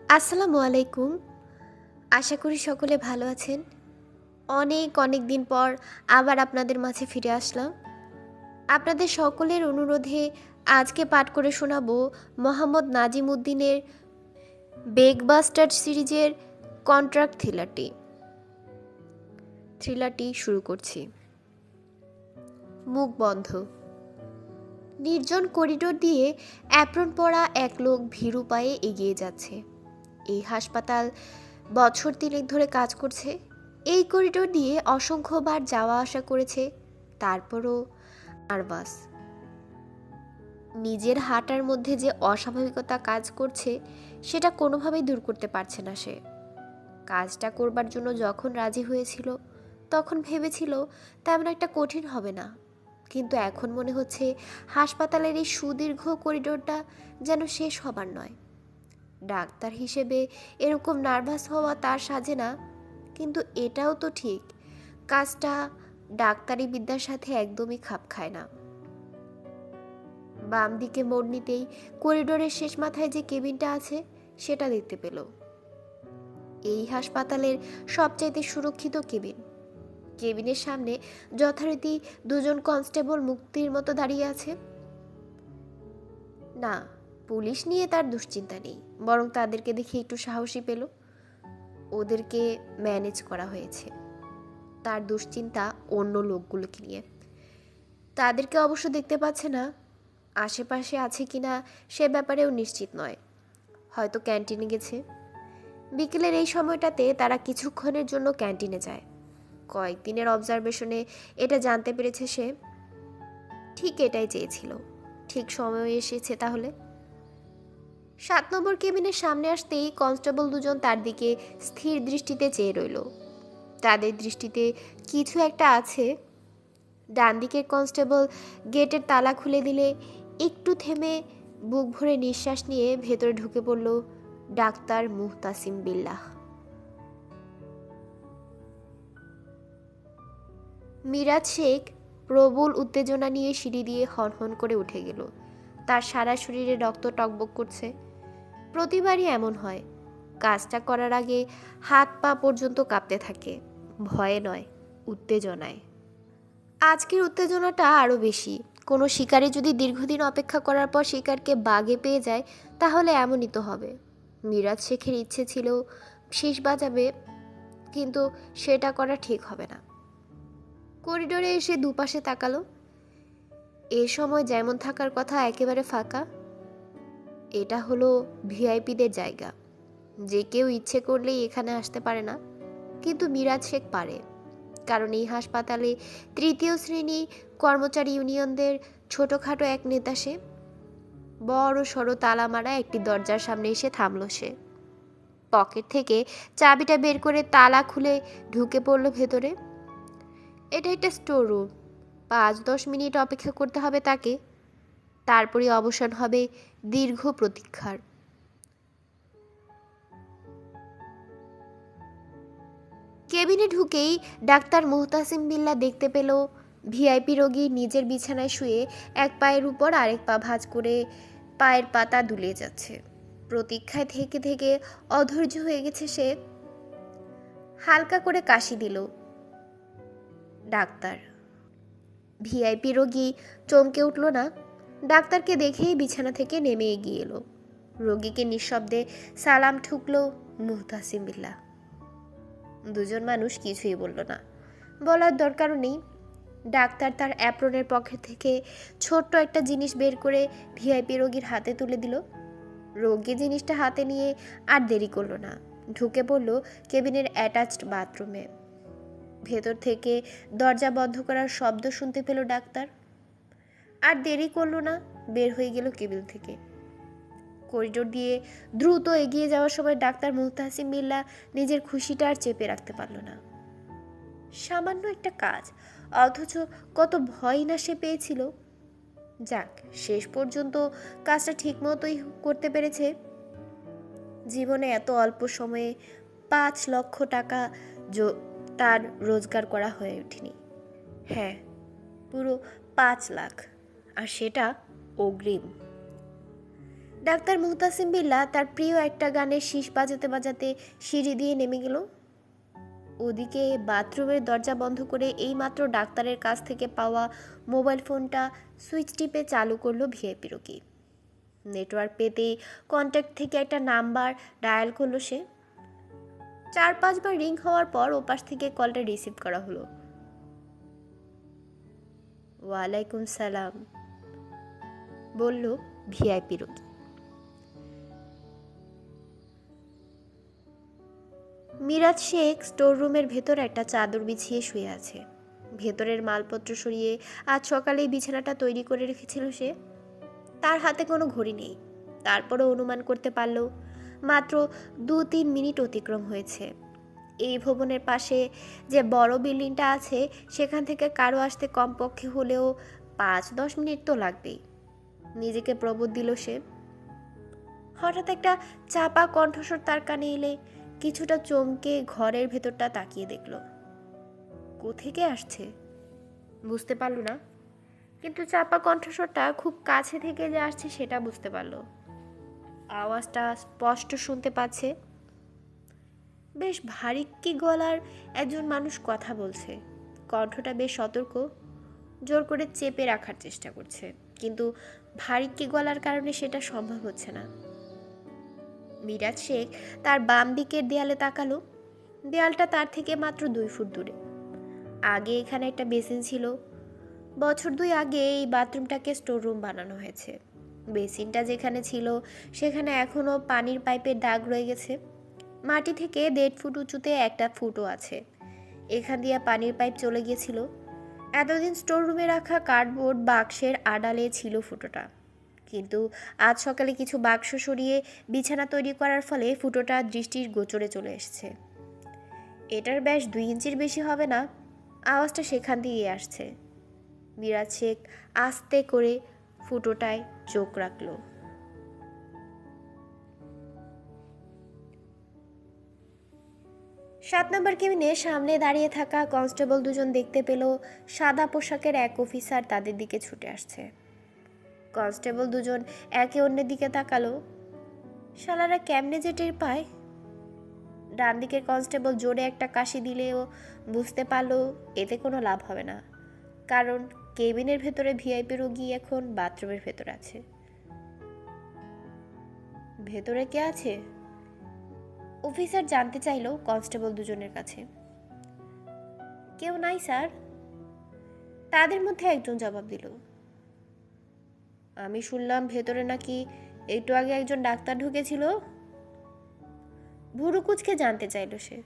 আসসালামু আলাইকুম। আশা করি সকলে ভালো আছেন। অনেক অনেক দিন পর আবার আপনাদের মাঝে ফিরে আসলাম। আপনাদের সকলের অনুরোধে আজকে পাঠ করে শোনাবো মোহাম্মদ নাজিম উদ্দিনের বেগবাস্টার্ড সিরিজের কন্ট্রাক্ট থ্রিলারটি শুরু করছি। মুখ বন্ধ। নির্জন করিডোর দিয়ে অ্যাপ্রন পরা এক লোক ভীরু পায়ে এগিয়ে যাচ্ছে। এই হাসপাতাল বছর ৩ ধরে কাজ করছে। এই করিডোর দিয়ে অসংখ্যবার যাওয়া আসা করেছে। তারপরও নার্ভাস। নিজের হাঁটার মধ্যে যে অস্বাভাবিকতা কাজ করছে সেটা কোনোভাবেই দূর করতে পারছে না সে। কাজটা করবার জন্য যখন রাজি হয়েছিল তখন ভেবেছিল তেমন একটা কঠিন হবে না, কিন্তু এখন মনে হচ্ছে হাসপাতালের এই সুদীর্ঘ করিডোরটা যেন শেষ হবার নয়। ডাক্তার হিসেবে এরকম নার্ভাস হওয়া তার সাজে না, কিন্তু এটাও তো ঠিক, কাজটা ডাক্তারি বিদ্যার সাথে একদমই খাপ খায় না। বাম দিকে মোড় নিতেই করিডোরের শেষ মাথায় যে কেবিনটা আছে সেটা দেখতে পেল। এই হাসপাতালের সবচাইতে সুরক্ষিত কেবিন। কেবিনের সামনে যথারীতি দুজন কনস্টেবল মুক্তির মতো দাঁড়িয়ে আছে। না, পুলিশ নিয়ে তার দুশ্চিন্তা নেই, বরং তাদেরকে দেখে একটু সাহসী পেল। ওদেরকে ম্যানেজ করা হয়েছে। তার দুশ্চিন্তা অন্য লোকগুলোকে নিয়ে। তাদেরকে অবশ্য দেখতে পাচ্ছে না, আশেপাশে আছে কিনা সে ব্যাপারেও নিশ্চিত নয়। হয়তো ক্যান্টিনে গেছে। বিকেলের এই সময়টাতে তারা কিছুক্ষণের জন্য ক্যান্টিনে যায়। কয়েকদিনের অবজারভেশনে এটা জানতে পেরেছে সে। ঠিক এটাই চেয়েছিল। ঠিক সময়ে এসেছে তাহলে। ৭ নম্বর কেবিনের সামনে আসতেই কনস্টেবল দুজন তার দিকে স্থির দৃষ্টিতে চেয়ে রইল। তাদের দৃষ্টিতে কিছু একটা আছে। ডান দিকের কনস্টেবল গেটের তালা খুলে দিলে একটু থেমে বুক ভরে নিঃশ্বাস নিয়ে ভেতরে ঢুকে পড়ল ডাক্তার মুহতাসিম বিল্লাহ। মিরাজ শেখ প্রবল উত্তেজনা নিয়ে সিঁড়ি দিয়ে হনহন করে উঠে গেল। তার সারা শরীরে রক্ত টকবক করছে। প্রতিবারই এমন হয়। কাজটা করার আগে হাত পা পর্যন্ত কাঁপতে থাকে, ভয়ে নয়, উত্তেজনায়। আজকের উত্তেজনাটা আরও বেশি। কোনো শিকারী যদি দীর্ঘদিন অপেক্ষা করার পর শিকারকে বাগে পেয়ে যায় তাহলে এমনই তো হবে। মিরাজ শেখের ইচ্ছে ছিল শীষ বাজাবে, কিন্তু সেটা করা ঠিক হবে না। করিডোরে এসে দুপাশে তাকালো। এ সময় যেমন থাকার কথা একেবারে ফাঁকা। এটা হলো ভিআইপিদের জায়গা। যে কেউ ইচ্ছে করলেই এখানে আসতে পারে না, কিন্তু মিরাজ শেখ পারে। কারণ এই হাসপাতালে ৩য় শ্রেণী কর্মচারী ইউনিয়নদের ছোটোখাটো এক নেতা সে। বড় সড়ো তালা মারা একটি দরজার সামনে এসে থামল সে। পকেট থেকে চাবিটা বের করে তালা খুলে ঢুকে পড়ল ভেতরে। এটা একটা স্টোর রুম। ৫-১০ মিনিট অপেক্ষা করতে হবে তাকে। তারপরে অবসান হবে দীর্ঘ প্রতীক্ষার। কেবিনে ঢুকেই ডাক্তার মুহতাসিম বিল্লাহ দেখতে পেল ভিআইপি রোগী নিজের বিছানায় শুয়ে এক পায়ের উপর আরেক পা ভাঁজ করে পায়ের পাতা দুলিয়ে যাচ্ছে। প্রতীক্ষায় থেকে থেকে অধৈর্য হয়ে গেছে সে। হালকা করে কাশি দিল ডাক্তার। ভিআইপি রোগী চমকে উঠল না। ডাক্তারকে দেখেই বিছানা থেকে নেমে এগিয়ে এলো। রোগীকে নিঃশব্দে সালাম ঠুকলো মুহতাসিম বিল্লাহ। দুজন মানুষ কিছুই বলল না, বলার দরকারও নেই। ডাক্তার তার অ্যাপ্রনের পকেট থেকে ছোট্ট একটা জিনিস বের করে ভিআইপি রোগীর হাতে তুলে দিল। রোগী জিনিসটা হাতে নিয়ে আর দেরি করলো না, ঢুকে পড়ল কেবিনের অ্যাটাচড বাথরুমে। ভেতর থেকে দরজা বন্ধ করার শব্দ শুনতে পেল ডাক্তার। আর দেরি করলো না, বের হয়ে গেল কেবিন থেকে। করিডোর দিয়ে দ্রুত এগিয়ে যাওয়ার সময় ডাক্তার মুহতাসিম বিল্লাহ নিজের খুশিটা আর চেপে রাখতে পারল না। সামান্য একটা কাজ, অথচ কত ভয় না সে পেয়েছিল। যাক, শেষ পর্যন্ত কাজটা ঠিক মতোই করতে পেরেছে। জীবনে এত অল্প সময়ে ৫ লক্ষ টাকা তার রোজগার করা হয়ে ওঠেনি। হ্যাঁ, পুরো ৫ লাখ, আর সেটা অগ্রিম। ডাক্তার মুহতাসিম বিল্লাহ তার প্রিয় একটা গানের শীষ বাজাতে বাজাতে সিঁড়ি দিয়ে নেমে গেল। ওদিকে বাথরুমের দরজা বন্ধ করে এইমাত্র ডাক্তারের কাছ থেকে পাওয়া মোবাইল ফোনটা সুইচ টিপে চালু করলো ভিআইপি রোগী। নেটওয়ার্ক পেতেই কন্ট্যাক্ট থেকে একটা নাম্বার ডায়াল করলো সে। 4-5 বার রিং হওয়ার পর ওপাশ থেকে কলটা রিসিভ করা হলো। ওয়ালাইকুম সালাম, বলল ভিআইপি রোগী। মিরাজ শেখ স্টোর রুমের ভেতর একটা চাদর বিছিয়ে শুয়ে আছে। ভেতরের মালপত্র সরিয়ে আজ সকালেই বিছানাটা তৈরি করে রেখেছিল সে। তার হাতে কোনো ঘড়ি নেই, তারপরও অনুমান করতে পারল মাত্র 2-3 মিনিট অতিক্রম হয়েছে। এই ভবনের পাশে যে বড় বিল্ডিংটা আছে সেখান থেকে কারো আসতে কমপক্ষে হলেও 5-10 মিনিট তো লাগবেই। নিজেকে প্রবোধ দিল সে। হঠাৎ একটা চাপা কণ্ঠস্বর তার কানে এলে কিছুটা চমকে ঘরের ভেতরটা তাকিয়ে দেখল। কোত্থেকে আসছে বুঝতে পারল না, কিন্তু চাপা কণ্ঠস্বরটা খুব কাছে থেকে যে আসছে সেটা বুঝতে পারল। আওয়াজটা স্পষ্ট শুনতে পাচ্ছে। বেশ ভারী গলার একজন মানুষ কথা বলছে। কণ্ঠটা বেশ সতর্ক, জোর করে চেপে রাখার চেষ্টা করছে, কিন্তু ভারী গলার কারণে সেটা সম্ভব হচ্ছে না। মিরাজ শেখ তার বাম দিকের দেয়ালে তাকালো। দেয়ালটা তার থেকে মাত্র 2 ফুট দূরে। আগে এখানে একটা বেসিন ছিল। বছর 2 আগে এই বাথরুমটাকে স্টোর রুম বানানো হয়েছে। বেসিনটা যেখানে ছিল সেখানে এখনো পানির পাইপের দাগ রয়ে গেছে। মাটি থেকে 1.5 ফুট উঁচুতে একটা ফুটও আছে। এখান দিয়ে পানির পাইপ চলে গিয়েছিল। এতদিন স্টোর রুমে রাখা কার্ডবোর্ড বাক্সের আড়ালে ছিল ফুটোটা, কিন্তু আজ সকালে কিছু বাক্স সরিয়ে বিছানা তৈরি করার ফলে ফুটোটা দৃষ্টির গোচরে চলে এসেছে। এটার ব্যাস 2 ইঞ্চির বেশি হবে না। আওয়াজটা সেখান দিয়েই আসছে। মিরাজ শেখ আস্তে করে ফুটোটায় চোখ রাখল। 7 নম্বর কেবিনে সামনে দাঁড়িয়ে থাকা কনস্টেবল দুজন দেখতে পেল সাদা পোশাকের এক অফিসার তাদের দিকে ছুটে আসছে। কনস্টেবল দুজন একে অন্যের দিকে তাকালো। শালারা কেমনে যে টের পায়। ডান দিকের কনস্টেবল জোরে একটা কাশি দিলেও বুঝতে পারলো এতে কোনো লাভ হবে না, কারণ কেবিনের ভেতরে ভিআইপি রোগী এখন বাথরুমের ভেতর আছে। ভেতরে কে আছে? অফিসার জানতে চাইল কনস্টেবল দুজনের কাছে। কেউ নাই স্যার, তাদের মধ্যে একজন জবাব দিল। আমি শুনলাম ভেতরে নাকি একটু আগে একজন ডাক্তার ঢুকেছিল। ভুরু কুচকে জানতে চাইল সে।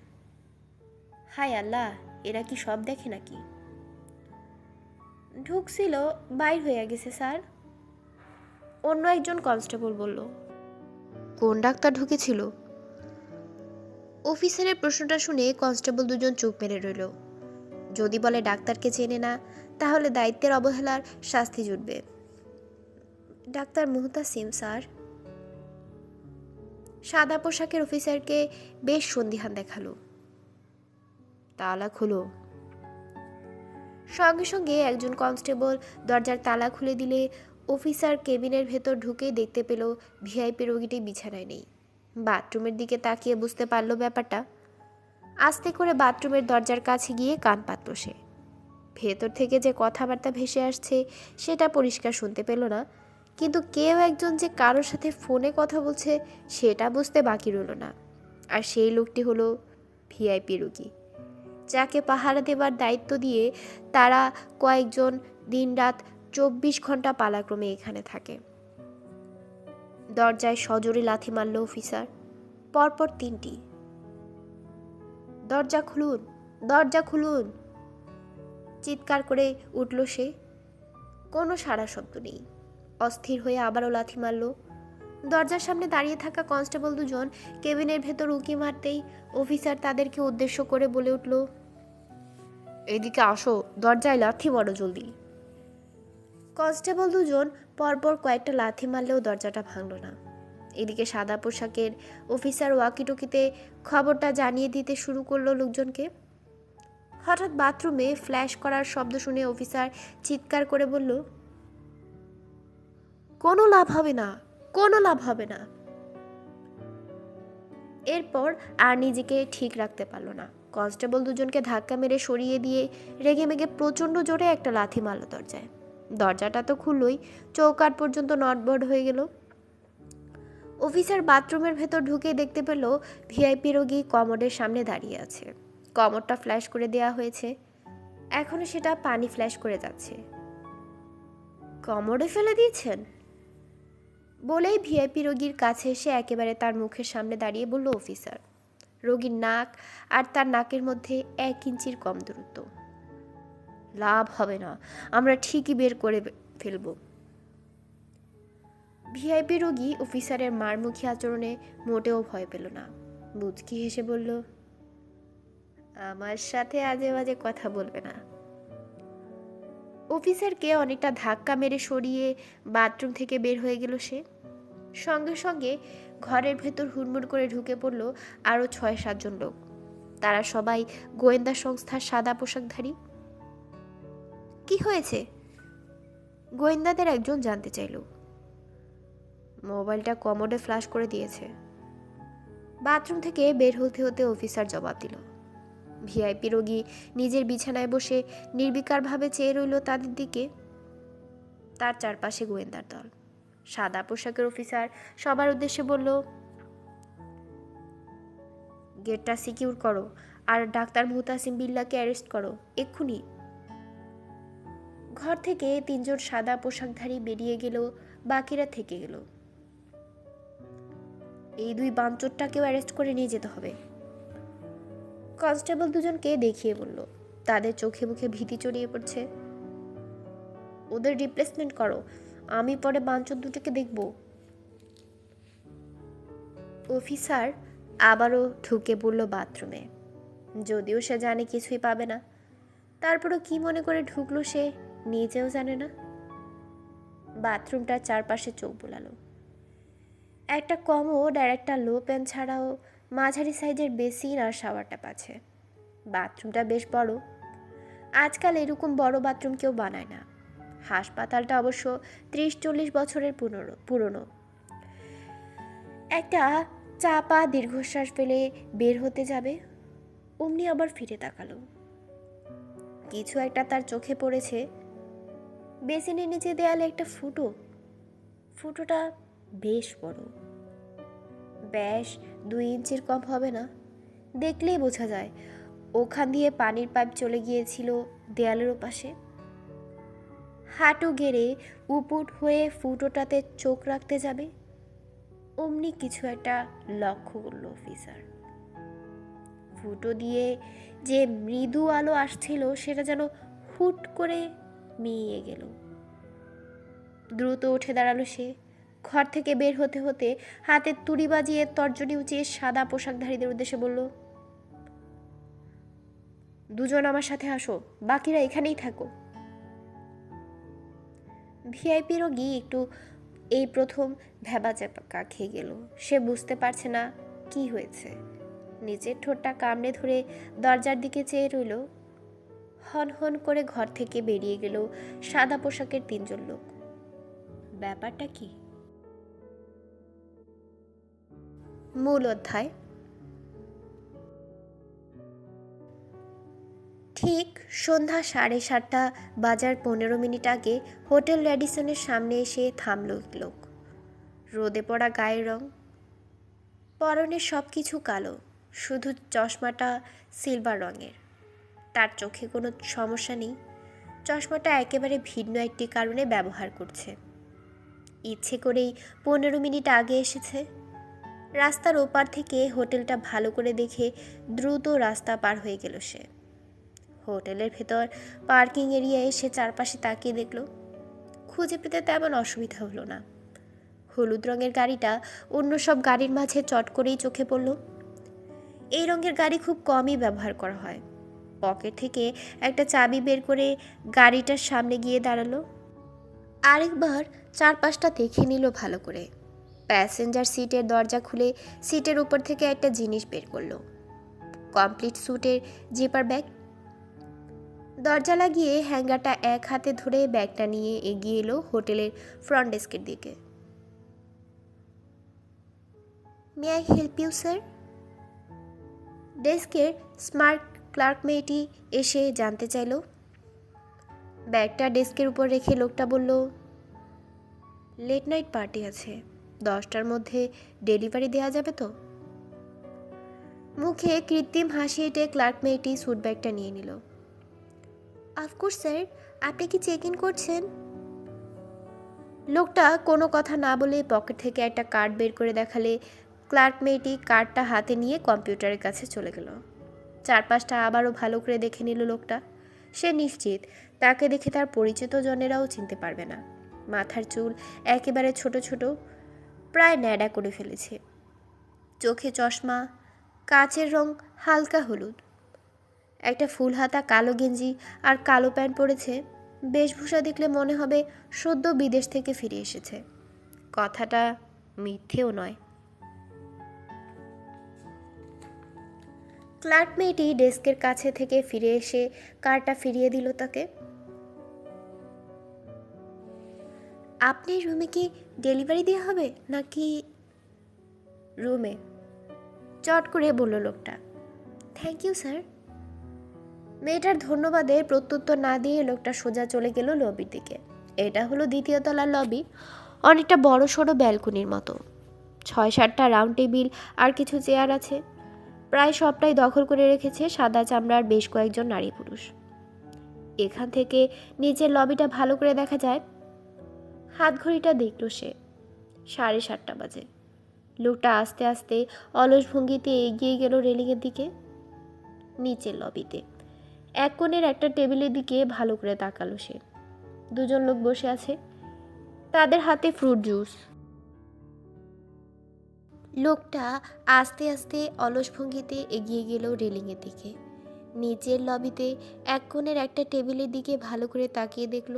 হায় আল্লাহ, এরা কি সব দেখে নাকি? ঢুকছিল, বাইর হয়ে গেছে স্যার, অন্য একজন কনস্টেবল বলল। কোন ডাক্তার ঢুকেছিল? অফিসারের প্রশ্নটা শুনে কনস্টেবল দুজন চুপ মেরে রইল। যদি বলে ডাক্তারকে চেনে না, তাহলে দায়িত্বের অবহেলার শাস্তি জুটবে। Doctor Muhtasim sir. সাদা পোশাকের অফিসারকে বেশ সন্দিহান দেখালো। তালা খুলো। সঙ্গে সঙ্গে একজন কনস্টেবল দরজার তালা খুলে দিলে অফিসার কেবিনের ভেতর ঢুকেই দেখতে পেল ভিআইপি রোগীটি বিছানায় নেই। বাথরুমের দিকে তাকিয়ে বুঝতে পারল ব্যাপারটা। আস্তে করে বাথরুমের দরজার কাছে গিয়ে কান পাতল সে। ভেতর থেকে যে কথাবার্তা ভেসে আসছে সেটা পরিষ্কার শুনতে পেল না, কিন্তু কেউ একজন যে কারোর সাথে ফোনে কথা বলছে সেটা বুঝতে বাকি রইল না। আর সেই লোকটি হলো ভিআইপি রোগী, যাকে পাহারা দেবার দায়িত্ব দিয়ে তারা কয়েকজন দিনরাত 24 ঘন্টা পালাক্রমে এখানে থাকে। দরজায় সজোরে লাথি মারল অফিসার, পরপর 3টি। দরজা খুলুন, দরজা খুলুন, চিৎকার করে উঠল সে। কোনো সাড়া শব্দ নেই। অস্থির হয়ে আবারও লাথি মারল। দরজার সামনে দাঁড়িয়ে থাকা কনস্টেবল দুজন কেবিনের ভেতর উঁকি মারতেই অফিসার তাদেরকে উদ্দেশ্য করে বলে উঠল, এদিকে আসো, দরজায় লাথি মারো জলদি। কনস্টেবল দুজন পরপর কয়েকটা লাথি মারলেও দরজাটা ভাঙল না। এদিকে সাদা পোশাকের অফিসার ওয়াকিটকিতে খবরটা জানিয়ে দিতে শুরু করলো লোকজনকে। হঠাৎ বাথরুমে ফ্ল্যাশ করার শব্দ শুনে অফিসার চিৎকার করে বলল, কোনো লাভ হবে না, কোনো লাভ হবে না। এরপর আর নিজেকে ঠিক রাখতে পারলো না। কনস্টেবল দুজনকে ধাক্কা মেরে সরিয়ে দিয়ে রেগে মেগে প্রচণ্ড জোরে একটা লাথি মারল দরজায়। দরজাটা তো খুললই, চৌকাঠ পর্যন্ত নটবট হয়ে গেল। অফিসার বাথরুমের ভেতর ঢুকে দেখতে পেল ভিআইপি রোগী কমোডের সামনে দাঁড়িয়ে আছে। কমোডটা ফ্ল্যাশ করে দেয়া হয়েছে, এখনো সেটা পানি ফ্ল্যাশ করে যাচ্ছে। কমোডে ফেলে দিয়েছেন বলেই ভিআইপি রোগীর কাছে এসে একেবারে তার মুখের সামনে দাঁড়িয়ে বলল অফিসার। রোগীর নাক আর তার নাকের মধ্যে 1 ইঞ্চির কম দূরত্ব। লাভ হবে না, আমরা ঠিকই বের করে ফেলব। ভিআইপি রোগী অফিসারের মারমুখী আচরণে মোটেও ভয় পেল না। মুচকি হেসে বলল, আমার সাথে আজে বাজে কথা বলবে না। অফিসারকে অনেকটা ধাক্কা মেরে সরিয়ে বাথরুম থেকে বের হয়ে গেল সে। সঙ্গে সঙ্গে ঘরের ভেতর হুড়মুড় করে ঢুকে পড়ল আরও 6-7 জন লোক। তারা সবাই গোয়েন্দা সংস্থার সাদা পোশাকধারী। কি হয়েছে? গোয়েন্দাদের একজন জানতে চাইল। মোবাইলটা কমোডে ফ্ল্যাশ করে দিয়েছে। বাথরুম থেকে বের হতে হতে অফিসার জবাব দিল। ভিআইপি রোগী নিজের বিছানায় বসে নির্বিকারভাবে চেয়ে রইল তাদের দিকে। তার চারপাশে গোয়েন্দার দল। সাদা পোশাকের অফিসার সবার উদ্দেশ্যে বলল, গেটটা সিকিউর করো আর ডাক্তার মুতাসিম বিল্লাহকে অ্যারেস্ট করো এক্ষুনি। ঘর থেকে 3 জন সাদা পোশাকধারী বেরিয়ে গেল, বাকিরা থেকে গেল। এই 2 বাঞ্চোরটাকেও অ্যারেস্ট করে নিয়ে যেতে হবে। কনস্টেবল দুজনকে দেখিয়ে বলল। তাদের চোখে মুখে ভীতি ছড়িয়ে পড়ছে। ওদের রিপ্লেসমেন্ট করো, আমি পরে বাঞ্চোর দুটোকে দেখব। অফিসার আবারও ঢুকে পড়ল বাথরুমে। যদিও সে জানে কিছুই পাবে না, তারপরও কি মনে করে ঢুকলো সে নিজেও জানে না। বাথরুমটার চারপাশে চোখ বোলালো। একটা কমোড আর একটা লো প্যান ছাড়াও মাঝারি সাইজের বেসিন আর শাওয়ার ট্যাপ আছে। বাথরুমটা বেশ বড়। আজকাল এরকম বড় বাথরুম কেউ বানায় না। হাসপাতালটা অবশ্য 30-40 বছরের পুরনো। একটা চাপা দীর্ঘশ্বাস ফেলে বের হতে যাবে, অমনি আবার ফিরে তাকালো। কিছু একটা তার চোখে পড়েছে। বেসিনের নিচে দেয়ালে একটা ফুটোটা বেশ বড়। ব্যাস 2 ইঞ্চির কম হবে না। দেখলেই বোঝা যায় ওখান দিয়ে পানির পাইপ চলে গিয়েছিল দেয়ালের ওপাশে। হাঁটু গেড়ে উপুট হয়ে ফুটোটাতে চোখ রাখতে যাবে, অমনি কিছু একটা লক্ষ্য করল অফিসার। ফুটো দিয়ে যে মৃদু আলো আসছিল সেটা যেন হুট করে মিলিয়ে গেল। দ্রুত উঠে দাঁড়ালো সে। ঘর থেকে বের হতে হতে হাতে তুড়ি বাজিয়ে তর্জনী উঁচিয়ে সাদা পোশাকধারীদের উদ্দেশ্যে বলল, 2 জন আমার সাথে আসো, বাকিরা এখানেই থাকো। ভিআইপি রোগী একটু এই প্রথম ভ্যাবাচ্যাকা খেয়ে গেল। সে বুঝতে পারছে না কি হয়েছে। নিজের ঠোঁটটা কামড়ে ধরে দরজার দিকে চেয়ে রইল। হন করে ঘর থেকে বেরিয়ে গেল সাদা পোশাকের 3 জন লোক। ব্যাপারটা কি? মূল অধ্যায়। ঠিক সন্ধ্যা 7:30 বাজার 15 মিনিট আগে হোটেল র্যাডিসনের সামনে এসে থামল লোক। রোদে পড়া গায়ের রং, পরনের সব কিছু কালো, শুধু চশমাটা সিলভার রঙের। তার চোখে কোনো সমস্যা নেই। চশমাটা একেবারে ভিন্ন একটি কারণে ব্যবহার করছে। ইচ্ছে করেই 15 মিনিট আগে এসেছে। রাস্তার ওপার থেকে হোটেলটা ভালো করে দেখে দ্রুত রাস্তা পার হয়ে গেল সে। হোটেলের ভেতর পার্কিং এরিয়ায় এসে চারপাশে তাকিয়ে দেখল। খুঁজে পেতে তেমন অসুবিধা হলো না। হলুদ রঙের গাড়িটা অন্য সব গাড়ির মাঝে চট করেই চোখে পড়ল। এই রঙের গাড়ি খুব কমই ব্যবহার করা হয়। পকেট থেকে একটা চাবি বের করে গাড়িটার সামনে গিয়ে দাঁড়ালো। আরেকবার চারপাশটা দেখে নিল ভালো করে। প্যাসেঞ্জার সিটের দরজা খুলে সিটের উপর থেকে একটা জিনিস বের করলো। কমপ্লিট স্যুটের জিপার ব্যাগ। দরজা লাগিয়ে হ্যাঙ্গারটা এক হাতে ধরে ব্যাগটা নিয়ে এগিয়ে এলো হোটেলের ফ্রন্ট ডেস্কের দিকে। May I help you sir? ডেস্কের স্মার্ট ক্লার্ক মেয়েটি এসে জানতে চাইল। ব্যাগটা ডেস্কের উপর রেখে লোকটা বলল, লেট নাইট পার্টি আছে, 10টার মধ্যে ডেলিভারি দেওয়া যাবে তো? মুখে কৃত্রিম হাসি এঁটে ক্লার্ক মেয়েটি স্যুট ব্যাগটা নিয়ে নিল। অফকোর্স স্যার, আপনি কি চেক ইন করছেন? লোকটা কোনো কথা না বলে পকেট থেকে একটা কার্ড বের করে দেখালে ক্লার্ক মেয়েটি কার্ডটা হাতে নিয়ে কম্পিউটারের কাছে চলে গেল। চারপাশটা আবারও ভালো করে দেখে নিল লোকটা। সে নিশ্চিত তাকে দেখে তার পরিচিত জনেরাও চিনতে পারবে না। মাথার চুল একেবারে ছোট ছোট, প্রায় ন্যাড়া করে ফেলেছে। চোখে চশমা, কাচের রং হালকা হলুদ। একটা ফুল হাতা কালো গেঞ্জি আর কালো প্যান্ট পরেছে। বেশভূষা দেখলে মনে হবে সদ্য বিদেশ থেকে ফিরে এসেছে। কথাটা মিথ্যেও নয়। ক্লার্ক মেয়েটি ডেস্কের কাছে থেকে ফিরে এসে কার্ডটা ফিরিয়ে দিল তাকে। আপনি রুমে কি ডেলিভারি দেওয়া হবে নাকি? রুমে, চট করে বলল লোকটা। Thank you sir. মেয়েটার ধন্যবাদের প্রত্যুত্তর না দিয়ে লোকটা সোজা চলে গেল লবির দিকে। এটা হলো দ্বিতীয় তলার লবি, অনেকটা বড় সড়ো ব্যালকনির মতো। 6-7টা রাউন্ড টেবিল আর কিছু চেয়ার আছে। প্রায় সবটাই দখল করে রেখেছে সাদা চামড়ার বেশ কয়েকজন নারী পুরুষ। এখান থেকে নিচের লবিটা ভালো করে দেখা যায়। হাত ঘড়িটা দেখল সে, 7:30 বাজে। লোকটা আস্তে আস্তে অলস ভঙ্গিতে এগিয়ে গেল রেলিংয়ের দিকে। নিচের লবিতে এক কোণের একটা টেবিলের দিকে ভালো করে তাকালো সে। দুজন লোক বসে আছে, তাদের হাতে ফ্রুট জুস। লোকটা আস্তে আস্তে অলস ভঙ্গিতে এগিয়ে গেল রেলিংয়ের দিকে। নিচের লবিতে এক কোণের একটা টেবিলের দিকে ভালো করে তাকিয়ে দেখল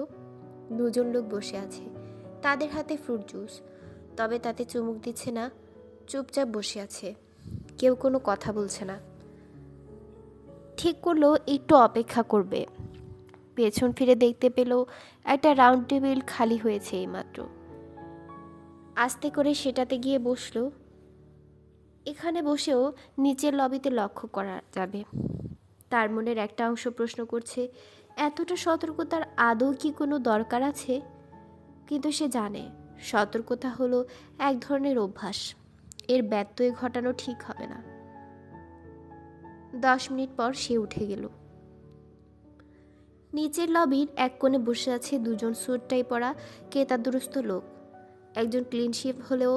দুজন লোক বসে আছে, তাদের হাতে ফ্রুট জুস। তবে তাতে চুমুক দিচ্ছে না, চুপচাপ বসে আছে, কেউ কোনো কথা বলছে না। ঠিক করলো একটু অপেক্ষা করবে। পেছন ফিরে দেখতে পেল একটা রাউন্ড টেবিল খালি হয়েছে এইমাত্র। আস্তে করে সেটাতে গিয়ে বসলো। এখানে বসেও নিচের লবিতে লক্ষ্য করা যাবে। তার মনের একটা অংশ প্রশ্ন করছে, এতটা সতর্কতার আদৌ কি কোনো দরকার আছে? কিন্তু সে জানে সতর্কতা হলো এক ধরনের অভ্যাস, এর ব্যত্যয় ঘটানো ঠিক হবে না। 10 মিনিট পর সে উঠে গেল। নিচের লবির এক কোণে বসে আছে দুজন স্যুট টাই পরা কেতাদুরস্ত লোক। একজন ক্লিন শেভ হলেও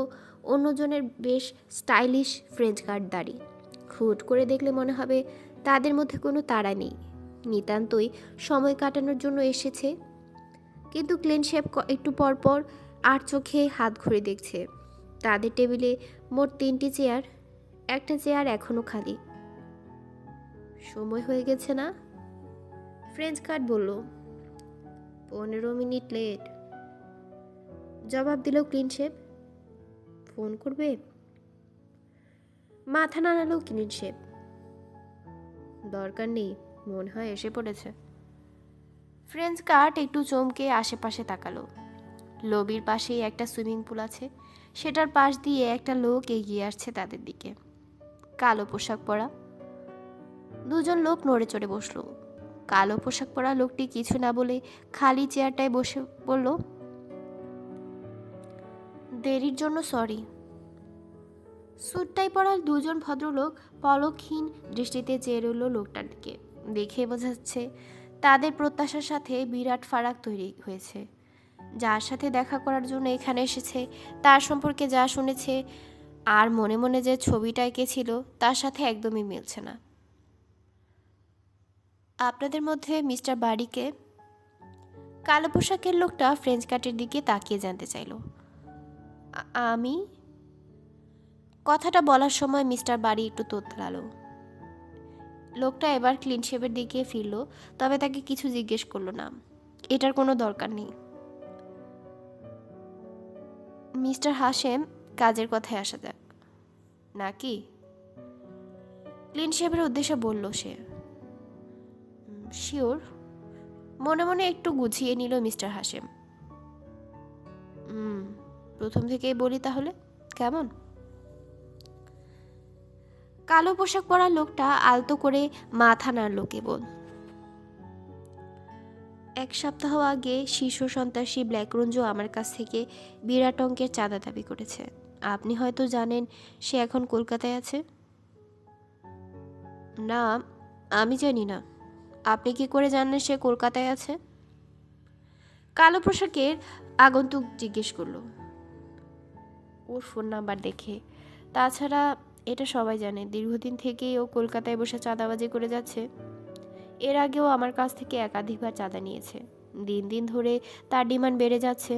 অন্যজনের বেশ স্টাইলিশ ফ্রেঞ্চ কাট দাড়ি। হুট করে দেখলে মনে হবে তাদের মধ্যে কোনো তাড়া নেই, নিতান্তই সময় কাটানোর জন্য এসেছে। কিন্তু ক্লিন শেভ একটু পরপর আর চোখে হাত ঘুরে দেখছে। তাদের টেবিলে মোট 3টি চেয়ার, একটা চেয়ার এখনো খালি। সময় হয়ে গেছে না? ফ্রেঞ্চ কাট বলল। 15 মিনিট লেট, জবাব দিল ক্লিন শেভ। ফোন করবে? মাথা নাড়ালো ক্লিন শেভ। দরকার নেই, মনে হয় এসে পড়েছে। ফ্রেঞ্চ কাট একটু চমকে আশেপাশে তাকালো। লবির পাশেই একটা সুইমিং পুল আছে, সেটার পাশ দিয়ে একটা লোক এগিয়ে আসছে তাদের দিকে। কালো পোশাক পরা দুজন লোক নড়ে চড়ে বসলো। কালো পোশাক পরা লোকটি কিছু না বলে খালি চেয়ারটায় বসে বলল, দেরির জন্য সরি। স্যুটটাই পরা দুজন ভদ্রলোক পলকহীন দৃষ্টিতে চেয়ে রইল লোকটার দিকে। দেখে বোঝা যাচ্ছে তাদের প্রত্যাশার সাথে বিরাট ফারাক তৈরি হয়েছে। যার সাথে দেখা করার জন্য এখানে এসেছে তার সম্পর্কে যা শুনেছে আর মনে মনে যে ছবিটা এঁকেছিল তার সাথে একদমই মিলছে না। আপনাদের মধ্যে মিস্টার বাড়িকে? কালো পোশাকের লোকটা ফ্রেঞ্চ কাটের দিকে তাকিয়ে জানতে চাইল। আমি? কথাটা বলার সময় মিস্টার বাড়ি একটু তোতলালো। লোকটা এবার ক্লিন শেভের দিকে ফিরল, তবে তাকে কিছু জিজ্ঞেস করলো না। এটার কোনো দরকার নেই। মিস্টার হাশেম, কাজের কথায় আসা যাক নাকি? ক্লিন শেভের উদ্দেশ্যে বলল সে। শিওর, মনে মনে একটু গুছিয়ে নিল মিস্টার হাশেম। প্রথম থেকেই বলি তাহলে, কেমন? কালো পোশাক পরা লোকটা আলতো করে মাথা নাড়ল কেবল। 1 সপ্তাহ আগে শীর্ষ সন্ত্রাসী ব্ল্যাক রঞ্জু আমার কাছ থেকে বিরাট অঙ্কের চাঁদা দাবি করেছে। আপনি হয়তো জানেন সে এখন কলকাতায় আছে। না, আমি জানি না। আপনি কি করে জানেন সে কলকাতায় আছে? কালো পোশাকের আগন্তুক জিজ্ঞেস করলো। ওর ফোন নাম্বার দেখে। তাছাড়া এটা সবাই জানে, দীর্ঘদিন থেকেই ও কলকাতায় বসে চাঁদাবাজি করে যাচ্ছে। এর আগেও আমার কাছ থেকে একাধিকবার চাঁদা নিয়েছে। দিন দিন ধরে তার ডিমান্ড বেড়ে যাচ্ছে।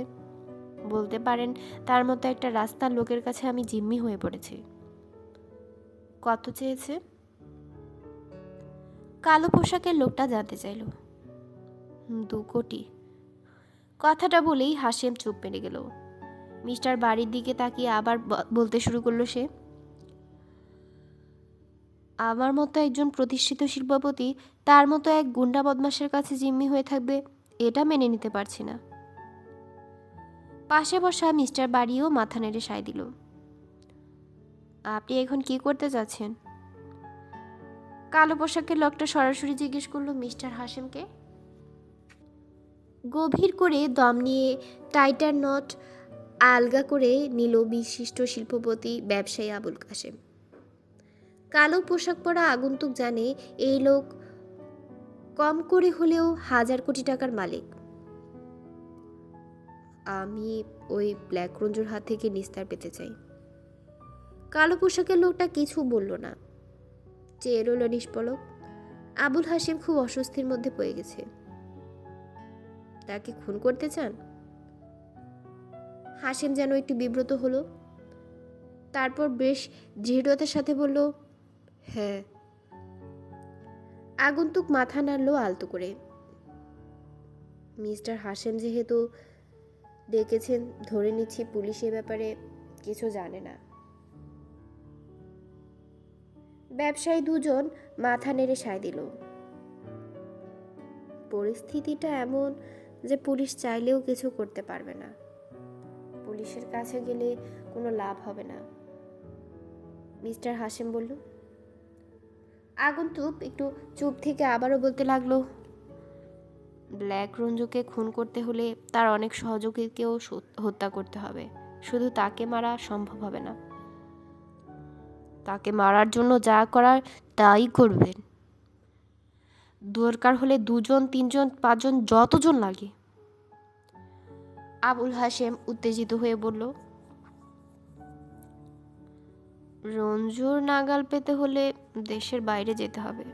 বলতে পারেন তার মতো একটা রাস্তার লোকের কাছে আমি জিম্মি হয়ে পড়েছি। কত চেয়েছে? কালো পোশাকের লোকটা জানতে চাইল। 2 কোটি। কথাটা বলেই হাসেম চুপ মেরে গেল। মিস্টার বাড়ির দিকে তাকিয়ে আবার বলতে শুরু করলো সে। আমার মতো একজন প্রতিষ্ঠিত শিল্পপতি তার মতো এক গুন্ডা বদমাশের কাছে জিম্মি হয়ে থাকবে, এটা মেনে নিতে পারছি না। পাশে বসা মিস্টার বাড়িও মাথা নেড়ে সায় দিল। আপনি এখন কি করতে চাচ্ছেন? কালো পোশাকের লোকটা সরাসরি জিজ্ঞেস করলো মিস্টার হাশেমকে। গভীর করে দম নিয়ে টাইটার নট আলগা করে নিল বিশিষ্ট শিল্পপতি ব্যবসায়ী আবুল কাশেম। কালো পোশাক পরা আগন্তুক জানে এই লোক কম করে হলেও 1000 কোটি টাকার মালিক। আমি ওই ব্ল্যাক রঞ্জুর হাত থেকে নিস্তার পেতে চাই। কালো পোশাকের লোকটা কিছু বলল না, চেয়ে রইল নিষ্পলক। আবুল হাশেম খুব অস্বস্তির মধ্যে পড়ে গেছে। তাকে খুন করতে চান? হাশেম যেন একটু বিব্রত হলো, তারপর বেশ দৃঢ়তার সাথে বলল, হ্যাঁ। আগন্তুক মাথা নাড়ল আলতো করে। মিস্টার হাশেম যেহেতু ডেকেছেন, ধরে নিচ্ছি পুলিশ এ ব্যাপারে কিছু জানে না। ব্যবসায়ী দুজন মাথা নেড়ে সায় দিল। পরিস্থিতিটা এমন যে পুলিশ চাইলেও কিছু করতে পারবে না। পুলিশের কাছে গেলে কোনো লাভ হবে না, মিস্টার হাশেম বলল। আগন্তুক একটু চুপ থেকে আবারও বলতে লাগলো, ব্ল্যাক রঞ্জুকে খুন করতে হলে তার অনেক সহযোগীকেও হত্যা করতে হবে। শুধু তাকে মারা সম্ভব হবে না। তাকে মারার জন্য যা করার তাই করবেন। দরকার হলে 2 জন 3 জন 5 জন যতজন লাগে। আবুল হাশেম উত্তেজিত হয়ে বলল, রঞ্জুর নাগাল পেতে হলে দেশের বাইরে যেতে হবে।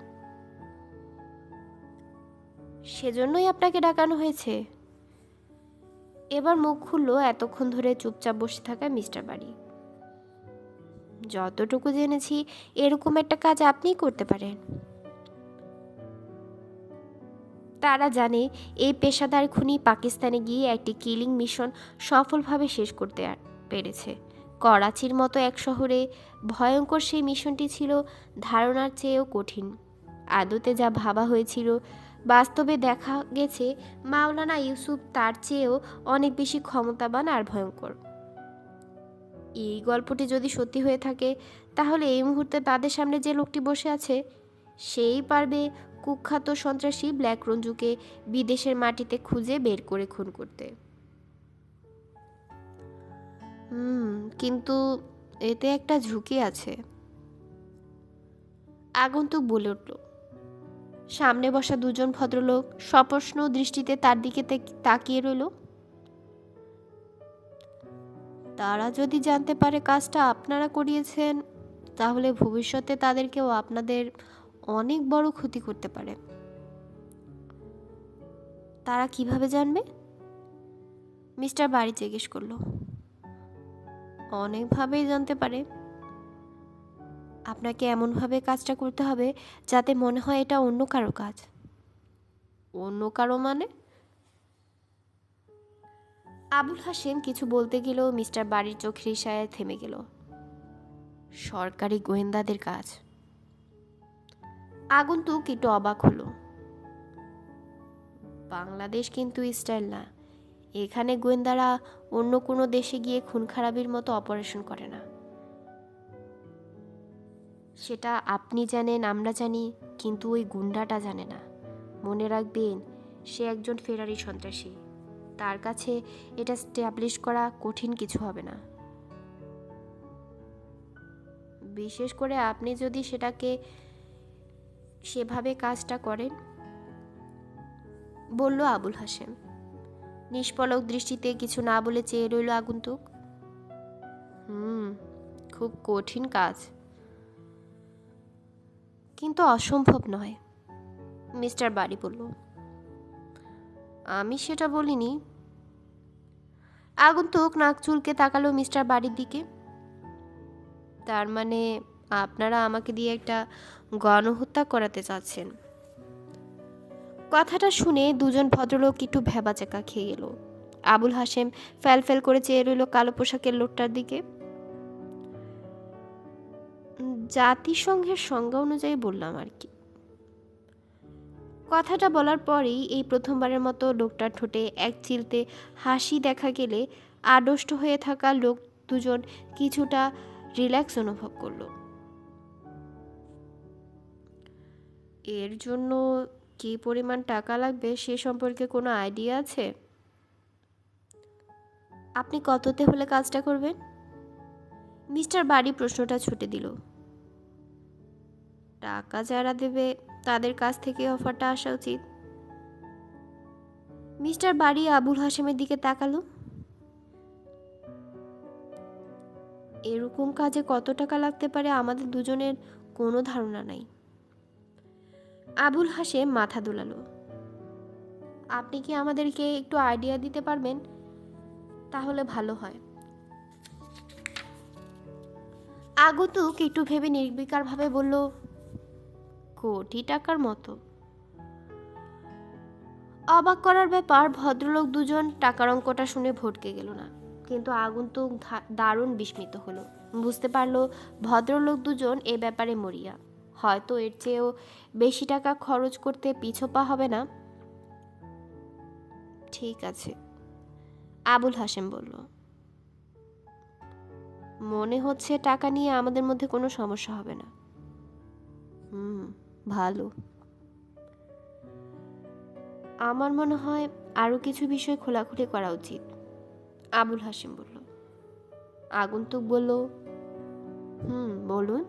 সেজন্যই আপনাকে ডাকানো হয়েছে। এবার মুখ খুলল এতক্ষণ ধরে চুপচাপ বসে থাকা মিস্টার বাড়ি। যতটুকু জেনেছি এরকম একটা কাজ আপনিই করতে পারেন। তারা জানে এই পেশাদার খুনি পাকিস্তানে গিয়ে একটি কিলিং মিশন সফলভাবে শেষ করতে পেরেছে। করাচির মতো এক শহরে ভয়ঙ্কর সেই মিশনটি ছিল ধারণার চেয়েও কঠিন। আদতে যা ভাবা হয়েছিল, বাস্তবে দেখা গেছে মাওলানা ইউসুফ তার চেয়েও অনেক বেশি ক্ষমতাবান আর ভয়ঙ্কর। এই গল্পটি যদি সত্যি হয়ে থাকে, তাহলে এই মুহূর্তে তাদের সামনে যে লোকটি বসে আছে সেই পারবে কুখ্যাত সন্ত্রাসী ব্ল্যাক রঞ্জুকে বিদেশের মাটিতে খুঁজে বের করে খুন করতে। কিন্তু এতে একটা ঝুঁকি আছে, আগন্তুক বলে উঠল। সামনে বসা 2 জন ভদ্রলোক সপ্রশ্ন দৃষ্টিতে তার দিকে তাকিয়ে রইল। তারা যদি জানতে পারে কাজটা আপনারা করিয়েছেন, তাহলে ভবিষ্যতে তাদেরকেও আপনাদের অনেক বড় ক্ষতি করতে পারে। তারা কিভাবে জানবে? মিস্টার বাড়ি জিজ্ঞেস করলো। অনেকভাবেই জানতে পারে। আপনাকে এমনভাবে কাজটা করতে হবে যাতে মনে হয় এটা অন্য কারো কাজ। অন্য কারো মানে? আবুল হাশেম কিছু বলতে গেলেও মিস্টার বাড়ির চোখের ইশারায় থেমে গেল। সরকারি গোয়েন্দাদের কাজ। আগন্তুক একটু অবাক হলো। বাংলাদেশ কিন্তু স্টাইল না। এখানে গোয়েন্দারা অন্য কোনো দেশে গিয়ে খুন খারাপির মতো অপারেশন করে না। সেটা আপনি জানেন, আমরা জানি, কিন্তু ওই গুন্ডাটা জানে না। মনে রাখবেন, সে একজন ফেরারি সন্ত্রাসী। তার কাছে এটা স্ট্যাবলিশ করা কঠিন কিছু হবে না, বিশেষ করে আপনি যদি সেভাবে কাজটা করেন, বলল আবুল হাসেম। নিষ্পলক দৃষ্টিতে কিছু না বলে চেয়ে রইল আগন্তুক। খুব কঠিন কাজ, কিন্তু অসম্ভব নয়, মিস্টার বাড়ি বলল। আমি সেটা বলিনি। আগন্তুক নাক চুলকে তাকালো মিস্টার বাড়ির দিকে। তার মানে আপনারা আমাকে দিয়ে একটা গণহত্যা করাতে চাচ্ছেন? কথাটা শুনে দুজন ভদ্রলোক একটু ভ্যাবাচাকা খেয়ে গেল। আবুল হাসেম ফ্যাল করে চেয়ে রইল কালো পোশাকের লোকটার দিকে। জাতিসংঘের সংজ্ঞা অনুযায়ী বললাম আর কি। কথাটা বলার পরেই এই প্রথমবারের মতো লোকটার ঠোঁটে এক চিলতে হাসি দেখা গেলে আড়ষ্ট হয়ে থাকা লোক দুজন কিছুটা রিল্যাক্স অনুভব করলো। এর জন্য কী পরিমাণ টাকা লাগবে সে সম্পর্কে কোনো আইডিয়া আছে? আপনি কততে হলে কাজটা করবেন? মিস্টার বাড়ি প্রশ্নটা ছুটে দিল। টাকা যারা দেবে তাদের কাছ থেকে অফারটা আসা উচিত। মিস্টার বাড়ি আবুল হাসেমের দিকে তাকালো। এরকম কাজে কত টাকা লাগতে পারে আমাদের দুজনের কোনো ধারণা নাই। আবুল হাসেম মাথা দোলালো। আপনি কি আমাদেরকে একটু আইডিয়া দিতে পারবেন? তাহলে ভালো হয়। আগন্তুক একটু ভেবে নির্বিকারভাবে বলল, কোটি টাকার মতো। অবাক করার ব্যাপার, ভদ্রলোক দুজন টাকার অঙ্কটা শুনে ভটকে গেল না, কিন্তু আগন্তুক দারুণ বিস্মিত হলো। বুঝতে পারলো ভদ্রলোক দুজন এ ব্যাপারে মরিয়া, হয়তো এর চেয়েও বেশি টাকা খরচ করতে পিছপা হবে না। ঠিক আছে, আবুল হাসেম বলল। মনে হচ্ছে টাকা নিয়ে আমাদের মধ্যে কোনো সমস্যা হবে না। ভালো। আমার মনে হয় আরও কিছু বিষয় খোলাখুলি করা উচিত, আবুল হাসেম বলল। আগন্তুক বলল, বলুন।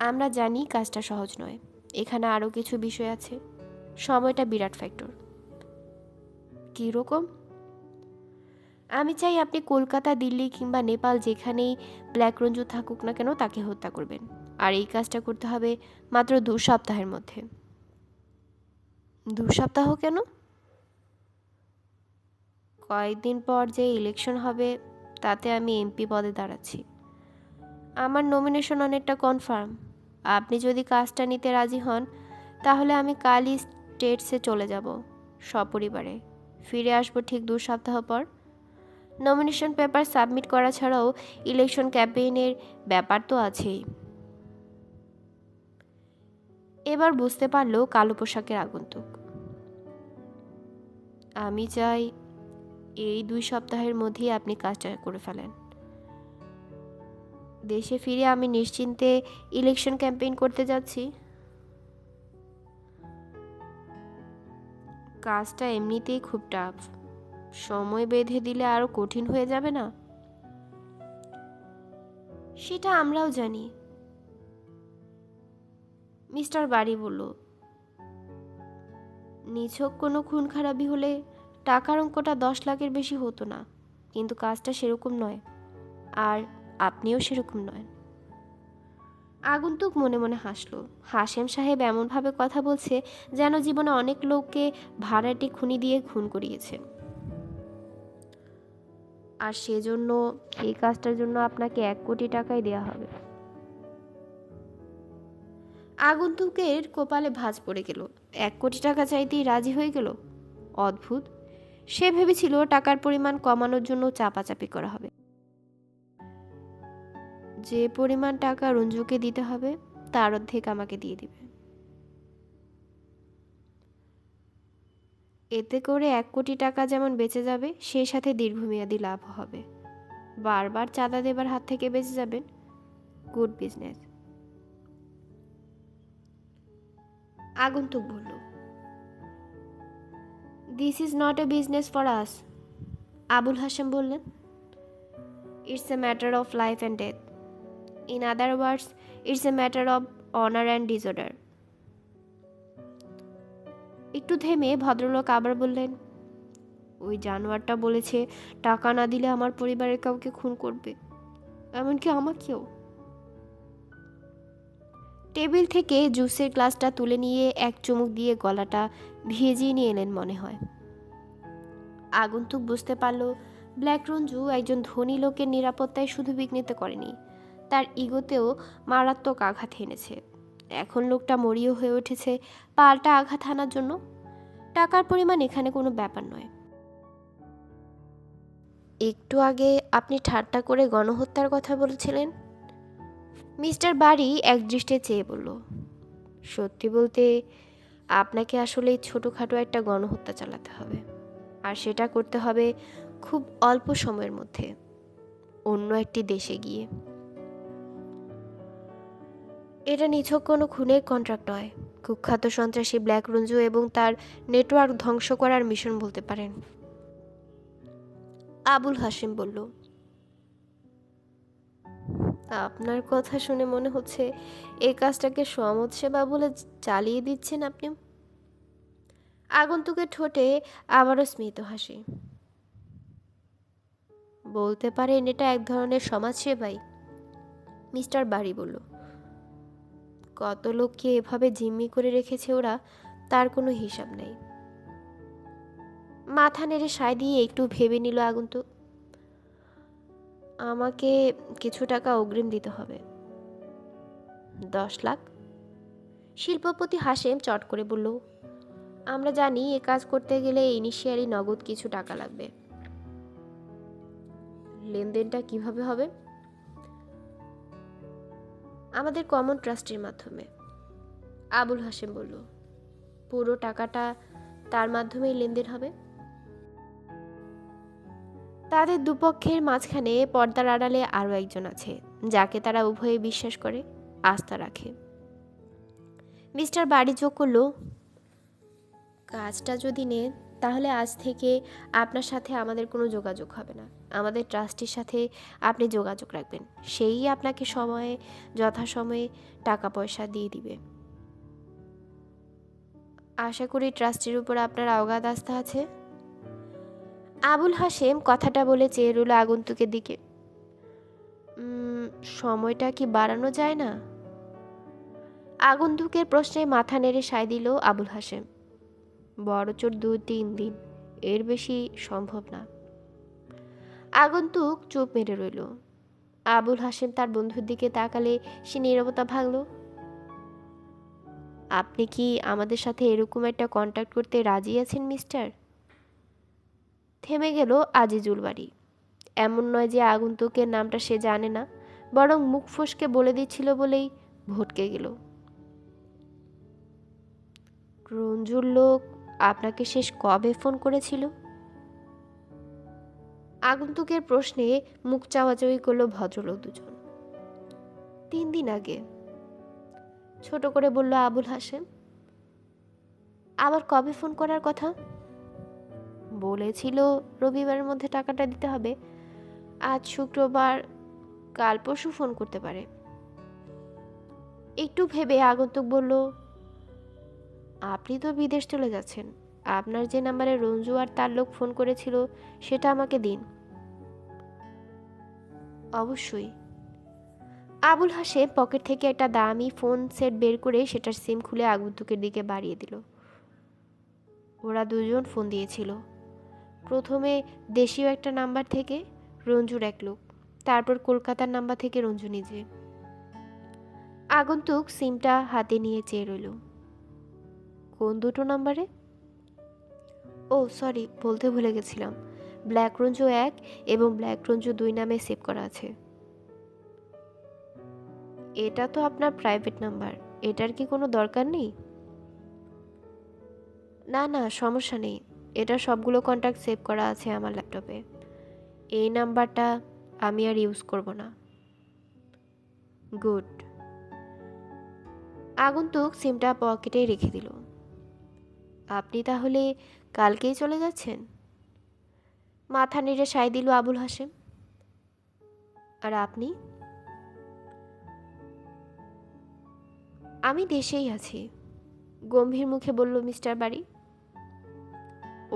আমরা জানি কাজটা সহজ নয়, এখানে আরও কিছু বিষয় আছে। সময়টা বিরাট ফ্যাক্টর। কীরকম? আমি চাই আপনি কলকাতা, দিল্লি কিংবা নেপাল যেখানেই ব্ল্যাক রঞ্জু থাকুক না কেন তাকে হত্যা করবেন, আর এই কাজটা করতে হবে মাত্র 2 সপ্তাহের মধ্যে। 2 সপ্তাহ কেন? কয়েকদিন পর যে ইলেকশন হবে তাতে আমি এমপি পদে দাঁড়াচ্ছি। আমার নমিনেশন অনেকটা কনফার্ম। আপনি যদি কাজটা নিতে রাজি হন তাহলে আমি কালই স্টেটসে চলে যাব সপরিবারে। ফিরে আসবো ঠিক 2 সপ্তাহ পর। নমিনেশন পেপার সাবমিট করা ছাড়াও ইলেকশন ক্যাম্পেইনের ব্যাপার তো আছেই। এবার বুঝতে পারল কালো পোশাকের আগন্তুক। আমি চাই এই 2 সপ্তাহের মধ্যেই আপনি কাজটা করে ফেলেন। দেশে ফিরে আমি নিশ্চিন্তে ইলেকশন ক্যাম্পেইন করতে যাচ্ছি। কাজটা এমনিতেই খুব টাফ, সময় বেঁধে দিলে আরো কঠিন হয়ে যাবে না? সেটা আমরাও জানি, মিস্টার বাড়ি বলল। নিছক কোনো খুন খারাপি হলে টাকার অঙ্কটা 10 লাখের বেশি হতো না, কিন্তু কাজটা সেরকম নয়, আর আপনিও সেরকম নয়। আগন্তুক মনে মনে হাসল। হাশেম সাহেব এমনভাবে কথা বলছে যেন জীবনে অনেক লোককে ভাড়াটে খুনি দিয়ে খুন করিয়েছে, আর সেজন্য এই কাজটার জন্য আপনাকে 1 কোটি টাকাই দেয়া হবে। আগন্তুকের কপালে ভাঁজ পড়ে গেল। 1 কোটি টাকা চাইতেই রাজি হয়ে গেল। অদ্ভুত। সে ভেবেছিল টাকার পরিমাণ কমানোর জন্য চাপাচাপি করা হবে। যে পরিমাণ টাকা রঞ্জুকে দিতে হবে তার অর্ধেক আমাকে দিয়ে দিবে। এতে করে 1 কোটি টাকা যেমন বেঁচে যাবে, সেই সাথে দীর্ঘমেয়াদী লাভ হবে। বারবার চাঁদা দেবার হাত থেকে বেঁচে যাবেন। Good business. আগন্তুক বলল, this is not a business for us. Abul Hashem বললেন, it's a matter of life and death. In other words, it's a matter of honour and disorder. একটু থেমে ভদ্রলোক আবার বললেন, ওই জানোয়ারটা বলেছে টাকা না দিলে আমার পরিবারের কাউকে খুন করবে, এমনকি আমাকেও। টেবিল থেকে জুসের গ্লাসটা তুলে নিয়ে এক চুমুক দিয়ে গলাটা ভিজিয়ে নিয়ে এলেন মনে হয়। আগন্তুক বুঝতে পারল, ব্ল্যাক রঞ্জু একজন ধনী লোকের নিরাপত্তায় শুধু বিঘ্নিত করেনি, তার ইগোতেও মারাত্মক আঘাত এনেছে। এখন লোকটা মরিও হয়ে উঠেছে পাল্টা আঘাত হানার জন্য। টাকার পরিমাণ এখানে কোনো ব্যাপার নয়। একটু আগে আপনি ঠাট্টা করে গণহত্যার কথা বলেছিলেন। মিস্টার বাড়ি একদৃষ্টে চেয়ে বলল, সত্যি বলতে আপনাকে আসলে ছোটোখাটো একটা গণহত্যা চালাতে হবে, আর সেটা করতে হবে খুব অল্প সময়ের মধ্যে, অন্য একটি দেশে গিয়ে। এটা নিছক কোনো খুনের কন্ট্রাক্ট নয়, কুখ্যাত সন্ত্রাসী ব্ল্যাক রঞ্জু এবং তার নেটওয়ার্ক ধ্বংস করার মিশন বলতে পারেন। আবুল হাসিম বলল, আপনার কথা শুনে মনে হচ্ছে এই কাজটাকে সমাজ সেবা বলে চালিয়ে দিচ্ছেন আপনি। আগন্তুকের ঠোঁটে আবারও স্মিত হাসি। বলতে পারেন এটা এক ধরনের সমাজসেবাই, মিস্টার বাড়ি বলল। কত লোককে এভাবে জিম্মি করে রেখেছে ওরা, তার কোনো হিসাব নেই। মাথা নেড়ে সায় দিয়ে একটু ভেবে নিল আগন্তুক। আমাকে কিছু টাকা অগ্রিম দিতে হবে। 10 লাখ। শিল্পপতি হাসেম চট করে বলল, আমরা জানি এ কাজ করতে গেলে ইনিশিয়ালি নগদ কিছু টাকা লাগবে। লেনদেনটা কিভাবে হবে? আমাদের কমন ট্রাস্টের মাধ্যমে। আবুল হাসেম বলল, পুরো টাকাটা তার মাধ্যমেই লেনদেন হবে। তাদের দুপক্ষের মাঝখানে পর্দার আড়ালে আরও একজন আছে, যাকে তারা উভয়ে বিশ্বাস করে, আস্থা রাখে। মিস্টার বাড়ি যোগ করল, কাজটা যদি নেন তাহলে আজ থেকে আপনার সাথে আমাদের কোনো যোগাযোগ হবে না। আমাদের ট্রাস্টির সাথে আপনি যোগাযোগ রাখবেন, সেই আপনাকে সময়ে যথাসময়ে টাকা পয়সা দিয়ে দিবে। আশা করি ট্রাস্টির উপর আপনার অগাধ আস্থা আছে। আবুল হাসেম কথাটা বলে চেয়ে রইল আগন্তুকের দিকে। সময়টা কি বাড়ানো যায় না? আগন্তুকের প্রশ্নে মাথা নেড়ে সায় দিল আবুল হাসেম। বড়জোর 2-3 দিন, এর বেশি সম্ভব না। আগন্তুক চুপ মেরে রইল। আবুল হাসেম তার বন্ধুর দিকে তাকালে সে নীরবতা ভাঙল। আপনি কি আমাদের সাথে এরকম একটা কন্ট্যাক্ট করতে রাজি আছেন মিস্টার? থেমে গেল আজিজুল বাড়ি। এমন নয় যে আগন্তুকের নামটা সে জানে না, বরং মুখ ফসকে বলে দিচ্ছিল বলেই ভটকে গেল। রঞ্জুর লোক আপনাকে শেষ কবে ফোন করেছিল? আগন্তুকের প্রশ্নে মুখ চাওয়াচাওয়ি করলো ভদ্রলোক দুজন। 3 দিন আগে, ছোট করে বলল আবুল হাসেম। আবার কবে ফোন করার কথা? বলেছিল রবিবারের মধ্যে টাকাটা দিতে হবে। আজ শুক্রবার, কাল পরশু ফোন করতে পারে। একটু ভেবে আগন্তুক বলল, আপনি তো বিদেশ চলে যাচ্ছেন, আপনার যে নাম্বারে রঞ্জু আর তার লোক ফোন করেছিল সেটা আমাকে দিন। অবশ্যই। আবুল হাসেম পকেট থেকে একটা দামি ফোন সেট বের করে সেটার সিম খুলে আগন্তুকের দিকে বাড়িয়ে দিল। ওরা দুজন ফোন দিয়েছিল। প্রথমে দেশীয় একটা নাম্বার থেকে রঞ্জুর এক লোক, তারপর কলকাতার নাম্বার থেকে রঞ্জু নিজে। আগন্তুক সিমটা হাতে নিয়ে চেয়ে রইল। কোন দুটো নাম্বারে? ও সরি, বলতে ভুলে গেছিলাম, ব্ল্যাক রঞ্জু 1 এবং ব্ল্যাক রঞ্জু 2 নামে সেভ করা আছে। এটা তো আপনার প্রাইভেট নাম্বার, এটার কি কোনো দরকার নেই? না না, সমস্যা নেই, এটা সবগুলো কন্ট্যাক্ট সেভ করা আছে আমার ল্যাপটপে। এই নাম্বারটা আমি আর ইউজ করব না। গুড। আগন্তুক সিমটা পকেটে রেখে দিল। আপনি তাহলে কালকেই চলে যাচ্ছেন? মাথা নেড়ে সায় দিল আবুল হাসেম। আর আপনি? আমি দেশেই আছি, গম্ভীর মুখে বলল মিস্টার বাড়ি।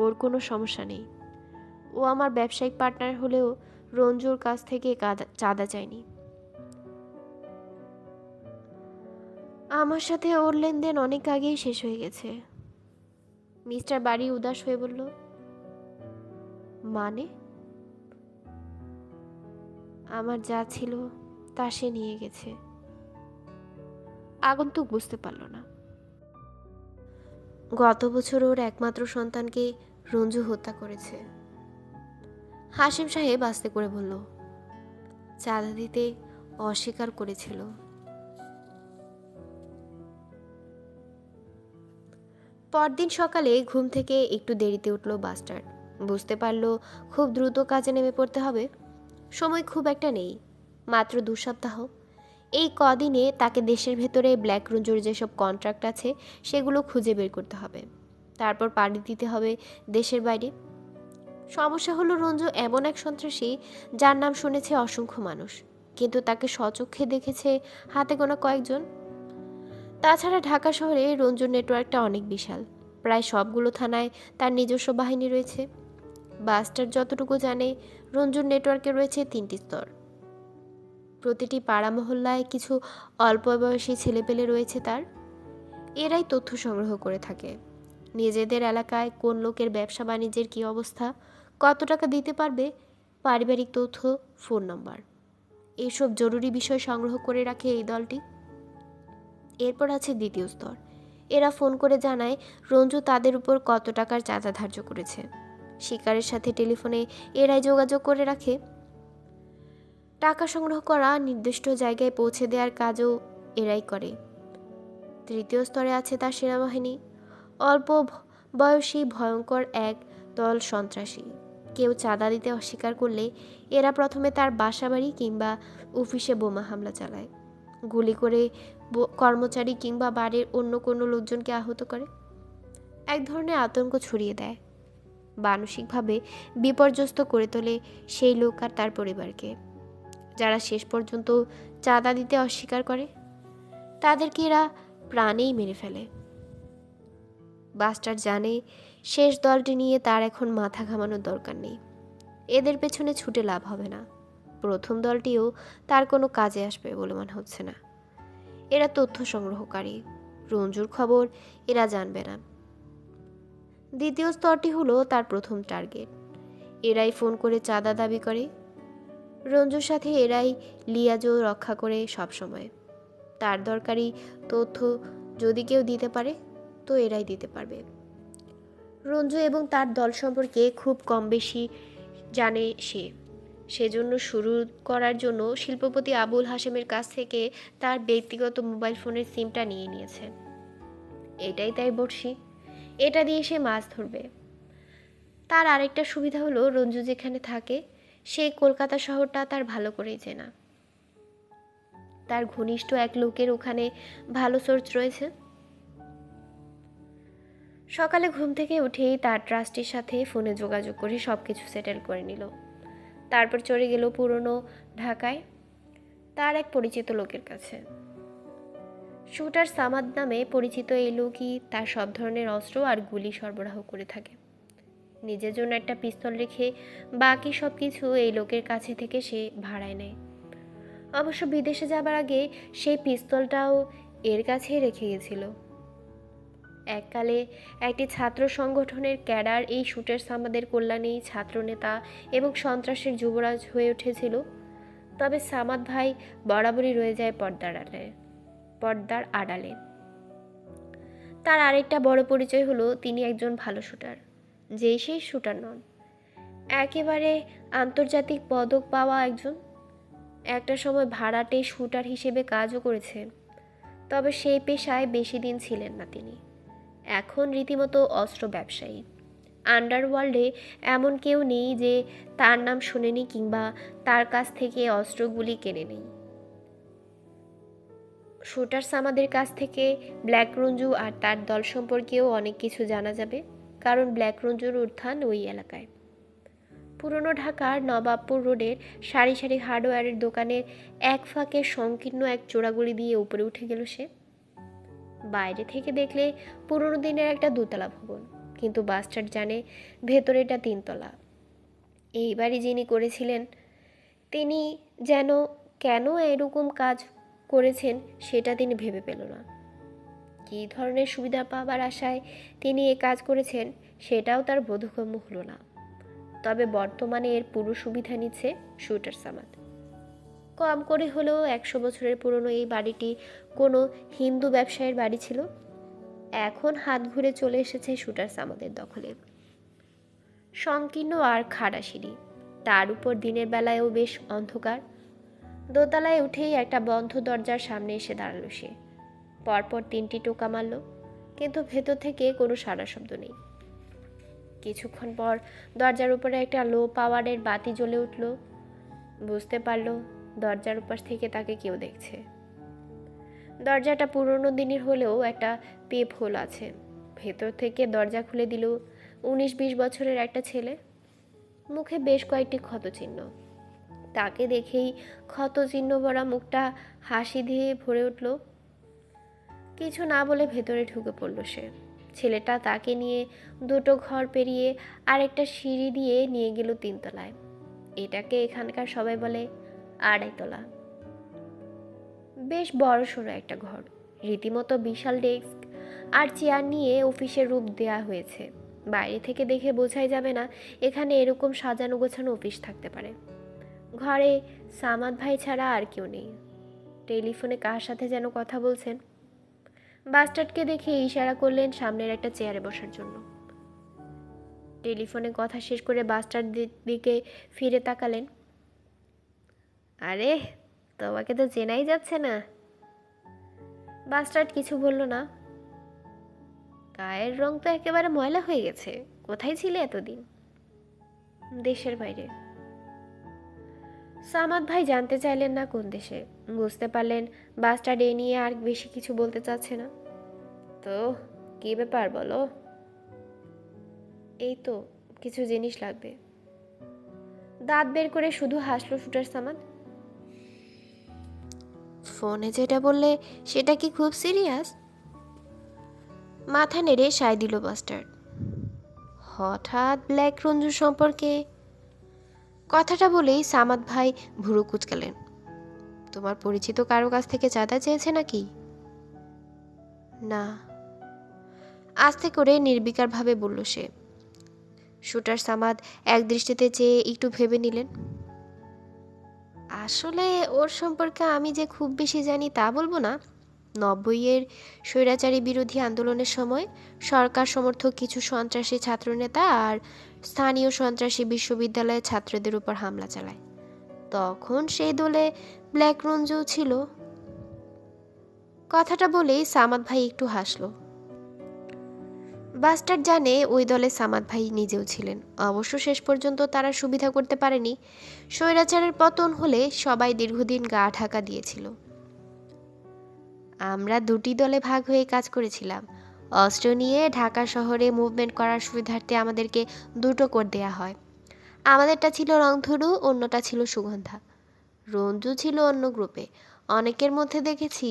ওর কোনো সমস্যা নেই। ও আমার ব্যবসায়িক পার্টনার হলেও রঞ্জুর কাছ থেকে চাঁদা চায়নি। আমার সাথে ওর লেনদেন অনেক আগেই শেষ হয়ে গেছে। মিস্টার বাড়ি উদাস হয়ে বলল। মানে? আমার যা ছিল তা সে নিয়ে গেছে। আগন্তুক বুঝতে পারল না। গত বছর ওর একমাত্র সন্তানকে রঞ্জু হত্যা করেছে। হাসিম সাহেব আস্তে করে বলল, চাঁদা দিতে অস্বীকার করেছিল। পরদিন সকালে ঘুম থেকে একটু দেরিতে উঠল বাস্টার্ড। বুঝতে পারল খুব দ্রুত কাজে নেমে পড়তে হবে। সময় খুব একটা নেই, মাত্র 2 সপ্তাহ। এই কদিনে তাকে দেশের ভেতরে ব্ল্যাক রঞ্জুর যেসব কন্ট্রাক্ট আছে সেগুলো খুঁজে বের করতে হবে। তারপর পাড়ি দিতে হবে দেশের বাইরে। সমস্যা হলো রঞ্জু এমন এক সন্ত্রাসী যার নাম শুনেছে অসংখ্য মানুষ, কিন্তু তাকে স্বচক্ষে দেখেছে হাতে গোনা কয়েকজন। তাছাড়া ঢাকা শহরে রঞ্জুর নেটওয়ার্কটা অনেক বিশাল। প্রায় সবগুলো থানায় তার নিজস্ব বাহিনী রয়েছে। বাস্টার যতটুকু জানে, রঞ্জুর নেটওয়ার্কে রয়েছে 3টি স্তর। প্রতিটি পাড়া মহল্লায় কিছু অল্প বয়সী ছেলেপেলে রয়েছে তার। এরাই তথ্য সংগ্রহ করে থাকে। নিজেদের এলাকায় কোন লোকের ব্যবসা বাণিজ্যের কী অবস্থা, কত টাকা দিতে পারবে, পারিবারিক তথ্য, ফোন নম্বর, এইসব জরুরি বিষয় সংগ্রহ করে রাখে এই দলটি। এরপর আছে 2য় স্তর। এরা ফোন করে জানায় রঞ্জু তাদের উপর কত টাকার চাঁদা ধার্য করেছে। শিকারের সাথে টেলিফোনে এরাই যোগাযোগ করে রাখে। টাকা সংগ্রহ করা নির্দিষ্ট জায়গায় পৌঁছে দেওয়ার কাজও এরাই করে। 3য় স্তরে আছে তার সেনাবাহিনী। অল্প বয়সী ভয়ঙ্কর এক দল সন্ত্রাসী। কেউ চাঁদা দিতে অস্বীকার করলে এরা প্রথমে তার বাসাবাড়ি কিংবা অফিসে বোমা হামলা চালায়, গুলি করে কর্মচারী কিংবা বাড়ির অন্য কোনো লোকজনকে আহত করে। এক ধরনের আতঙ্ক ছড়িয়ে দেয়, মানসিকভাবে বিপর্যস্ত করে তোলে সেই লোক আর তার পরিবারকে। যারা শেষ পর্যন্ত চাঁদা দিতে অস্বীকার করে তাদেরকে এরা প্রাণেই মেরে ফেলে। বাস্টার জানে শেষ দলটি নিয়ে তার এখন মাথা ঘামানোর দরকার নেই। এদের পেছনে ছুটে লাভ হবে না। প্রথম দলটিও তার কোনো কাজে আসবে বলে মনে হচ্ছে না। এরা তথ্য সংগ্রহকারী, রঞ্জুর খবর এরা জানবে না। 2য় স্তরটি হলো তার প্রথম টার্গেট। এরাই ফোন করে চাঁদা দাবি করে। রঞ্জুর সাথে এরাই লিয়াজও রক্ষা করে সবসময়। তার দরকারি তথ্য যদি কেউ দিতে পারে তো এরাই দিতে পারবে। রঞ্জু এবং তার দল সম্পর্কে খুব কম বেশি জানে সে। সেজন্য শুরু করার জন্য শিল্পপতি আবুল হাশেমের কাছ থেকে তার ব্যক্তিগত মোবাইল ফোনের সিমটা নিয়ে নিয়েছে। এটাই তাই বড়শি, এটা দিয়ে সে মাছ ধরবে। তার আরেকটা সুবিধা হলো রঞ্জু যেখানে থাকে সেই কলকাতা শহরটা তার ভালো করেই চেনা। তার ঘনিষ্ঠ এক লোকের ওখানে ভালো সোর্স রয়েছে। সকালে ঘুম থেকে উঠেই তার ট্রাস্টির সাথে ফোনে যোগাযোগ করে সবকিছু সেটেল করে নিল। তারপর চলে গেল পুরনো ঢাকায় তার এক পরিচিত লোকের কাছে। শুটার সামাদ নামে পরিচিত এই লোকই তার সব ধরনের অস্ত্র আর গুলি সরবরাহ করে থাকে। নিজের জন্য একটা পিস্তল রেখে বাকি সব কিছু এই লোকের কাছে থেকে সে ভাড়ায় নেয়। অবশ্য বিদেশে যাবার আগে সেই পিস্তলটাও এর কাছেই রেখে গেছিল। এককালে একটি ছাত্র সংগঠনের ক্যাডার এই শুটার সামাদের কল্যাণেই ছাত্রনেতা এবং সন্ত্রাসের যুবরাজ হয়ে উঠেছিল। তবে সামাদ ভাই বরাবরই রয়ে যায় পর্দার আড়ালে। তার আরেকটা বড় পরিচয় হলো তিনি একজন ভালো শুটার, যেই সেই শুটার নন, একেবারে আন্তর্জাতিক পদক পাওয়া একজন। একটা সময় ভাড়াটে শুটার হিসেবে কাজও করেছেন, তবে সেই পেশায় বেশি দিন ছিলেন না তিনি। এখন রীতিমতো অস্ত্র ব্যবসায়ী। আন্ডারওয়ার্ল্ডে এমন কেউ নেই যে তার নাম শোনেনি কিংবা তার কাছ থেকে অস্ত্রগুলি কেনে নেই। শুটার্স আমাদের কাছ থেকে ব্ল্যাক রঞ্জু আর তার দল সম্পর্কেও অনেক কিছু জানা যাবে, কারণ ব্ল্যাক রঞ্জুর উত্থান ওই এলাকায়। পুরনো ঢাকার নবাবপুর রোডের সারি সারি হার্ডওয়্যারের দোকানের এক ফাঁকে সংকীর্ণ এক চোরাগুলি দিয়ে উপরে উঠে গেল সে। বাইরে থেকে দেখলে পুরনো দিনের একটা দোতলা ভবন, কিন্তু বাস্টার্ড জানে ভেতরে এটা 3 তলা। এই বাড়ি যিনি করেছিলেন তিনি যেন কেন এরকম কাজ করেছেন সেটা তিনি ভেবে পেল না। কী ধরনের সুবিধা পাবার আশায় তিনি এ কাজ করেছেন সেটাও তার বোধগম্য হলো না। তবে বর্তমানে এর পুরো সুবিধা নিচ্ছে শুটার সামাদ। কম করে হলেও 100 বছরের পুরনো এই বাড়িটি কোনো হিন্দু ব্যবসায়ীর বাড়ি ছিল, এখন হাত ঘুরে চলে এসেছে শুটার সামাদের দখলে। সংকীর্ণ আর খাড়া সিঁড়ি, তার উপর দিনের বেলায়ও বেশ অন্ধকার। দোতলায় উঠেই একটা বন্ধ দরজার সামনে এসে দাঁড়ালো সে। পরপর 3টি টোকা মারল, কিন্তু ভেতর থেকে কোনো সাড়া শব্দ নেই। কিছুক্ষণ পর দরজার উপরে একটা লো পাওয়ারের বাতি জ্বলে উঠল। বুঝতে পারল দরজার উপাস থেকে তাকে কেউ দেখছে। দরজাটা পুরনো দিনের হলেও একটা পেপ হোল আছে। ভেতর থেকে দরজা খুলে দিল 19-20 বছরের একটা ছেলে, মুখে বেশ কয়েকটি ক্ষতচিহ্ন। তাকে দেখেই ক্ষতচিহ্ন ভরা মুখটা হাসি দিয়ে ভরে উঠল। কিছু না বলে ভেতরে ঢুকে পড়ল সে। ছেলেটা তাকে নিয়ে 2টো ঘর পেরিয়ে আরেকটা সিঁড়ি দিয়ে নিয়ে গেল 3 তলায়। এটাকে এখানকার সবাই বলে 2.5 তলা। বেশ বড় সড়ো একটা ঘর, রীতিমতো বিশাল ডেস্ক আর চেয়ার নিয়ে অফিসের রূপ দেয়া হয়েছে। বাইরে থেকে দেখে বোঝাই যাবে না এখানে এরকম সাজানো গোছানো অফিস থাকতে পারে। ঘরে সামাদ ভাই ছাড়া আর কেউ নেই। টেলিফোনে কার সাথে যেন কথা বলছেন। বাস্টার্ডকে দেখে ইশারা করলেন সামনের একটা চেয়ারে বসার জন্য। টেলিফোনে কথা শেষ করে বাস্টার্ড দিকে ফিরে তাকালেন। আরে, তোমাকে তো চেনাই যাচ্ছে না। বাস্টার্ড কিছু বলল না। গায়ের রং তো একেবারে ময়লা হয়ে গেছে। কোথায় ছিলে এতদিন? দেশের বাইরে। সামাদ ভাই জানতে চাইলেন না কোন দেশে। বুঝতে পারলেন বাস্টার্ড এ নিয়ে আর বেশি কিছু বলতে চাচ্ছে না। তো কি ব্যাপার বলো? এই তো কিছু জিনিস লাগবে। দাঁত বের করে শুধু হাসলো শুটার সামাদ। ফোনে যেটা বললে সেটা কি খুব সিরিয়াস? মাথা নেড়ে সায় দিল বাস্টার্ড। হঠাৎ ব্ল্যাক রঞ্জু সম্পর্কে কথাটা বলেই সামাদ ভাই ভুরু কুঁচকালেন। তোমার পরিচিত কারো কাছ থেকে চাঁদা চেয়েছে নাকি? না, আস্তে করে নির্বিকারভাবে বলল সে। শুটার সামাদ এক দৃষ্টিতে চেয়ে একটু ভেবে নিলেন। আসলে ওর সম্পর্কে আমি যে খুব বেশি জানি তা বলবো না। 90-এর স্বৈরাচারী বিরোধী আন্দোলনের সময় সরকার সমর্থক কিছু সন্ত্রাসী ছাত্রনেতা আর স্থানীয় সন্ত্রাসী বিশ্ববিদ্যালয়ের ছাত্রদের উপর হামলা চালায়। তখন সেই দলে ব্ল্যাক রঞ্জু ছিল। কথাটা বলেই সামাদ ভাই একটু হাসলো। বাস্টার্ড জানে ওই দলে সামাদ ভাই নিজেও ছিলেন। অবশ্য শেষ পর্যন্ত তারা সুবিধা করতে পারেনি। স্বৈরাচারের পতন হলে সবাই দীর্ঘদিন গা ঢাকা দিয়েছিল। আমরা 2টি দলে ভাগ হয়ে কাজ করেছিলাম। অস্ত্র নিয়ে ঢাকা শহরে মুভমেন্ট করার সুবিধার্থে আমাদেরকে 2টো কোড দেয়া হয়। আমাদেরটা ছিল রংধনু, অন্যটা ছিল সুগন্ধা। রঞ্জু ছিল অন্য গ্রুপে। অনেকের মধ্যে দেখেছি,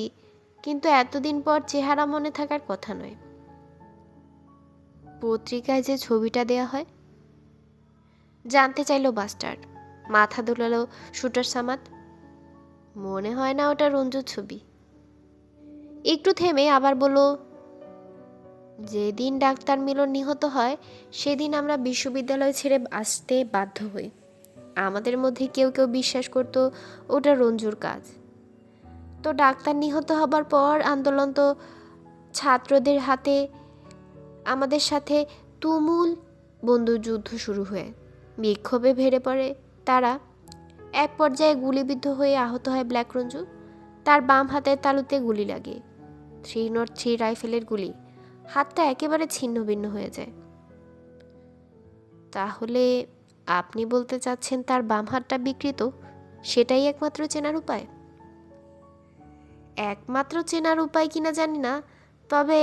কিন্তু এতদিন পর চেহারা মনে থাকার কথা নয়। পত্রিকায় যে ছবিটা দেয়া হয়? জানতে চাইল বাস্টার্ড। মাথা দোলালো শুটার সামাদ। মনে হয় না ওটা রঞ্জুর ছবি। একটু থেমে আবার বলল, যেদিন ডাক্তার মিলন নিহত হয় সেদিন আমরা বিশ্ববিদ্যালয় ছেড়ে আসতে বাধ্য হই। আমাদের মধ্যে কেউ কেউ বিশ্বাস করত ওটা রঞ্জুর কাজ। তো ডাক্তার নিহত হবার পর আন্দোলন তো ছাত্রদের হাতে, আমাদের সাথে তুমুল বন্দুকযুদ্ধ শুরু হয়ে বিক্ষোভে ভেড়ে পড়ে তারা। এক পর্যায়ে গুলিবিদ্ধ হয়ে আহত হয় ব্ল্যাক রঞ্জু। তার বাম হাতের তালুতে গুলি লাগে। 303 রাইফেলের গুলি। হাতটা একেবারে ছিন্ন ভিন্ন হয়ে যায়। তাহলে আপনি বলতে চাচ্ছেন তার বাম হাতটা বিকৃত, সেটাই একমাত্র চেনার উপায়? একমাত্র চেনার উপায় কিনা জানি না, তবে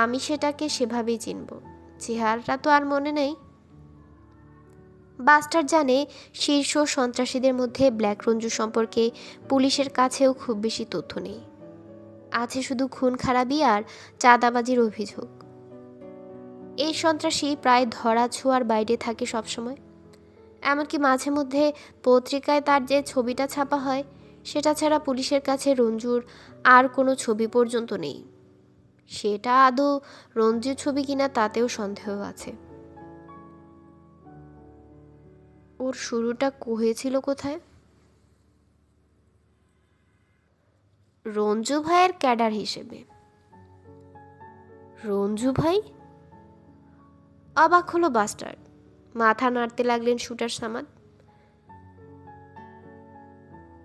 আমি সেটাকে সেভাবেই চিনব। চেহারাটা তো আর মনে নেই। বাস্টার জানে শীর্ষ সন্ত্রাসীদের মধ্যে ব্ল্যাক রঞ্জু সম্পর্কে পুলিশের কাছেও খুব বেশি তথ্য নেই। আছে শুধু খুন খারাপি আর চাঁদাবাজির অভিযোগ। এই সন্ত্রাসী প্রায় ধরা ছোঁয়ার বাইরে থাকে সবসময়। এমনকি মাঝে মধ্যে পত্রিকায় তার যে ছবিটা ছাপা হয়, সেটা ছাড়া পুলিশের কাছে রঞ্জুর আর কোনো ছবি পর্যন্ত নেই। সেটা আদৌ রঞ্জুর ছবি কিনা তাতেও সন্দেহ আছে। ওর শুরুটা হয়েছিল কোথায়? রঞ্জু ভাইয়ের ক্যাডার হিসেবে। রঞ্জু ভাই? অবাক হলো বাস্টার। মাথা নাড়তে লাগলেন শুটার সামাদ।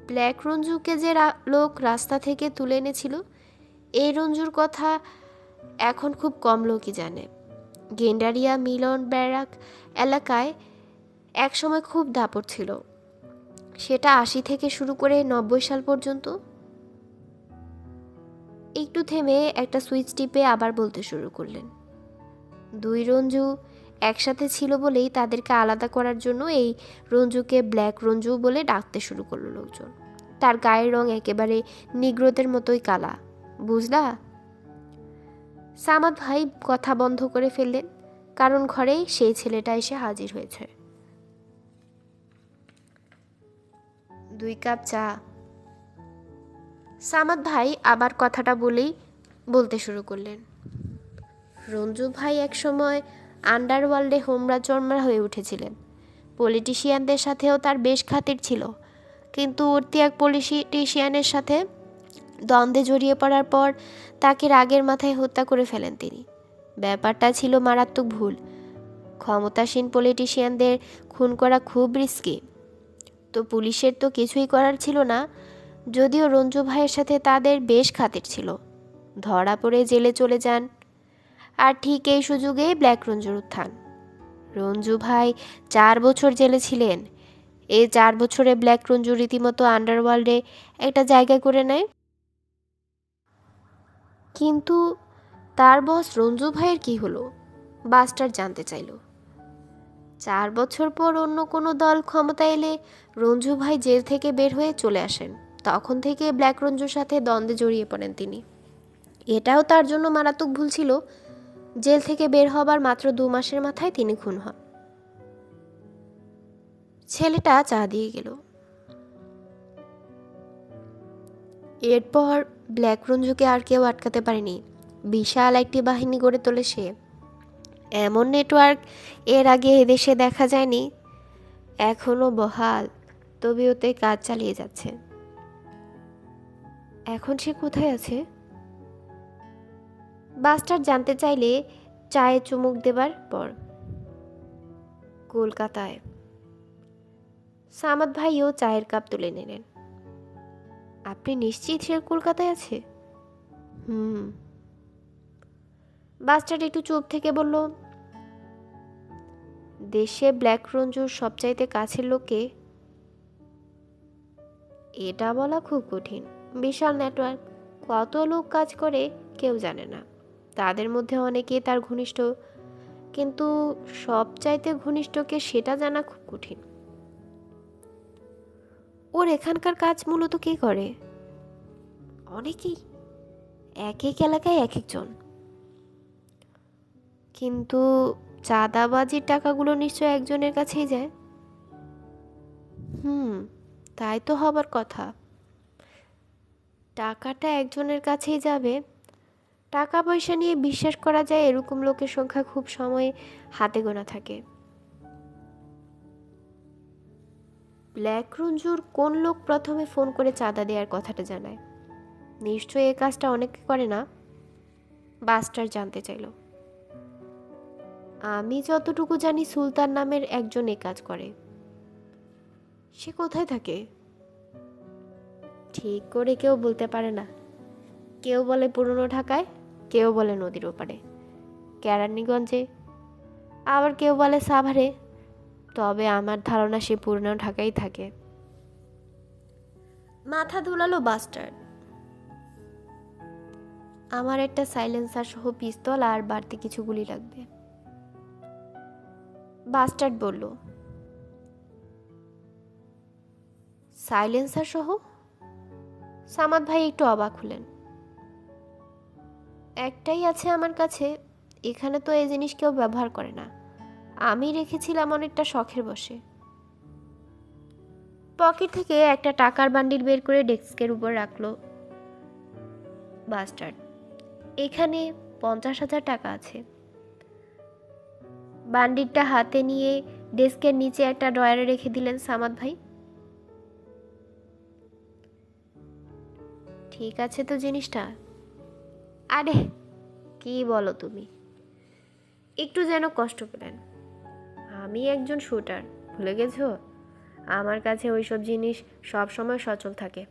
ব্ল্যাক রঞ্জুকে যে লোক রাস্তা থেকে তুলে এনেছিল, এই রঞ্জুর কথা এখন খুব কম লোকই জানে। গেন্ডারিয়া মিলন ব্যারাক এলাকায় একসময় খুব দাপট ছিল। সেটা ৮০ থেকে শুরু করে ৯০ সাল পর্যন্ত। একটু থেমে একটা সুইচ টিপে আবার বলতে শুরু করলেন। দুই রঞ্জু একসাথে ছিল বলেই তাদেরকে আলাদা করার জন্য এই রঞ্জুকে ব্ল্যাক রঞ্জু বলে ডাকতে শুরু করলো লোকজন। তার গায়ের রং একেবারে নিগ্রোদের মতোই কালা, বুঝলা? সামাদ ভাই কথা বন্ধ করে ফেললেন, কারণ ঘরে সেই ছেলেটা এসে হাজির হয়েছে। 2 কাপ চা। সামাদ ভাই আবার কথাটা বলতে শুরু করলেন। রঞ্জু ভাই একসময় আন্ডারওয়ার্ল্ডে হোমরা চরমার হয়ে উঠেছিলেন। পলিটিশিয়ানদের সাথেও তার বেশ খাতির ছিল, কিন্তু উঠতি এক পলিটিশিয়ানের সাথে দ্বন্দ্বে জড়িয়ে পড়ার পর তাকে রাগের মাথায় হত্যা করে ফেলেন তিনি। ব্যাপারটা ছিল মারাত্মক ভুল। ক্ষমতাসীন পলিটিশিয়ানদের খুন করা খুব রিস্কি। তো পুলিশের তো কিছুই করার ছিল না, যদিও রঞ্জু ভাইয়ের সাথে তাদের বেশ খাতির ছিল। ধরা পড়ে জেলে চলে যান, আর ঠিক এই সুযোগেই ব্ল্যাক রঞ্জুর উত্থান। রঞ্জু ভাই 4 বছর জেলে ছিলেন। এই 4 বছরে ব্ল্যাক রঞ্জু রীতিমতো আন্ডারওয়ার্ল্ডে একটা জায়গা করে নেয়। কিন্তু তার বস রঞ্জু ভাইয়ের কি হলো? বাস্টার জানতে চাইল। 4 বছর পর অন্য কোনো দল ক্ষমতা এলে রঞ্জু ভাই জেল থেকে বের হয়ে চলে আসেন। তখন থেকে ব্ল্যাক রঞ্জুর সাথে দ্বন্দ্বে জড়িয়ে পড়েন তিনি। এটাও তার জন্য মারাত্মক ভুল ছিল। জেল থেকে বের হবার মাত্র 2 মাসের মাথায় তিনি খুন হন। ছেলেটা চা দিয়ে গেল। এরপর ব্ল্যাক রঞ্জুকে আর কেউ আটকাতে পারেনি। বিশাল একটি বাহিনী গড়ে তোলে সে। এমন নেটওয়ার্ক এর আগে এদেশে দেখা যায়নি। এখনো বহাল, তবে ওতে কাজ চালিয়ে যাচ্ছে। এখন সে কোথায় আছে? বাস্টার জানতে চাইলে চায়ে চুমুক দেবার পর। কলকাতায়। সামাদ ভাইও চায়ের কাপ তুলে নিলেন। আপনি নিশ্চিত সে কলকাতায় আছে? বাস্টার একটু চুপ থেকে বলল, দেশে ব্ল্যাক রঞ্জুর সবচাইতে কাছের লোককে? এটা বলা খুব কঠিন। বিশাল নেটওয়ার্ক, কত লোক কাজ করে কেউ জানে না। তাদের মধ্যে অনেকে তার ঘনিষ্ঠ, কিন্তু সবচাইতে ঘনিষ্ঠকে সেটা জানা খুব কঠিন। ওর এখানকার কাজ মূলত কে করে? অনেকেই, এক এক এলাকায় এক একজন। কিন্তু চাঁদাবাজির টাকাগুলো নিশ্চয় একজনের কাছেই যায়। তাই তো হবার কথা। টাকাটা একজনের কাছেই যাবে। টাকা পয়সা নিয়ে বিশ্বাস করা যায় এরকম লোকের সংখ্যা খুব সময় হাতে গোনা থাকে। ব্ল্যাক রঞ্জুর কোন লোক প্রথমে ফোন করে চাঁদা দেওয়ার কথাটা জানায়? নিশ্চয়ই এই কাজটা অনেকে করে না। বাস্টার জানতে চাইল। আমি যতটুকু জানি সুলতান নামের একজন এই কাজ করে। সে কোথায় থাকে? ঠিক করে কেউ বলতে পারে না। কেউ বলে পুরনো ঢাকায়, কেউ বলে নদীর ওপারে, কেরানীগঞ্জে, আবার কেউ বলে সাভারে। তবে আমার ধারণা সে পুরনো ঢাকায় থাকে। মাথা দুলালো বাস্টার। আমার একটা সাইলেন্সার সহ পিস্তল আর বাড়তি কিছু গুলি লাগবে। বাস্টার্ড বলল। সাইলেন্সার সহ? সামাদ ভাই একটু অবাক হলেন। একটাই আছে আমার কাছে, এখানে তো এই জিনিস কেউ ব্যবহার করে না, আমি রেখেছিলাম অনেকটা শখের বশে। পকেট থেকে একটা টাকার বান্ডিল বের করে ডেস্কের উপর রাখলো বাস্টার্ড। এখানে 50,000 টাকা আছে। বান্ডিলটা হাতে নিয়ে ডেস্কের নিচে একটা ড্রয়ারে রেখে দিলেন সামাদ ভাই। ঠিক আছে তো জিনিসটা? আরে কি বলো তুমি, একটু যেন কষ্ট পেলেন। আমি একজন শুটার, ভুলে গেছো? আমার কাছে ওইসব জিনিস সব সময় সচল থাকে।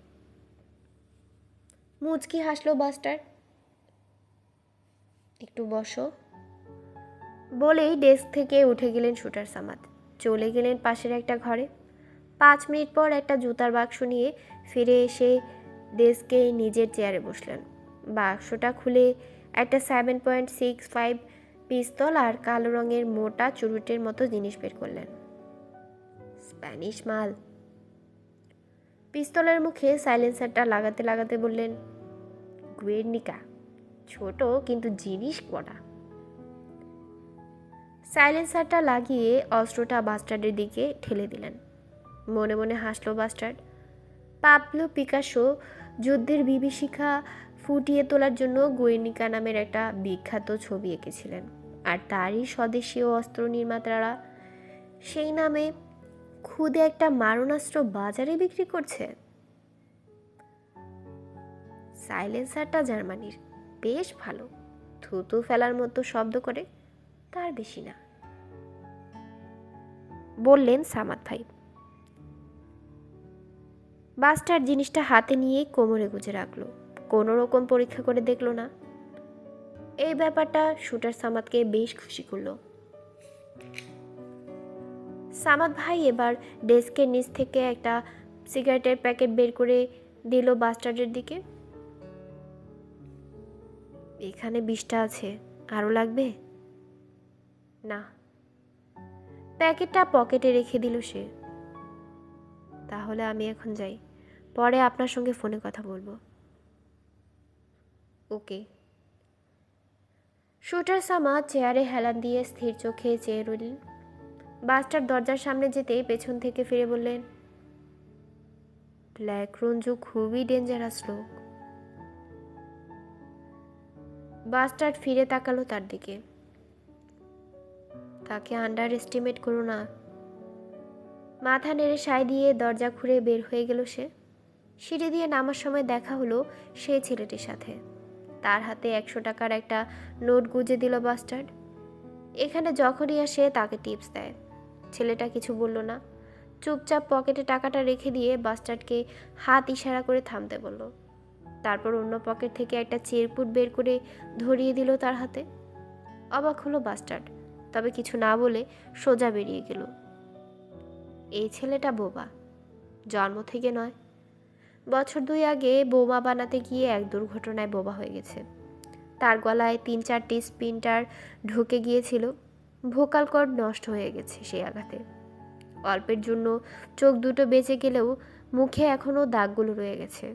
মুচকি হাসলো বাস্টার। একটু বসো বলেই ডেস্ক থেকে উঠে গেলেন শুটার সামাদ। চলে গেলেন পাশের একটা ঘরে। 5 মিনিট পর একটা জুতার বাক্স নিয়ে ফিরে এসে ডেস্কে নিজের চেয়ারে বসলেন। বাক্সটা খুলে একটা 7.65 পিস্তল আর কালো রঙের মোটা চুরুটের মতো জিনিস বের করলেন। স্প্যানিশ মাল। পিস্তলের মুখে সাইলেন্সারটা লাগাতে লাগাতে বললেন, গুয়ের্নিকা, ছোট কিন্তু জিনিস কড়া। সাইলেন্সারটা লাগিয়ে অস্ত্রটা বাস্টার্ডের দিকে ঠেলে দিলেন। মনে মনে হাসলো বাস্টার্ড। পাবলো পিকাসো যুদ্ধের বিভীষিকা ফুটিয়ে তোলার জন্য গুয়ের্নিকা নামের একটা বিখ্যাত ছবি এঁকেছিলেন, আর তারই স্বদেশীয় অস্ত্র নির্মাতারা সেই নামে খুদে একটা মারণাস্ত্র বাজারে বিক্রি করছে। সাইলেন্সারটা জার্মানির, বেশ ভালো, থুতু ফেলার মতো শব্দ করে, তার বেশি না, বললেন সামাদ ভাই। বাস্টার জিনিসটা হাতে নিয়ে কোমরে গুজে রাখলো। কোনো রকম পরীক্ষা করে দেখলো না। এই ব্যাপারটা শুটার সামাদকে বেশ খুশি করলো। সামাদ ভাই এবার ডেস্কের নিচ থেকে একটা সিগারেটের প্যাকেট বের করে দিল বাস্টার্ডের দিকে। এখানে 20টা আছে, আরও লাগবে? না। প্যাকেটটা পকেটে রেখে দিল সে। তাহলে আমি এখন যাই, পরে আপনার সঙ্গে ফোনে কথা বলবো। ওকে। শুটার সামাদ চেয়ারে হেলান দিয়ে স্থির চোখে চেয়ে রইলেন। বাস্টার দরজার সামনে যেতেই পেছন থেকে ফিরে বললেন, ব্ল্যাক রঞ্জু খুবই ডেঞ্জারাস লোক। বাস্টার্ড ফিরে তাকালো তার দিকে। তাকে আন্ডার এস্টিমেট করো না। মাথা নেড়ে সায় দিয়ে দরজা খুঁড়ে বের হয়ে গেল সে। সিঁড়ি দিয়ে নামার সময় দেখা হলো সেই ছেলেটির সাথে। তার হাতে 100 টাকার একটা নোট গুজে দিল বাস্টার্ড। এখানে যখনই আসে তাকে টিপস দেয়। ছেলেটা কিছু বলল না, চুপচাপ পকেটে টাকাটা রেখে দিয়ে বাস্টার্ডকে হাত ইশারা করে থামতে বলল। তারপর অন্য পকেট থেকে একটা চিরকুট বের করে ধরিয়ে দিল তার হাতে। অবাক হলো বাস্টার্ড, তবে কিছু না বলে সোজা বেরিয়ে গেল। এই ছেলেটা বোবা, জন্ম থেকে নয়। বছর 2 আগে বোমা বানাতে গিয়ে এক দুর্ঘটনায় বোবা হয়ে গেছে। তার গলায় 3-4টি স্পিন্টার ঢুকে গিয়েছিল। ভোকাল কর্ড নষ্ট হয়ে গেছে সেই আঘাতে। অল্পের জন্য চোখ দুটো বেঁচে গেলেও মুখে এখনও দাগগুলো রয়ে গেছে।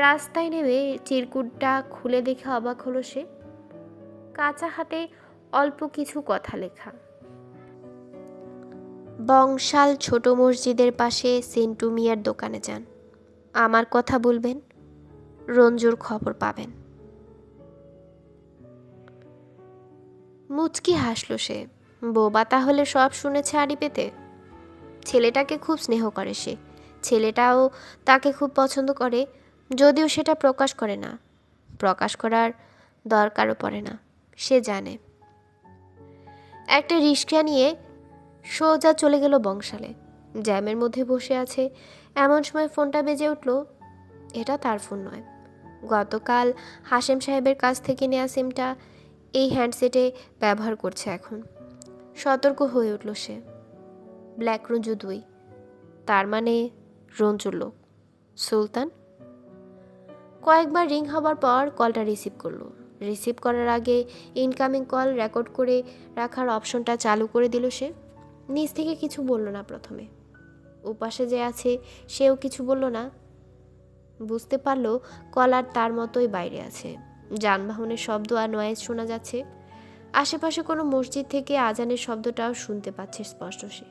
রাস্তায় নেমে চিরকুটটা খুলে দেখে অবাক হলো সে। কাঁচা হাতে অল্প কিছু কথা লেখা। বংশাল ছোট মসজিদের পাশে সেন্টু মিয়ার দোকানে যান, আমার কথা বলবেন, রঞ্জুর খবর পাবেন। মুচকি হাসলো সে। বোবা তাহলে সব শুনেছে আড়ি পেতে। ছেলেটাকে খুব স্নেহ করে সে, ছেলেটাও তাকে খুব পছন্দ করে, যদিও সেটা প্রকাশ করে না। প্রকাশ করার দরকারও পড়ে না, সে জানে। একটা রিক্সা নিয়ে সোজা চলে গেল বংশালে। জ্যামের মধ্যে বসে আছে এমন সময় ফোনটা বেজে উঠল। এটা তার ফোন নয়, গতকাল হাশেম সাহেবের কাছ থেকে নেওয়া সিমটা এই হ্যান্ডসেটে ব্যবহার করছে এখন। সতর্ক হয়ে উঠল সে। ব্ল্যাক রঞ্জু 2, তার মানে রঞ্জুর লোক সুলতান। কয়েকবার রিং হবার পর কলটা রিসিভ করলো। রিসিভ করার আগে ইনকামিং কল রেকর্ড করে রাখার অপশনটা চালু করে দিল সে। নিজ থেকে কিছু বলল না প্রথমে। ওপাশে যে আছে সেও কিছু বলল না। বুঝতে পারলো কলার তার মতোই বাইরে আছে। যানবাহনের শব্দ আর নয়েজ শোনা যাচ্ছে। আশেপাশে কোনো মসজিদ থেকে আজানের শব্দটাও শুনতে পাচ্ছে স্পষ্ট সে।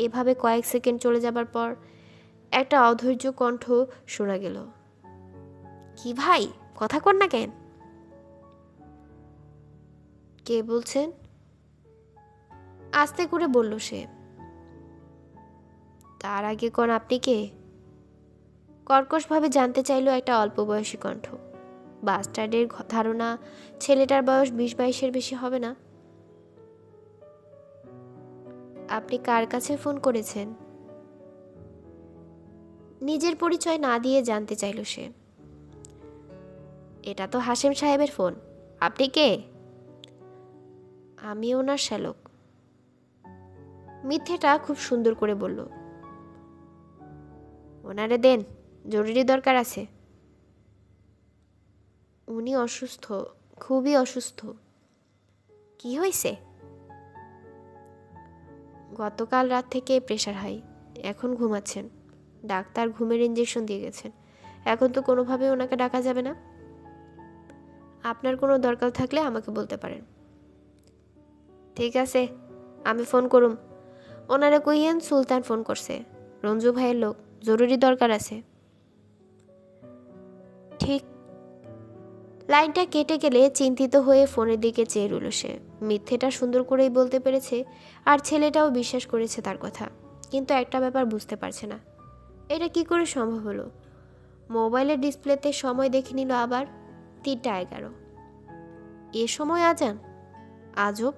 এভাবে কয়েক সেকেন্ড চলে যাবার পর একটা অধৈর্য কণ্ঠ শোনা গেল। কি ভাই, কথা কর না কেন? কে বলছেন? আস্তে করে বলল সে। তার আগে কোন আপনি কে? কর্কশভাবে জানতে চাইল একটা অল্প বয়সী কণ্ঠ। বাস্টার্ডের ধারণা ছেলেটার বয়স 20-22-এর বেশি হবে না। আপনি কার কাছে ফোন করেছেন? নিজের পরিচয় না দিয়ে জানতে চাইল সে। এটা তো হাশেম সাহেবের ফোন। আপনি কে? আমি ওনার শ্যালক। মিথ্যেটা খুব সুন্দর করে বলল। ওনারে দেন, জরুরি দরকার আছে। উনি অসুস্থ, খুবই অসুস্থ। কি হয়েছে? গতকাল রাত থেকে প্রেশার হাই, এখন ঘুমাচ্ছেন। ডাক্তার ঘুমের ইঞ্জেকশন দিয়ে গেছেন। এখন তো কোনোভাবে ওনাকে ডাকা যাবে না। আপনার কোনো দরকার থাকলে আমাকে বলতে পারেন। ঠিক আছে, আমি ফোন করুম। ওনারে কইয়েন সুলতান ফোন করছে, রঞ্জু ভাইয়ের লোক, জরুরি দরকার আছে। ঠিক। লাইনটা কেটে গেলে চিন্তিত হয়ে ফোনের দিকে চেয়ে রইল সে। মিথ্যেটা সুন্দর করেই বলতে পেরেছে, আর ছেলেটাও বিশ্বাস করেছে তার কথা। কিন্তু একটা ব্যাপার বুঝতে পারছে না, এটা কি করে সম্ভব হলো। মোবাইলের ডিসপ্লেতে সময় দেখে নিল আবার 3টা 11। এ সময় আজান? আজব।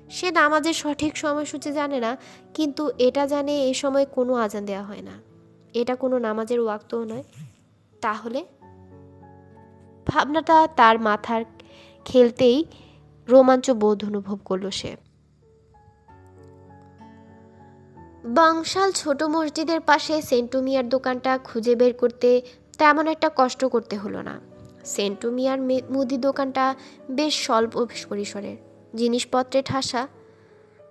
সে নামাজের সঠিক সময়সূচি জানে না, কিন্তু এটা জানে এ সময় কোনো আজান দেওয়া হয় না। এটা কোনো নামাজের ওয়াক্তও নয়। তাহলে? ভাবনাটা তার মাথার খেলতেই রোমাঞ্চ বোধ অনুভব করল সে। বংশাল ছোট মসজিদের পাশে সেন্টু মিয়ার দোকানটা খুঁজে বের করতে তেমন একটা কষ্ট করতে হলো না। সেন্টু মিয়ার মুদি দোকানটা বেশ স্বল্প পরিসরের, জিনিসপত্রে ঠাসা।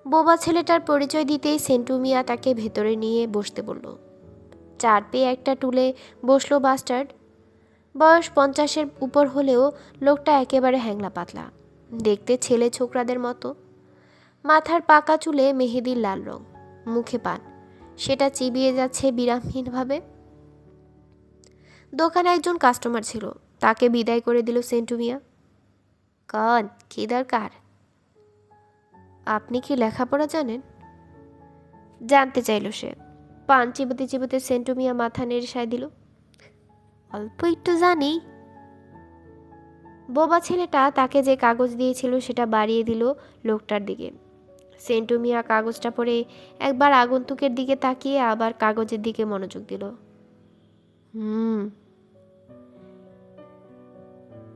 বোবা ছেলেটার পরিচয় দিতেই সেন্টু মিয়া তাকে ভেতরে নিয়ে বসতে বলল। চার পেয়ে একটা টুলে বসলো বাস্টার্ড। বয়স 50-এর উপর হলেও লোকটা একেবারে হ্যাংলা পাতলা, দেখতে ছেলে ছোকরাদের মতো। মাথার পাকা চুলে মেহেদির লাল রং, মুখে পান, সেটা চিবিয়ে যাচ্ছে বিরামহীনভাবে। দোকানে একজন কাস্টমার ছিল, তাকে বিদায় করে দিল সেন্টু মিয়া। কন, কি দরকার? আপনি কি লেখাপড়া জানেন? জানতে চাইল সে। পান চিবোতে চিবোতে সেন্টু মিয়া মাথা নেড়ে সায় দিল। অল্প একটু জানি। বোবা ছেলেটা তাকে যে কাগজ দিয়েছিল সেটা বাড়িয়ে দিল লোকটার দিকে। সেন্টু মিয়া কাগজটা পড়ে একবার আগন্তুকের দিকে তাকিয়ে আবার কাগজের দিকে মনোযোগ দিল।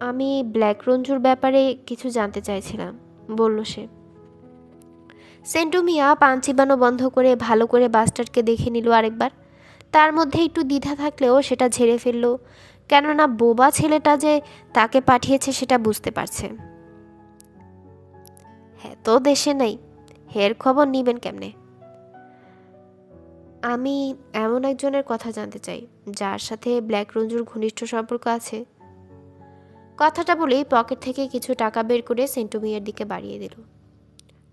আমি ব্ল্যাক রঞ্জুর ব্যাপারে কিছু জানতে চাইছিলাম, বলল সে। সেন্টু মিয়া পান চিবানো বন্ধ করে ভালো করে বাস্টারকে দেখে নিল আরেকবার। তার মধ্যে একটু দ্বিধা থাকলেও সেটা ঝেড়ে ফেলল, কেননা বোবা ছেলেটা যে তাকে পাঠিয়েছে সেটা বুঝতে পারছে। হ্যাঁ তো দেশে নেই, হের খবর নিবেন কেমনে? আমি এমন একজনের কথা জানতে চাই যার সাথে ব্ল্যাক রঞ্জুর ঘনিষ্ঠ সম্পর্ক আছে। কথাটা বলেই পকেট থেকে কিছু টাকা বের করে সেন্টু মিয়ার দিকে বাড়িয়ে দিল।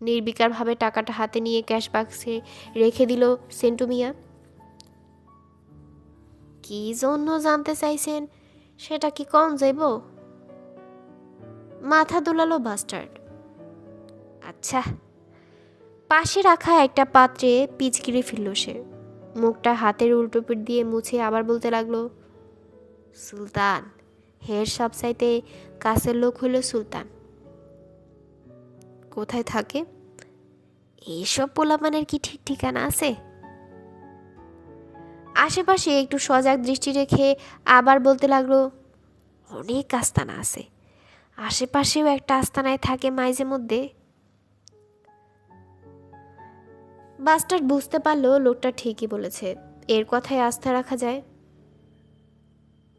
নির্বিকারভাবে টাকাটা হাতে নিয়ে ক্যাশ বাক্সে রেখে দিল সেন্টু মিয়া। কি জন্য জানতে চাইছেন সেটা কি কম যাইব? মাথা দোলালো বাস্টার্ড। আচ্ছা। পাশে রাখা একটা পাত্রে পিচকিরি ফেলল সে। মুখটা হাতের উল্টো পিঠ দিয়ে মুছে আবার বলতে লাগলো, সুলতান, হের সবচাইতে কাছের লোক হলো সুলতান। কোথায় থাকে? এইসব পোলাপানের কি ঠিক ঠিকানা আছে? আশেপাশে একটু সজাগ দৃষ্টি রেখে আবার বলতে লাগলো, অনেক আস্তানা আছে, আশেপাশেও একটা আস্তানায় থাকে মাঝে মধ্যে। বাস্টার্ড বুঝতে পারলো লোকটা ঠিকই বলেছে, এর কথায় আস্থা রাখা যায়।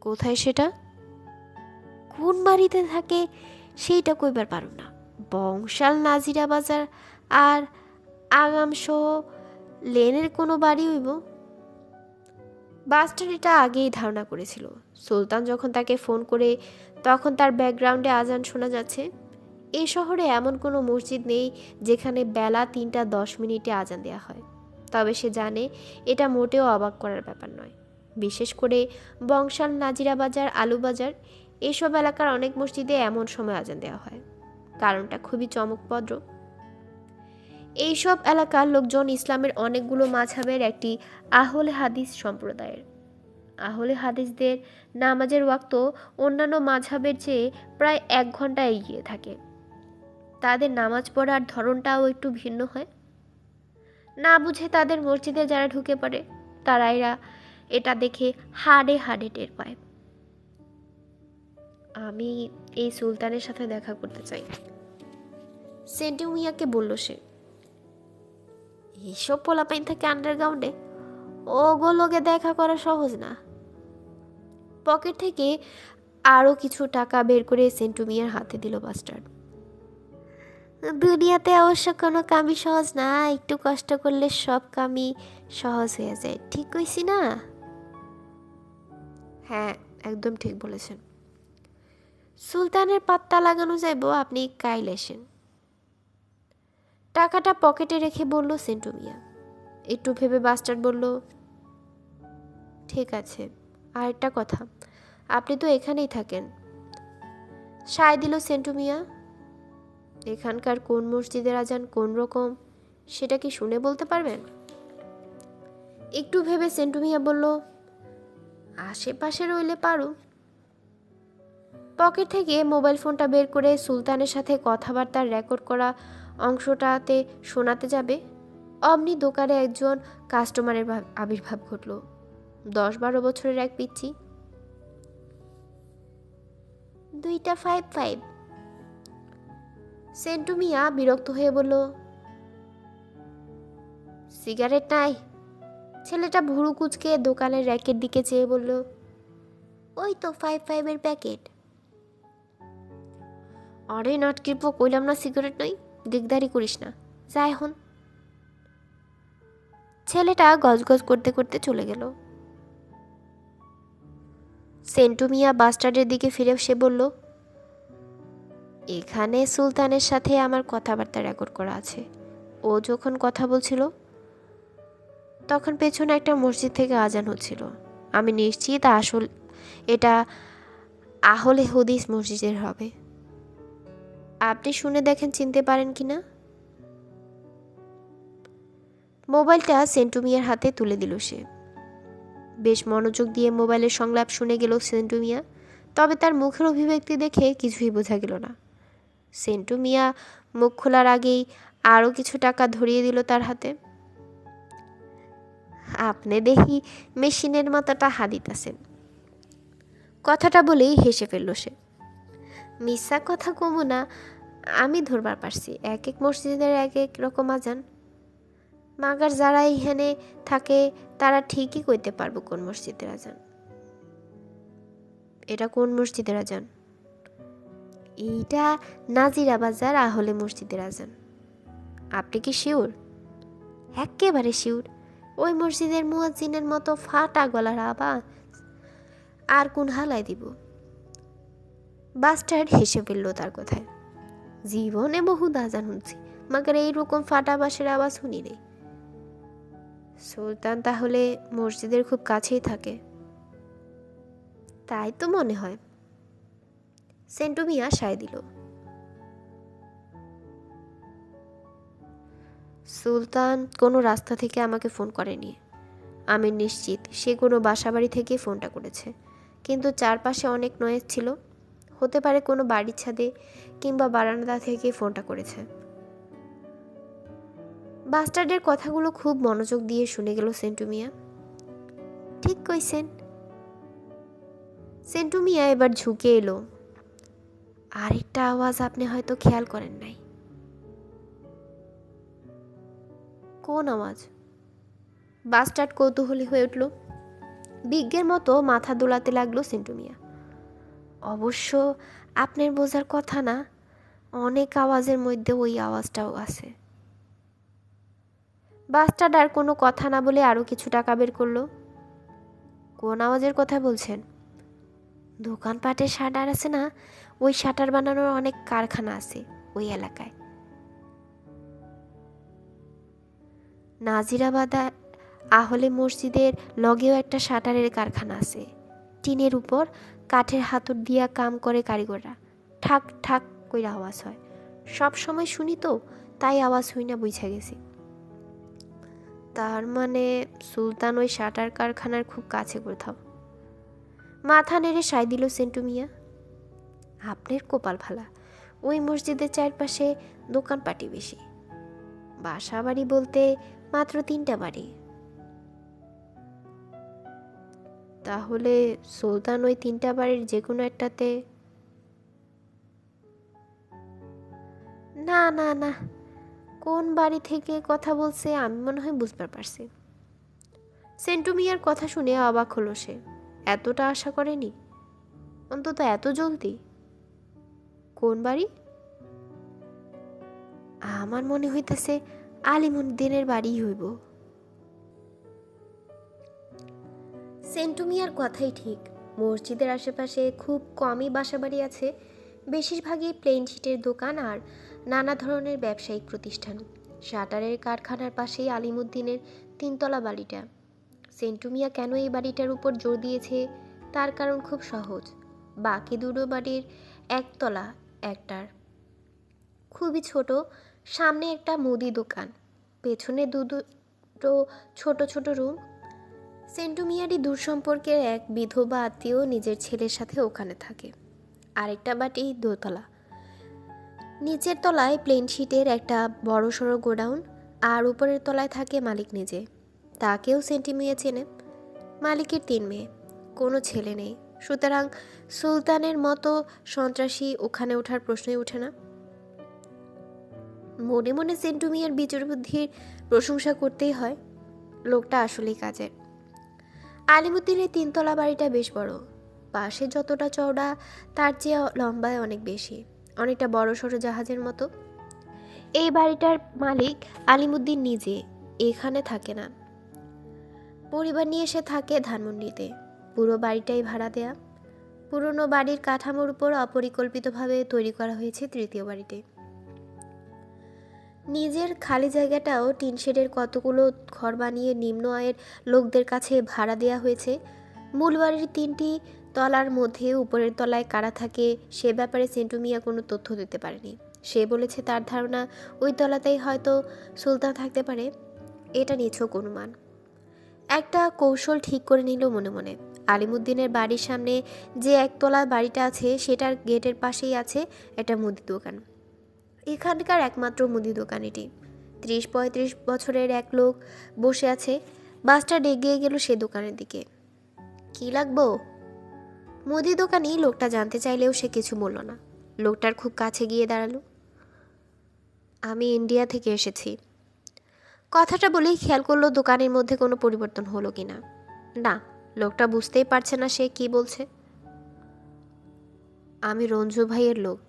কোথায় সেটা? কোন বাড়িতে থাকে সেইটা কইবার পারো না। বংশাল, নাজিরা বাজার আর আগামসহ লেনের কোনো বাড়ি হইব। বাস্টার এটা আগেই ধারণা করেছিল। সুলতান যখন তাকে ফোন করে তখন তার ব্যাকগ্রাউন্ডে আজান শোনা যাচ্ছে। এই শহরে এমন কোনো মসজিদ নেই যেখানে বেলা 3:10 আজান দেওয়া হয়। তবে সে জানে এটা মোটেও অবাক করার ব্যাপার নয়। বিশেষ করে বংশাল, নাজিরা বাজার, আলুবাজার এসব এলাকার অনেক মসজিদে এমন সময় আজান দেওয়া হয়। কারণটা খুবই চমকপ্রদ। এইসব এলাকার লোকজন ইসলামের অনেকগুলো মাযহাবের একটি আহলে হাদিস সম্প্রদায়ের। আহলে হাদিসদের নামাজের ওয়াক্ত অন্যান্য মাযহাবের চেয়ে প্রায় 1 ঘন্টা এগিয়ে থাকে। তাদের নামাজ পড়ার ধরনটাও একটু ভিন্ন হয়। না বুঝে তাদের মসজিদে যারা ঢুকে পড়ে তারা এটা দেখে হাড়ে হাড়ে টের পায়। আমি এই সুলতানের সাথে দেখা করতে চাই, সেন্টু মিয়াকে বলল সে। এইসব পোলাপাইন থাকে আন্ডারগ্রাউন্ডে, ওগুলোকে দেখা করা সহজ না। পকেট থেকে আরও কিছু টাকা বের করে সেন্টু মিয়ার হাতে দিল বাস্টার্ড। দুনিয়াতে অবশ্য কোনো কামই সহজ না, একটু কষ্ট করলে সব কামই সহজ হয়ে যায়। ঠিক কইছি না? হ্যাঁ, একদম ঠিক বলেছেন। সুলতানের পাত্তা লাগানো যাইব, আপনি কাইল এসেন। টাকাটা পকেটে রেখে বলল সেন্টু মিয়া। একটু ভেবে বাস্টার্ড বলল, ঠিক আছে। আর একটা কথা, আপনি তো এখানেই থাকেন। সায় দিল সেন্টু মিয়া। এখানকার কোন মসজিদের আজান কোন রকম সেটা কি শুনে বলতে পারবেন? একটু ভেবে সেন্টু মিয়া বলল, আশেপাশে রইলে পারো। পকেট থেকে মোবাইল ফোনটা বের করে সুলতানের সাথে কথাবার্তার রেকর্ড করা অংশটাতে শোনাতে যাবে অমনি দোকানে একজন কাস্টমারের আবির্ভাব ঘটল। 10-12 বছরের এক পিচ্চি। 2টা 5-5। সেন্টু মিয়া বিরক্ত হয়ে বলল, সিগারেট নাই? ছেলেটা ভুরু কুচকে দোকানের র্যাকের দিকে চেয়ে বলল, ওই তো 5-5 প্যাকেট। আরে নাটকির পো, কইলাম না সিগারেট নাই, দিকদারি করিস না, যা এখন। ছেলেটা গজগজ করতে করতে চলে গেল। সেন্টু মিয়া বাস্টার্ডের দিকে ফিরে সে বলল, এখানে সুলতানের সাথে আমার কথাবার্তা রেকর্ড করা আছে। ও যখন কথা বলছিল তখন পেছনে একটা মসজিদ থেকে আজান হচ্ছিল। আমি নিশ্চিত এটা আহলে হাদিস মসজিদের হবে। আপনি শুনে দেখেন চিনতে পারেন কিনা। মোবাইলটা সেন্টু মিয়ার হাতে তুলে দিল সে। বেশ মনোযোগ দিয়ে মোবাইলের সংলাপ শুনে গেল সেন্টু মিয়া। তবে তার মুখের অভিব্যক্তি দেখে কিছুই বোঝা গেল না। সেন্টু মিয়া মুখ খোলার আগেই আরও কিছু টাকা ধরিয়ে দিল তার হাতে। আপনি দেখি মেশিনের মতো টাহা দিতেছেন। কথাটা বলেই হেসে ফেলল সে। মিথ্যা কথা কমু না, আমি ধরবার পারছি এক এক মসজিদের এক এক রকম আজান। মাগার যারা এখানে থাকে তারা ঠিকই কইতে পারবো কোন মসজিদের আজান। এটা কোন মসজিদের আজান? এইটা নাজিরা বাজার আহলে মসজিদের আজান। আপনি কি শিওর? একেবারে শিওর। ওই মসজিদের মুয়াজ্জিনের মতো ফাটা গলার আওয়াজ আর কোন হালাই দিব? বাস্টার্ড হেসে ফেলল তার কথায়। জীবনে বহু আজান শুনছি, মাগার এইরকম ফাটা বাঁশের আওয়াজ শুনি নেই। সুলতান তাহলে মসজিদের খুব কাছেই থাকে? তাই তো মনে হয়। সেন্টু মিয়া সায় দিল। সুলতান কোনো রাস্তা থেকে আমাকে ফোন করেনি। আমি নিশ্চিত সে কোনো বাসাবাড়ি থেকে ফোনটা করেছে, কিন্তু চারপাশে অনেক নয়েজ ছিল। হতে পারে কোনো বাড়ির ছাদে কিংবা বারান্দা থেকে ফোনটা করেছে। বাস্টার্ডের কথাগুলো খুব মনোযোগ দিয়ে শুনে গেল সেন্টু মিয়া। ঠিক কইছেন। সেন্টু মিয়া এবার ঝুঁকে এলো। আরেকটা আওয়াজ আপনি হয়তো খেয়াল করেন নাই। কোন আওয়াজ? বাস্টার্ড কৌতূহলী হয়ে উঠল। বিজ্ঞের মতো মাথা দোলাতে লাগলো সেন্টু মিয়া। অবশ্য আপনার বোঝার কথা না, অনেক আওয়াজের মধ্যে ওই আওয়াজটাও আছে। বাস্টার্ড আর কোনো কথা না বলে আরও কিছু টাকা বের করলো। কোন আওয়াজের কথা বলছেন? দোকানপাটের শাটার আছে না, ওই শাটার বানানোর অনেক কারখানা আছে ওই এলাকায়। নাজিরাবাদা আহলে মসজিদের লগেও একটা শাটারের কারখানা আছে। টিনের উপর কাঠের হাতুড় দিয়া কাম করে কারিগররা। ঠাক ঠাক কইরা আওয়াজ হয়। সব সময় শুনি তো, তাই আওয়াজ হই না বুঝা গেছি। তার মানে সুলতান ওই শাটার কারখানার খুব কাছে কোথাও। মাথা নেড়ে সায় দিল সেন্টু মিয়া। আপনার কপাল ভালা, ওই মসজিদের চারপাশে দোকানপাটি বেশি। বাসা বাড়ি বলতে মাত্র 3টা বাড়ি। তাহলে সুলতান ওই 3টা বাড়ির যে কোনো একটাতে। না না না, কোন বাড়ি থেকে কথা বলছে আমি মনে হয় বুঝতে পারছি। সেন্টু মিয়ার কথা শুনে অবাক হলো সে। এতটা আশা করেনি, অন্তত এত জলদি। কোন বাড়ি? আমার মনে হইতেছে আলিমুদ্দিনের বাড়ি হইব। সেন্টু মিয়ার কথাই ঠিক। মসজিদের আশেপাশে খুব কমই বাসাবাড়ি আছে, বেশিরভাগই প্লেন শিটের দোকান আর নানা ধরনের ব্যবসায়িক প্রতিষ্ঠান। শাটারের কারখানার পাশেই আলিমুদ্দিনের 3তলা বাড়িটা। সেন্টু মিয়া কেন এই বাড়িটার উপর জোর দিয়েছে তার কারণ খুব সহজ। বাকি দুটো বাড়ির একতলা, একটার খুবই ছোট। সামনে একটা মুদি দোকান, পেছনে দুটো ছোট ছোট রুম। সেন্টু মিয়ারই দূর সম্পর্কের এক বিধবা আত্মীয় নিজের ছেলের সাথে ওখানে থাকে। আরেকটা বাড়ি দোতলা, নিচের তলায় প্লেন শিটের একটা বড়সড় গোডাউন, আর উপরের তলায় থাকে মালিক নিজে। তাকেও সেন্টু মিয়া চেনে। মালিকের 3 মেয়ে, কোনো ছেলে নেই। সুতরাং সুলতানের মতো সন্ত্রাসী ওখানে ওঠার প্রশ্নই ওঠে না। মনে মনে সেন্টু মিয়ার বিচর বুদ্ধির প্রশংসা করতেই হয়। লোকটা আসলেই কাজের। আলিমুদ্দিনের 3তলা বাড়িটা বেশ বড়। পাশে যতটা চওড়া তার চেয়ে লম্বায় অনেক বেশি, অনেকটা বড় সড়ো জাহাজের মতো। এই বাড়িটার মালিক আলিমুদ্দিন নিজে, এখানে থাকে না। পরিবার নিয়ে সে থাকে ধানমন্ডিতে। পুরো বাড়িটাই ভাড়া দেয়া। পুরনো বাড়ির কাঠামোর উপর অপরিকল্পিতভাবে তৈরি করা হয়েছে 3য় বাড়িটি। নিজের খালি জায়গাটাও টিন শেডের কতগুলো ঘর বানিয়ে নিম্ন আয়ের লোকদের কাছে ভাড়া দেওয়া হয়েছে। মূল বাড়ির 3টি তলার মধ্যে উপরের তলায় কারা থাকে সে ব্যাপারে সেন্টু মিয়া কোনো তথ্য দিতে পারেনি। সে বলেছে তার ধারণা ওই তলাতেই হয়তো সুলতান থাকতে পারে। এটা নিছক অনুমান। একটা কৌশল ঠিক করে নিল মনে মনে। আলিমুদ্দিনের বাড়ির সামনে যে একতলা বাড়িটা আছে সেটার গেটের পাশেই আছে একটা মুদি দোকান। এখানকার একমাত্র মুদি দোকান এটি। 30-35 বছরের এক লোক বসে আছে। বাসটা এগিয়ে গেল সে দোকানের দিকে। কি লাগবো? মুদি দোকানি লোকটা জানতে চাইলেও সে কিছু বলল না। লোকটার খুব কাছে গিয়ে দাঁড়ালো। আমি ইন্ডিয়া থেকে এসেছি। কথাটা বলেই খেয়াল করলো দোকানের মধ্যে কোনো পরিবর্তন হলো কিনা। না, লোকটা বুঝতেই পারছে না সে কি বলছে। আমি রঞ্জু ভাইয়ের লোক।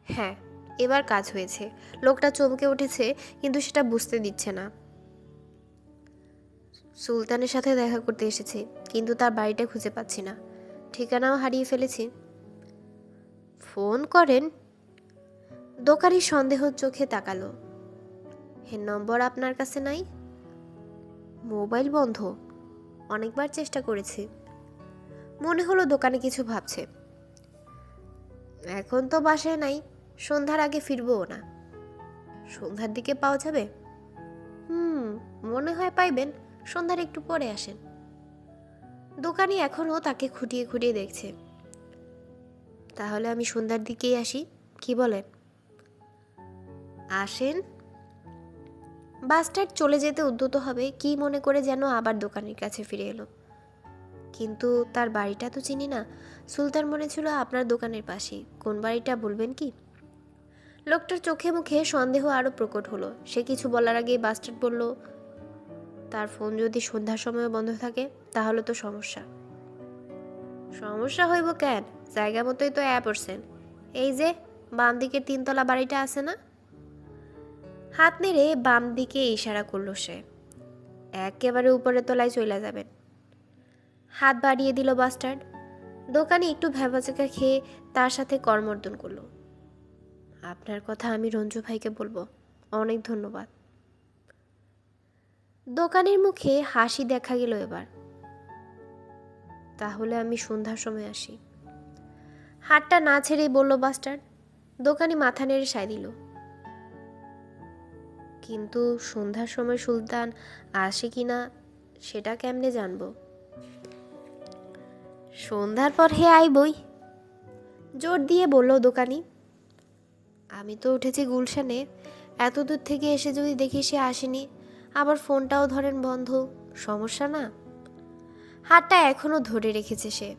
হ্যাঁ, এবার কাজ হয়েছে। লোকটা চমকে উঠেছে, কিন্তু সেটা বুঝতে দিচ্ছে না। সুলতানের সাথে দেখা করতে এসেছি, কিন্তু তার বাড়িটা খুঁজে পাচ্ছি না। ঠিকানাও হারিয়ে ফেলেছি। ফোন করেন? দোকানি সন্দেহ চোখে তাকালো। এর নম্বর আপনার কাছে নাই? মোবাইল বন্ধ। অনেকবার চেষ্টা করেছি। মনে হলো দোকানে কিছু ভাবছে। এখন তো বাসায় নাই, সন্ধ্যার আগে ফিরবও না। সন্ধ্যার দিকে পাওয়া যাবে? মনে হয় পাইবেন। সন্ধ্যার একটু পরে আসেন। দোকানি এখনও তাকে খুঁটিয়ে খুঁটিয়ে দেখছে। তাহলে আমি সন্ধ্যার দিকেই আসি, কি বলেন? আসেন। বাসটার চলে যেতে উদ্যত হবে কি মনে করে যেন আবার দোকানের কাছে ফিরে এলো। কিন্তু তার বাড়িটা তো চিনি না। সুলতান মনে ছিল আপনার দোকানের পাশেই। কোন বাড়িটা বলবেন কি? লোকটার চোখে মুখে সন্দেহ আরও প্রকট হলো। সে কিছু বলার আগেই বাস্টার্ড বলল, তার ফোন যদি সন্ধ্যার সময়ও বন্ধ থাকে তাহলে তো সমস্যা। সমস্যা হইব কেন? জায়গা মতোই তো পড়ছেন। এই যে বাম দিকের 3 তলা বাড়িটা আছে না? হাত নেড়ে বাম দিকে ইশারা করলো সে। একেবারে উপরের তলায় চলে যাবেন। হাত বাড়িয়ে দিল বাস্টার্ড। দোকানি একটু ভ্যাবাচাকা খেয়ে তার সাথে করমর্দন করলো। আপনার কথা আমি রঞ্জু ভাইকে বলবো। অনেক ধন্যবাদ। দোকানের মুখে হাসি দেখা গেল এবার। তাহলে আমি সন্ধ্যার সময় আসি। হাতটা না ছেড়েই বলল বাস্টার্ড। দোকানি মাথা নেড়ে সায় দিল। কিন্তু সন্ধ্যার সময় সুলতান আসে কিনা সেটা কেমনে জানবো? সন্ধ্যার পর হে আইবই, জোর দিয়ে বলল দোকানি। আমি তো উঠেছি গুলশানে, এত দূর থেকে এসে যদি দেখি সে আসেনি, আবার ফোনটাও ধরেন বন্ধ, সমস্যা না? হাতটা এখনো ধরে রেখেছে সে।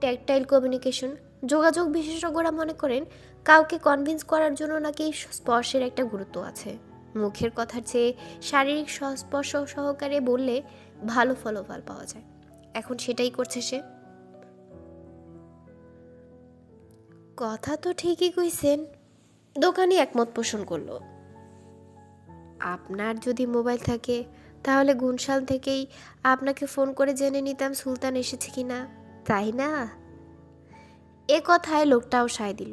ট্যাকটাইল কমিউনিকেশন, যোগাযোগ বিশেষজ্ঞরা মনে করেন কাউকে কনভিন্স করার জন্য নাকি স্পর্শের একটা গুরুত্ব আছে। মুখের কথার চেয়ে শারীরিক সংস্পর্শ সহকারে বললে ভালো ফলাফল পাওয়া যায়। এখন সেটাই করছে সে। কথা তো ঠিকই কইছেন, দোকানি একমত পোষণ করলো। আপনার যদি মোবাইল থাকে তাহলে গুনশাল থেকেই আপনাকে ফোন করে জেনে নিতাম সুলতান এসেছে কিনা, তাই না? এ কথায় লোকটাও সায় দিল।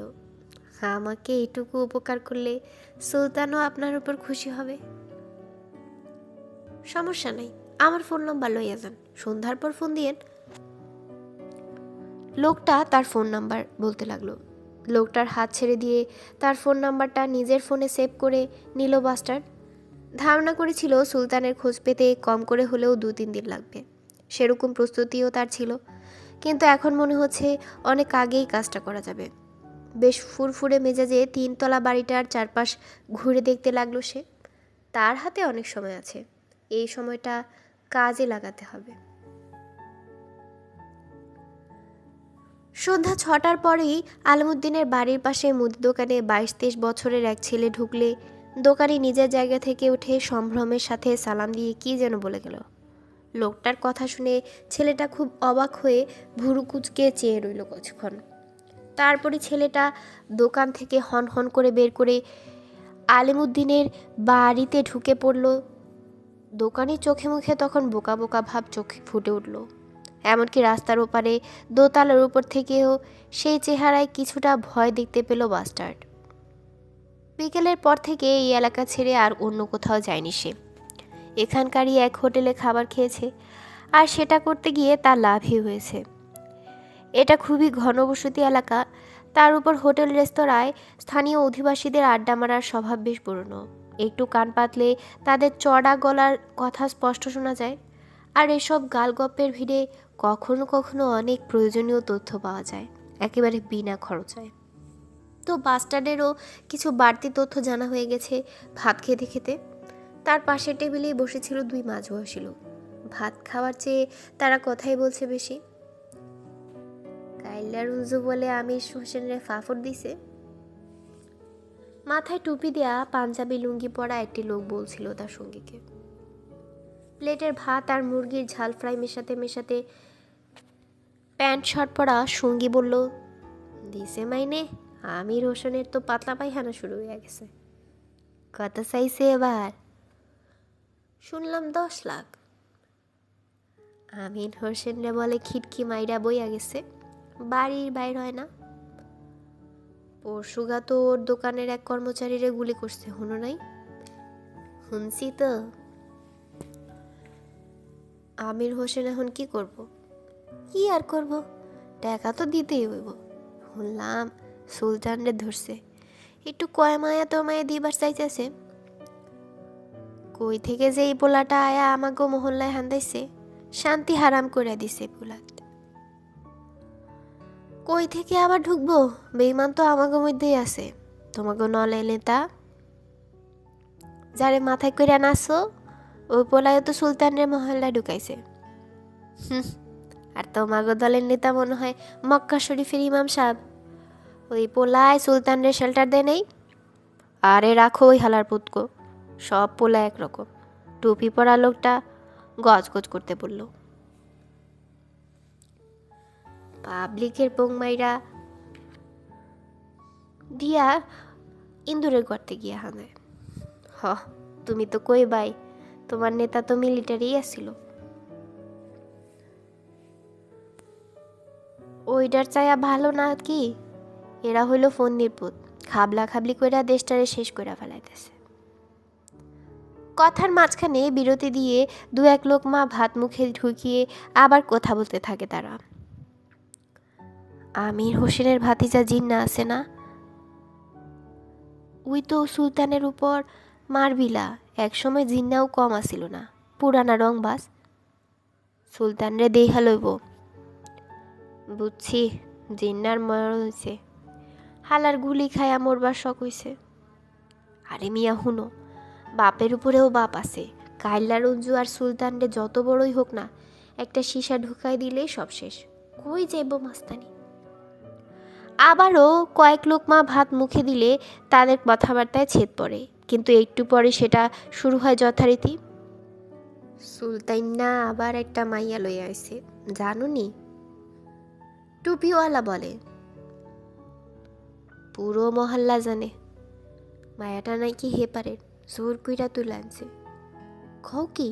আমাকে এটুকু উপকার করলে সুলতানও আপনার উপর খুশি হবে। সমস্যা নাই, আমার ফোন নাম্বার লইয়া যান, সন্ধ্যার পর ফোন দিয়েন। লোকটা তার ফোন নাম্বার বলতে লাগলো। লোকটার হাত ছেড়ে দিয়ে তার ফোন নাম্বারটা নিজের ফোনে সেভ করে নিল বাস্টার্ড। ধারণা করেছিল সুলতানের খোঁজ পেতে কম করে হলেও 2-3 দিন লাগবে। সেরকম প্রস্তুতিও তার ছিল, কিন্তু এখন মনে হচ্ছে অনেক আগেই কাজটা করা যাবে। বেশ ফুরফুরে মেজাজে 3 তলা বাড়িটার চারপাশ ঘুরে দেখতে লাগলো সে। তার হাতে অনেক সময় আছে, এই সময়টা কাজে লাগাতে হবে। সন্ধ্যা 6টার পরেই আলমুদ্দিনের বাড়ির পাশে মুদি দোকানে 22-23 বছরের এক ছেলে ঢুকলে দোকানি নিজের জায়গা থেকে উঠে সম্ভ্রমের সাথে সালাম দিয়ে কী যেন বলে গেল। লোকটার কথা শুনে ছেলেটা খুব অবাক হয়ে ভুরু কুঁচকে চেয়ে রইল কিছুক্ষণ। তারপরে ছেলেটা দোকান থেকে হন হন করে বের করে আলিমুদ্দিনের বাড়িতে ঢুকে পড়ল। দোকানের চোখে মুখে তখন বোকা বোকা ভাব চোখে ফুটে উঠল। এমনকি রাস্তার ওপারে দোতলার উপর থেকেও সেই চেহারায় কিছুটা ভয় দেখতে পেল বাস্টার্ড। বিকেলের পর থেকে এই এলাকা ছেড়ে আর অন্য কোথাও যায়নি সে। এখানকারই এক হোটেলে খাবার খেয়েছে, আর সেটা করতে গিয়ে তার লাভই হয়েছে। এটা খুবই ঘনবসতি এলাকা, তার উপর হোটেল রেস্তোরাঁয় স্থানীয় অধিবাসীদের আড্ডা মারার স্বভাব বেশ পুরনো। একটু কান পাতলে তাদের চড়া গলার কথা স্পষ্ট শোনা যায়, আর এসব গালগপ্পের ভিড়ে কখনো কখনো অনেক প্রয়োজনীয় তথ্য পাওয়া যায় একেবারে বিনা খরচায়। তো বাস্টার্ডেরও কিছু বাড়তি তথ্য জানা হয়ে গেছে ভাত খেতে খেতে। তার পাশের টেবিলেই বসেছিল 2 মাঝবয়সী লোক। ভাত খাওয়ার চেয়ে তারা কথাই বলছে বেশি। কাইল্লা রুজু বলে আমির হোসেনরে ফাফড় দিছে। মাথায় টুপি দেয়া পাঞ্জাবি লুঙ্গি পরা একটি লোক বলছিল তার সঙ্গীকে। প্লেটের ভাত আর মুরগির ঝাল ফ্রাই মেশাতে মেশাতে প্যান্ট শার্ট পরা সঙ্গী বলল, দিছে মাইনে, আমির হোসেনের তো পাতলা পায়খানা শুরু হয়ে গেছে। কত চাইছে এবার? শুনলাম 10 লাখ। আমির হোসেনরে বলে খিটকি মাইরা বইয়া গেছে, বাড়ির বাইর হয় না। পরশুগা তো ওর দোকানের এক কর্মচারীরে গুলি করছে, হুনো নাই? শুনছি তো। আমির হোসেন এখন কি করব? কি আর করব, টাকা তো দিতেই হইব। শুনলাম সুলতানরে ধরছে, একটু কয় মায়া তো মায়া দিবার চাইতেছে। কই থেকে যে এই পোলাটা আয়া আমাকে মহল্লায় হান্দাইছে, শান্তি হারাম করে দিছে পোলাট। কই থেকে আবার ঢুকবো, বেঈমান তো আমাকে মধ্যেই আছে। তোমাকে নলে নেতা যারে মাথায় কইরা নাচো, ওই পোলায় তো সুলতানের মহল্লায় ঢুকাইছে। আর তোমাকে দলের নেতা মনে হয় মক্কা শরীফের ইমাম সাহেব। ওই পোলায় সুলতানের শেল্টার দেয় নেই। আরে রাখো ওই হালার পুতকো, সব পোলা একরকম। টুপি পরা লোকটা গজগজ করতে বলল। পাবলিকের পোংমাইরা দিয়া ইন্দুরের গর্তে গিয়া হানে। হ, তুমি তো কই বাই, তোমার নেতা তো মিলিটারি আসিল। ওইটার চায়া ভালো না কি? এরা হইল ফন্দির পুত, খাবলা খাবলি কইরা দেশটারে শেষ কইরা ফেলাইতেছে। কথার মাঝখানে বিরতি দিয়ে দু এক লোকমা ভাত মুখে ঢুকিয়ে আবার কথা বলতে থাকে তারা। আমির হোসেনের ভাতিজা জিন্না আছে না, ওই তো সুলতানের উপর মারবিলা। একসময় জিন্নাও কম আসিল না, পুরানা রংবাজ। সুলতান রে দেইহা লইব। বুঝছি, জিন্নার মরণ হইছে, হালার গুলি খায়া মরবার শখ হইছে। আরে মিয়া হুনো, বাপের উপরেও বাপ আছে। কাইল্লা রঞ্জু আর সুলতান রে যত বড়ই হোক না, একটা সীসা ঢুকাই দিলেই সব শেষ। কই যাইব মাস্তানি? আবারও কয়েক লোকমা ভাত মুখে দিলে তাদের কথাবার্তায় ছেদ পড়ে, কিন্তু একটু পরে সেটা শুরু হয় যথারীতি। সুলতাইন্না আবার একটা মাইয়া লইয়া আইছে, জানুনি? টুপিওয়ালা বলে। পুরো মহল্লা জানে। মায়াটা নাকি হেপারের, জোর কইরা তুলে আনছে। খাও কি?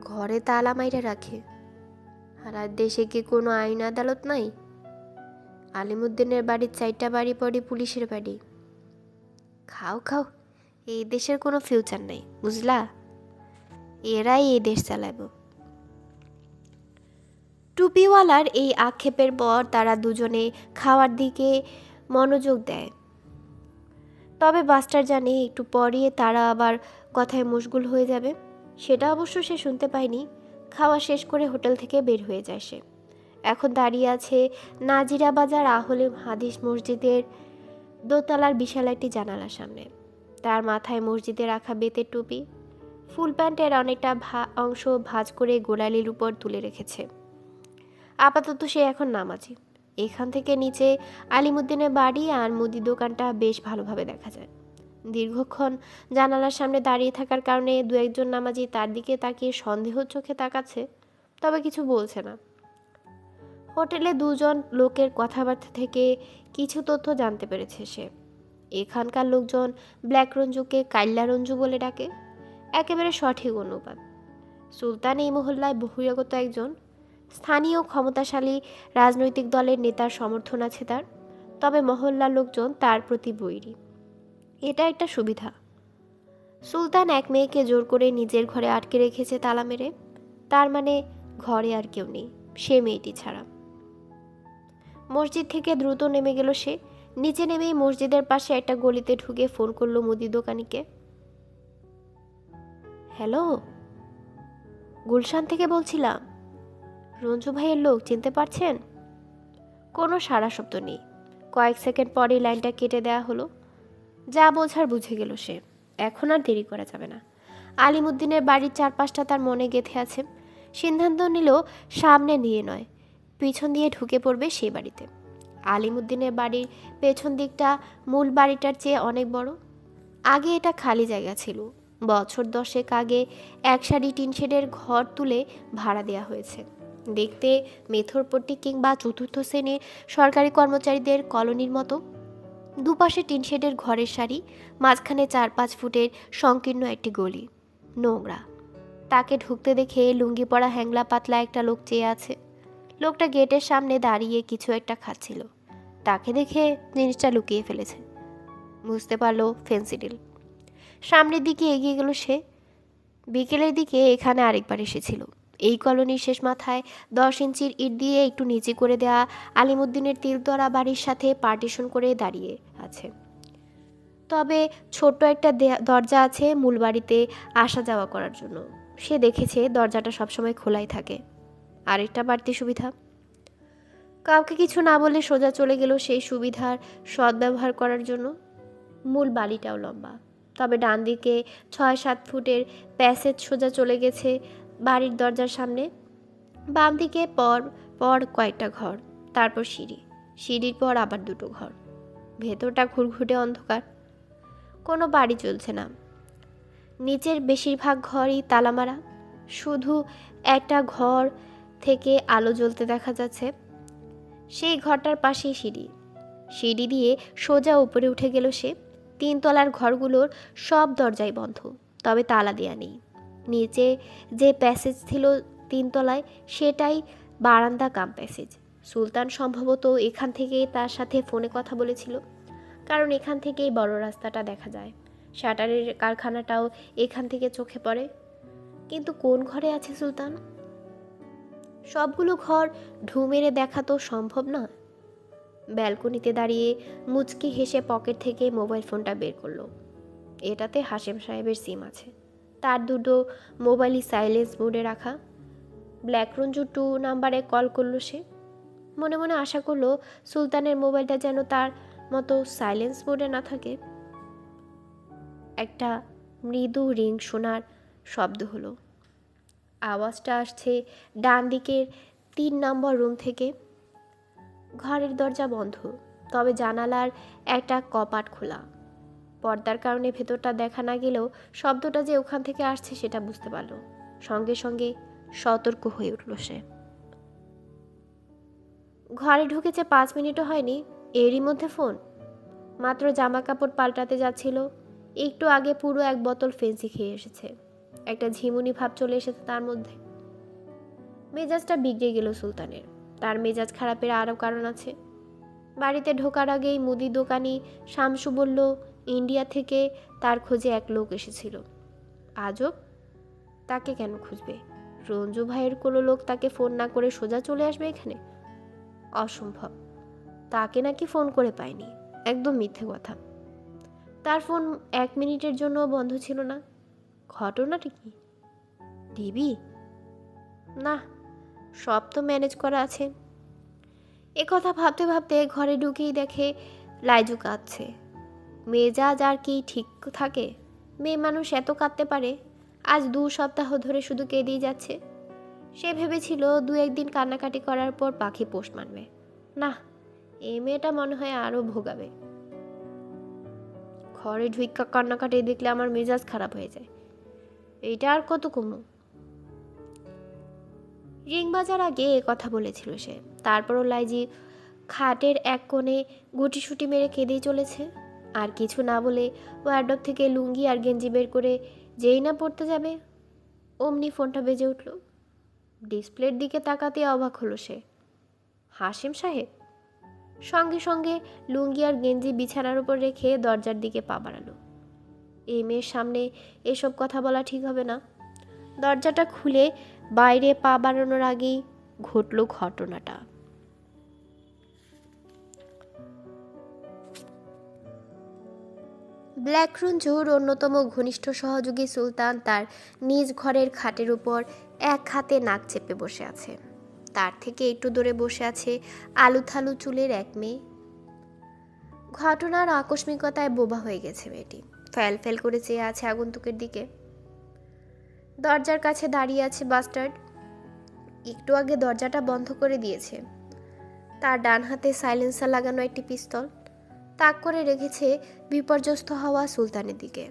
ঘরে তালা মাইরা রাখে। আর দেশে কি কোনো আইন আদালত নাই? আলিমুদ্দিনের বাড়ির 4টা বাড়ি পড়ে পুলিশের বাড়ি। খাও খাও, এই দেশের কোনো ফিউচার নাই, বুঝলা? এরাই এই দেশ চালাইব। টুপিওয়ালার এই আক্ষেপের পর তারা দুজনে খাওয়ার দিকে মনোযোগ দেয়। তবে বাস্টার জানে একটু পরে তারা আবার কথায় মশগুল হয়ে যাবে। সেটা অবশ্য সে শুনতে পায়নি। খাওয়া শেষ করে হোটেল থেকে বের হয়ে যায় সে। এখন দাঁড়িয়ে আছে নাজিরা বাজার আহলে হাদিস মসজিদের দোতলার বিশাল একটি জানালার সামনে। তার মাথায় মসজিদে রাখা বেতের টুপি, ফুল প্যান্টের অনেকটা অংশ ভাঁজ করে গোড়ালির উপর তুলে রেখেছে। আপাতত সে এখন নামাজি। এখান থেকে নিচে আলিমুদ্দিনের বাড়ি আর মুদি দোকানটা বেশ ভালোভাবে দেখা যায়। দীর্ঘক্ষণ জানালার সামনে দাঁড়িয়ে থাকার কারণে দু একজন নামাজি তার দিকে তাকিয়ে সন্দেহ চোখে তাকাচ্ছে, তবে কিছু বলছে না। হোটেলে দুজন লোকের কথাবার্তা থেকে কিছু তথ্য জানতে পেরেছে সে। এখানকার লোকজন ব্ল্যাক রঞ্জুকে কাইল্লা রঞ্জু বলে ডাকে, একেবারে সঠিক অনুবাদ। সুলতান এই মহল্লায় বহিরাগত একজন। স্থানীয় ক্ষমতাশালী রাজনৈতিক দলের নেতার সমর্থন আছে তার, তবে মহল্লার লোকজন তার প্রতি বৈরী। এটা একটা সুবিধা। সুলতান এক মেয়েকে জোর করে নিজের ঘরে আটকে রেখেছে তালা মেরে, তার মানে ঘরে আর কেউ নেই সে মেয়েটি ছাড়া। মসজিদ থেকে দ্রুত নেমে গেল সে। নিচে নেমেই মসজিদের পাশে একটা গলিতে ঢুকে ফোন করলো মুদি দোকানিকে। হ্যালো, গুলশান থেকে বলছিলাম, রঞ্জু ভাইয়ের লোক চিনতে পারছেন? কোনো সাড়া শব্দ নেই। কয়েক সেকেন্ড পরেই লাইনটা কেটে দেওয়া হলো। যা বোঝার বুঝে গেল সে। এখন আর দেরি করা যাবে না। আলিমুদ্দিনের বাড়ির চারপাশটা তার মনে গেঁথে আছে। সিদ্ধান্ত নিল সামনে দিয়ে নয়, পিছন দিয়ে ঢুকে পড়বে সেই বাড়িতে। আলিমুদ্দিনের বাড়ির পেছন দিকটা মূল বাড়িটার চেয়ে অনেক বড়। আগে এটা খালি জায়গা ছিল। বছর 10 আগে এক সারি টিন শেডের ঘর তুলে ভাড়া দেওয়া হয়েছে। দেখতে মেথরপট্টি কিংবা চতুর্থ শ্রেণীর সরকারি কর্মচারীদের কলোনির মতো। দুপাশে টিন শেডের ঘরের সারি, মাঝখানে 4-5 ফুটের সংকীর্ণ একটি গলি, নোংরা। তাকে ঢুকতে দেখে লুঙ্গি পরা হ্যাংলা পাতলা একটা লোক চেয়ে আছে। লোকটা গেটের সামনে দাঁড়িয়ে কিছু একটা খাচ্ছিল। তাকে দেখে জিনিসটা লুকিয়ে ফেলেছে, বুঝতে পারলো ফেন্সিডিল। সামনের দিকে এগিয়ে গেল সে। বিকেলের দিকে এখানে আরেকবার এসেছিল। এই কলোনির শেষ মাথায় 10 ইঞ্চির ইট দিয়ে একটু নিচে করে দেওয়া আলিমুদ্দিনের তিলতলা বাড়ির সাথে পার্টিশন করে দাঁড়িয়ে আছে। তবে ছোট্ট একটা দরজা আছে মূল বাড়িতে আসা যাওয়া করার জন্য। সে দেখেছে দরজাটা সবসময় খোলাই থাকে। আরেকটা বাড়তি সুবিধা। কাউকে কিছু না বলে সোজা চলে গেল সেই সুবিধার সদ্ব্যবহার করার জন্য। মূল বাড়িটাও লম্বা, তবে ডান দিকে 6-7 ফুটের প্যাসেজ সোজা চলে গেছে বাড়ির দরজার সামনে। বাম দিকে পর পর কয়েকটা ঘর, তারপর সিঁড়ি, সিঁড়ির পর আবার 2টো ঘর। ভেতরটা ঘুরঘুটে অন্ধকার, কোনো বাড়ি চলছে না। নিচের বেশিরভাগ ঘরই তালামারা। শুধু একটা ঘর থেকে আলো জ্বলতে দেখা যাচ্ছে। সেই ঘরটার পাশেই সিঁড়ি। সিঁড়ি দিয়ে সোজা উপরে উঠে গেল সে। 3 তলার ঘরগুলোর সব দরজাই বন্ধ, তবে তালা দেয়া নেই। নিচে যে প্যাসেজ ছিল 3 তলায়, সেটাই বারান্দা কাম প্যাসেজ। সুলতান সম্ভবত এখান থেকেই তার সাথে ফোনে কথা বলেছিল, কারণ এখান থেকেই বড় রাস্তাটা দেখা যায়। শাটারের কারখানাটাও এখান থেকে চোখে পড়ে। কিন্তু কোন ঘরে আছে সুলতান? সবগুলো ঘর ঢু মেরে দেখা তো সম্ভব না। ব্যালকনিতে দাঁড়িয়ে মুচকি হেসে পকেট থেকে মোবাইল ফোনটা বের করলো। এটাতে হাশেম সাহেবের সিম আছে। তার দুটো মোবাইলই সাইলেন্স মোডে রাখা। ব্ল্যাকরঞ্জু 2 নাম্বারে কল করলো সে। মনে মনে আশা করলো সুলতানের মোবাইলটা যেন তার মতো সাইলেন্স মোডে না থাকে। একটা মৃদু রিং শোনার শব্দ হলো। আওয়াজটা আসছে ডান দিকের 3 নম্বর রুম থেকে। ঘরের দরজা বন্ধ, তবে জানালার একটা কপাট খোলা। পর্দার কারণে ভেতরটা দেখা না গেলেও শব্দটা যে ওখান থেকে আসছে সেটা বুঝতে পারল। সঙ্গে সঙ্গে সতর্ক হয়ে উঠল সে। ঘরে ঢুকেছে 5 মিনিটও হয়নি, এরই মধ্যে ফোন। মাত্র জামা কাপড় পাল্টাতে যাচ্ছিল, একটু আগে পুরো 1 বোতল ফেন্সি খেয়ে এসেছে। একটা ঝিমুনি ভাব চলে এসেছে তার মধ্যে। মেজাজটা বিগড়ে গেল সুলতানের। তার মেজাজ খারাপের আরও কারণ আছে। বাড়িতে ঢোকার আগেই মুদি দোকানি শামসু বলল ইন্ডিয়া থেকে তার খোঁজে এক লোক এসেছিল। আজব, তাকে কেন খুঁজবে? রঞ্জু ভাইয়ের কোনো লোক তাকে ফোন না করে সোজা চলে আসবে এখানে? অসম্ভব। তাকে নাকি ফোন করে পায়নি, একদম মিথ্যে কথা। তার ফোন 1 মিনিটের জন্য বন্ধ ছিল না। ঘটনাটা কি? ডিবি? না, সব তো ম্যানেজ করা আছে। কথা ভাবতে ভাবতে ঘরে ঢুকেই দেখে লাইজু কাঁদছে। মেজাজ আর কি ঠিক থাকে? মেয়ে মানুষ এত কাঁদতে পারে? আজ 2 সপ্তাহ ধরে শুধু কেঁদেই যাচ্ছে। সে ভেবেছিল 2-1 দিন কান্নাকাটি করার পর পাখি পোষ মানবে। না, এই মেয়েটা মনে হয় আরও ভোগাবে। ঘরে ঢুইকা কান্নাকাটি দেখলে আমার মেজাজ খারাপ হয়ে যায়। এইটা আর কত কমু? রিং বাজার আগে কথা বলেছিল সে। তারপরও লাইজি খাটের এক কোণে গুটিসুটি মেরে কেঁদেই চলেছে। আর কিছু না বলে ওয়ার্ডরোব থেকে লুঙ্গি আর গেঞ্জি বের করে যেই না পড়তে যাবে, অমনি ফোনটা বেজে উঠল। ডিসপ্লের দিকে তাকাতে অবাক হলো সে। হাশেম সাহেব। সঙ্গে সঙ্গে লুঙ্গি আর গেঞ্জি বিছানার উপর রেখে দরজার দিকে পা বাড়ালো। এই মেয়ের সামনে এসব কথা বলা ঠিক হবে না। দরজাটা খুলে বাইরে পা বাড়ানোর আগেই ঘটল ঘটনাটা। ব্ল্যাকরঞ্জুর অন্যতম ঘনিষ্ঠ সহযোগী সুলতান তার নিজ ঘরের খাটের উপর এক হাতে নাক চেপে বসে আছে। তার থেকে একটু দূরে বসে আছে আলুথালু চুলের এক মেয়ে। ঘটনার আকস্মিকতায় বোবা হয়ে গেছে মেয়েটি। ফ্যাল ফ্যাল করে চেয়ে আছে আগন্তুকের দিকে। দরজার কাছে দাঁড়িয়ে আছে বাস্টার্ড। একটু আগে দরজাটা বন্ধ করে দিয়েছে। তার ডান হাতে সাইলেন্সার লাগানো একটি পিস্তল তাক করে রেখেছে বিপর্যস্ত হওয়া সুলতানের দিকে।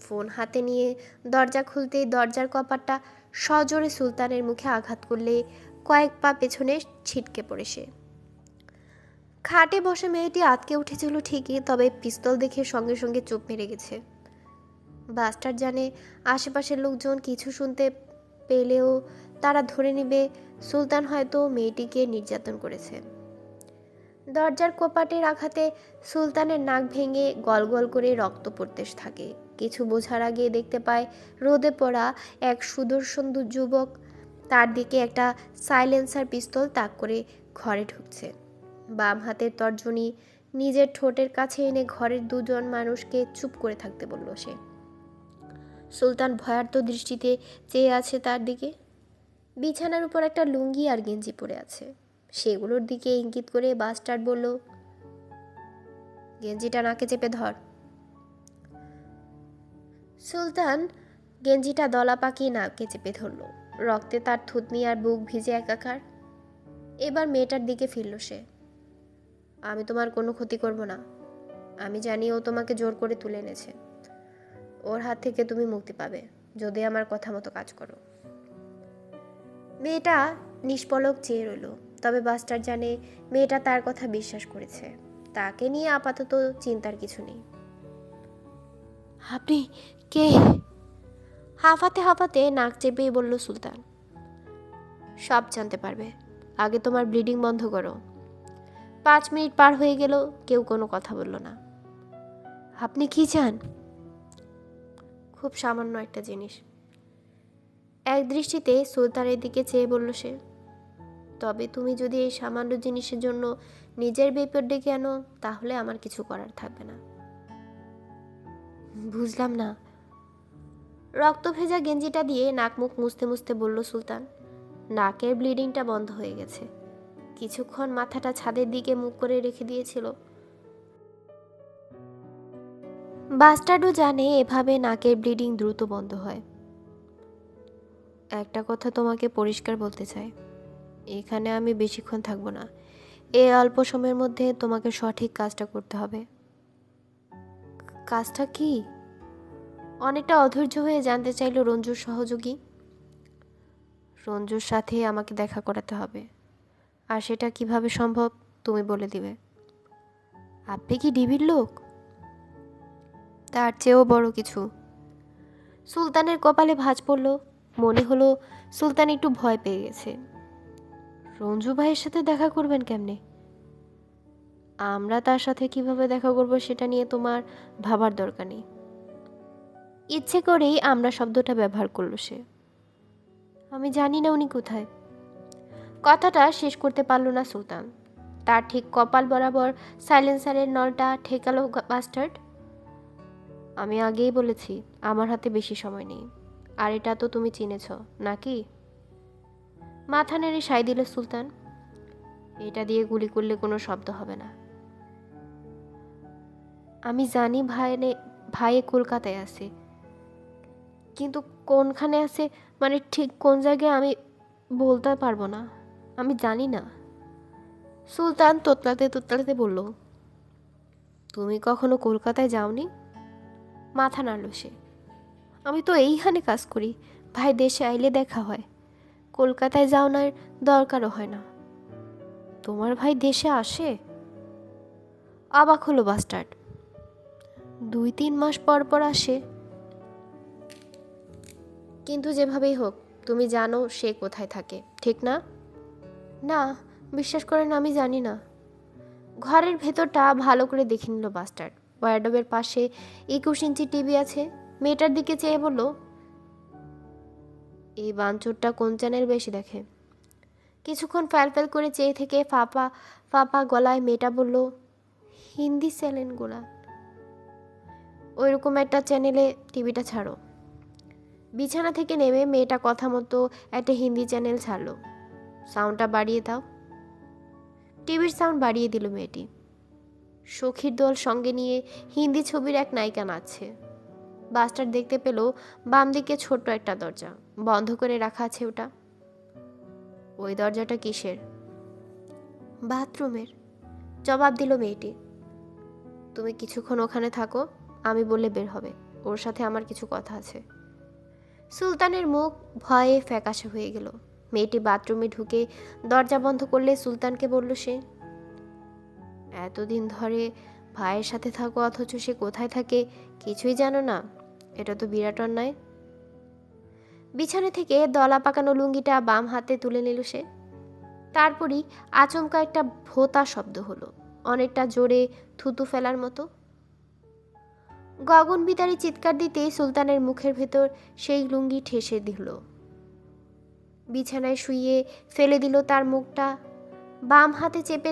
ফোন হাতে নিয়ে দরজা খুলতেই দরজার কপাটটা সজোরে সুলতানের মুখে আঘাত করলে কয়েক পা পেছনে ছিটকে পড়ে সে। খাটে বসে মেয়েটি আটকে উঠেছিল ঠিকই, তবে পিস্তল দেখে সঙ্গে সঙ্গে চুপ মেরে গেছে। বাস্টার জানে আশেপাশের লোকজন কিছু শুনতে পেলেও তারা ধরে নেবে সুলতান হয়তো মেয়েটিকে নির্যাতন করেছে। দরজার কপাটের আঘাতে সুলতানের নাক ভেঙে গলগল করে রক্ত পড়তে থাকে। কিছু বোঝার আগে দেখতে পায় রোদে পড়া এক সুদর্শন যুবক তার দিকে একটা সাইলেন্সার পিস্তল তাক করে ঘরে ঢুকছে। বাম হাতের তর্জনী নিজের ঠোঁটের কাছে এনে ঘরের 2জন মানুষকে চুপ করে থাকতে বলল সে। সুলতান ভয়ার্ত দৃষ্টিতে চেয়ে আছে তার দিকে। বিছানার উপর একটা লুঙ্গি আর গেঞ্জি পরে আছে। সেগুলোর দিকে ইঙ্গিত করে বাস্টার্ড বলল, গেঞ্জিটা নাকে চেপে ধর। সুলতান গেঞ্জিটা দলা পাকিয়ে নাকে চেপে ধরল। রক্তে তার থুতনি আর বুক ভিজে একাকার। এবার মেয়েটার দিকে ফিরল সে। আমি তোমার কোনো ক্ষতি করব না। আমি জানি ও তোমাকে জোর করে তুলে এনেছে। ওর হাত থেকে তুমি মুক্তি পাবে যদি আমার কথা মতো কাজ করো। মেয়েটা নিষ্পলক চেয়ে রইল। তবে বাস্টার জানে মেয়েটা তার কথা বিশ্বাস করেছে। তাকে নিয়ে আপাতত চিন্তার কিছু নেই। আপনি কে? হাঁফাতে হাঁফাতে নাক চেপেই বলল সুলতান। সব জানতে পারবে, আগে তোমার ব্লিডিং বন্ধ করো। 5 মিনিট পার হয়ে গেল, কেউ কোনো কথা বলল না। আপনি কি চান? খুব সামান্য একটা জিনিস। এক দৃষ্টিতে সুলতানের দিকে চেয়ে বলল সে। তবে তুমি যদি এই সামান্য জিনিসের জন্য নিজের বিপদ ডেকে আনো, তাহলে আমার কিছু করার থাকবে না। বুঝলাম না। রক্ত ভেজা গেঞ্জিটা দিয়ে নাক মুখ মুছতে মুছতে বলল সুলতান। নাকের ব্লিডিংটা বন্ধ হয়ে গেছে। কিছুক্ষণ মাথাটা ছাদের দিকে মুখ করে রেখে দিয়েছিল। বাস্টার্ডও জানে এভাবে নাকের ব্লিডিং দ্রুত বন্ধ হয়। একটা কথা তোমাকে পরিষ্কার বলতে চাই, এখানে আমি বেশিক্ষণ থাকবো না। এই অল্প সময়ের মধ্যে তোমাকে সঠিক কাজটা করতে হবে। কাজটা কি? অনেকটা অধৈর্য হয়ে জানতে চাইল রঞ্জুর সহযোগী। রঞ্জুর সাথে আমাকে দেখা করাতে হবে, আর সেটা কিভাবে সম্ভব তুমি বলে দিবে। আপনি কি ডিবির লোক? তার চেয়েও বড় কিছু। সুলতানের কপালে ভাঁজ পড়ল। মনে হলো সুলতান একটু ভয় পেয়ে গেছে। রঞ্জু ভাইয়ের সাথে দেখা করবেন কেমনে? আমরা তার সাথে কিভাবে দেখা করব সেটা নিয়ে তোমার ভাবার দরকার নেই। ইচ্ছে করেই আমরা শব্দটা ব্যবহার করলো সে। আমি জানি না উনি কোথায়। কথাটা শেষ করতে পারল না সুলতান। তার ঠিক কপাল বরাবর সাইলেন্সারের নলটা ঠেকালো বাস্টার্ড। আমি আগেই বলেছি আমার হাতে বেশি সময় নেই, আর এটা তো তুমি চিনেছ নাকি? মাথা নেড়ে সাই দিল সুলতান। এটা দিয়ে গুলি করলে কোনো শব্দ হবে না। আমি জানি ভাইয়ে কলকাতায় আছে, কিন্তু কোনখানে আছে মানে ঠিক কোন জায়গায় আমি বলতে পারবো না। আমি জানি না। সুলতান তোতলাতে তোতলাতে বলল। তুমি কখনো কলকাতায় যাওনি? মাথা নাড়ল সে। আমি তো এইখানে কাজ করি, ভাই দেশে আইলে দেখা হয়। কলকাতায় যাওয়ার দরকারও হয় না। তোমার ভাই দেশে আসে? অবাক হলো বাস্টার্ড। 2-3 মাস পর পর আসে। কিন্তু যেভাবেই হোক তুমি জানো সে কোথায় থাকে, ঠিক না? না, বিশ্বাস করেন আমি জানি না। ঘরের ভেতরটা ভালো করে দেখে নিল বাস্টার্ড। ওয়ার্ডরোবের পাশে 21 ইঞ্চি টিভি আছে। মেয়েটার দিকে চেয়ে বলল, এই বাঞ্চোরটা কোন চ্যানেল বেশি দেখে? কিছুক্ষণ ফ্যাল করে চেয়ে থেকে ফাঁপা ফাঁপা গলায় মেয়েটা বলল, হিন্দি চ্যানেলগুলা। ওইরকম একটা চ্যানেলে টিভিটা ছাড়ো। বিছানা থেকে নেমে মেয়েটা কথা মতো একটা হিন্দি চ্যানেল ছাড়লো। সাউন্ডটা বাড়িয়ে দাও। টিভির সাউন্ড বাড়িয়ে দিল মেয়েটি। সখীর দল সঙ্গে নিয়ে হিন্দি ছবির এক নায়িকা নাচছে। বাস্টার দেখতে পেল বাম দিকে ছোট্ট একটা দরজা বন্ধ করে রাখা আছে। ওটা, ওই দরজাটা কিসের? বাথরুমের, জবাব দিল মেয়েটি। তুমি কিছুক্ষণ ওখানে থাকো, আমি বললে বের হবে। ওর সাথে আমার কিছু কথা আছে। সুলতানের মুখ ভয়ে ফ্যাকাশে হয়ে গেল। মেয়েটি বাথরুমে ঢুকে দরজা বন্ধ করলে সুলতানকে বলল সে, এতদিন ধরে ভাইয়ের সাথে থাকো অথচ সে কোথায় থাকে কিছুই জানো না? এটা তো বিরাট অন্যায়। বিছানা থেকে দলা পাকানো লুঙ্গিটা বাম হাতে তুলে নিল সে। তারপরই আচমকা একটা ভোঁতা শব্দ হলো, অনেকটা জোরে থুতু ফেলার মতো। গগন বিতাড়ি চিৎকার দিতে সুলতানের মুখের ভেতর সেই লুঙ্গি ঠেসে দিল। বিছানায় শুইয়ে ফেলে দিল তার মুখটা। বাম হাতে চেপে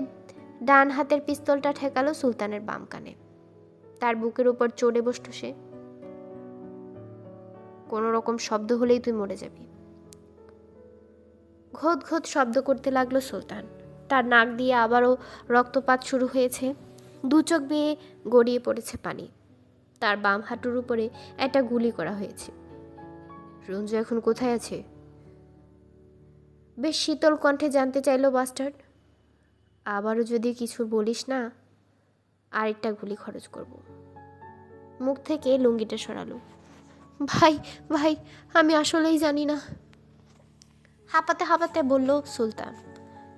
ডান হাতের পিস্তলটা ঠেকালো সুলতানের বাম কানে। তার বুকের উপর চড়ে বসল সে। কোনো রকম শব্দ হলেই তুই মরে যাবি। ঘোত ঘোত শব্দ করতে লাগলো সুলতান। তার নাক দিয়ে আবারও রক্তপাত শুরু হয়েছে। দু চোখ বেয়ে গড়িয়ে পড়েছে পানি। তার বাম হাঁটুর উপরে একটা গুলি করা হয়েছে। রঞ্জু এখন কোথায় আছে? বেশ শীতল কণ্ঠে জানতে চাইল বাস্টার্ড। আবারও যদি কিছু বলিস না, আরেকটা গুলি খরচ করব। মুখ থেকে লুঙ্গিটা সরালো। ভাই ভাই, আমি আসলেই জানি না। হাঁপাতে হাঁপাতে বলল সুলতান।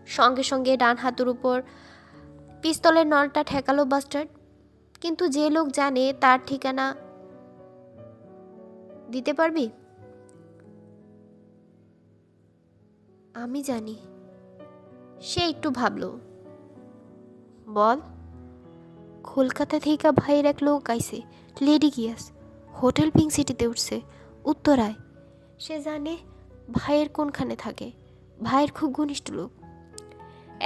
সঙ্গে সঙ্গে ডান হাতের উপর পিস্তলের নলটা ঠেকালো বাস্টার্ড। কিন্তু যে লোক জানে তার ঠিকানা দিতে পারবি? আমি জানি। সে একটু ভাবলো। বল। কলকাতা থেকে ভাইয়ের এক লোক আইছে, লেডি গিয়াস, হোটেল পিঙ্ক সিটিতে উঠছে, উত্তরায়। সে জানে ভাইয়ের কোনখানে থাকে, ভাইয়ের খুব ঘনিষ্ঠ লোক।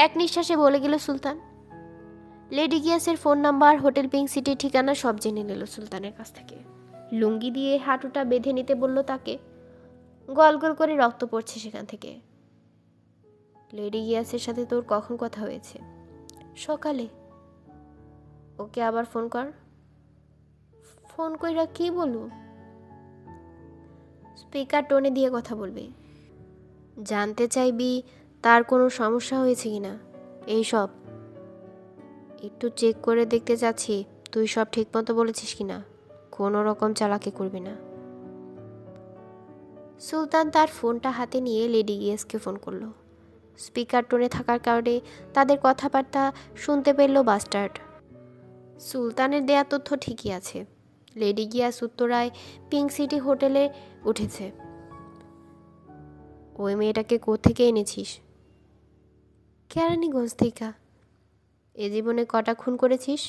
এক নিঃশ্বাসে বলে গেল সুলতান। লেডি গিয়াসের ফোন নাম্বার, হোটেল পিঙ্ক সিটির ঠিকানা সব জেনে নিল সুলতানের কাছ থেকে। লুঙ্গি দিয়ে হাঁটুটা বেঁধে নিতে বলল তাকে। গল গল করে রক্ত পড়ছে সেখান থেকে। লেডি গিয়াসের সাথে তোর কখন কথা হয়েছে? সকালে। ওকে আবার ফোন কর। ফোন কইরা কি বলবো? স্পিকার টোনে দিয়ে কথা বলবে। জানতে চাইবি তার কোনো সমস্যা হয়েছে কিনা, এই সব। একটু চেক করে দেখতে চাচ্ছি তুই সব ঠিকমতো বলেছিস কিনা, কোনো রকম চালাকি করবি না। সুলতান তার ফোনটা হাতে নিয়ে লেডি গিয়াসকে ফোন করলো। স্পিকার টোনে থাকার কারণে তাদের কথাবার্তা শুনতে পেল বাস্টার্ড। সুলতানের দেয়া তথ্য ঠিকই আছে। লেডি গিয়াস উত্তরায় পিঙ্ক সিটি হোটেলে উঠেছে। ওই মেয়েটাকে কোত্থেকে এনেছিস? কেরানীগঞ্জ থেকে। এ জীবনে কটা খুন করেছিস?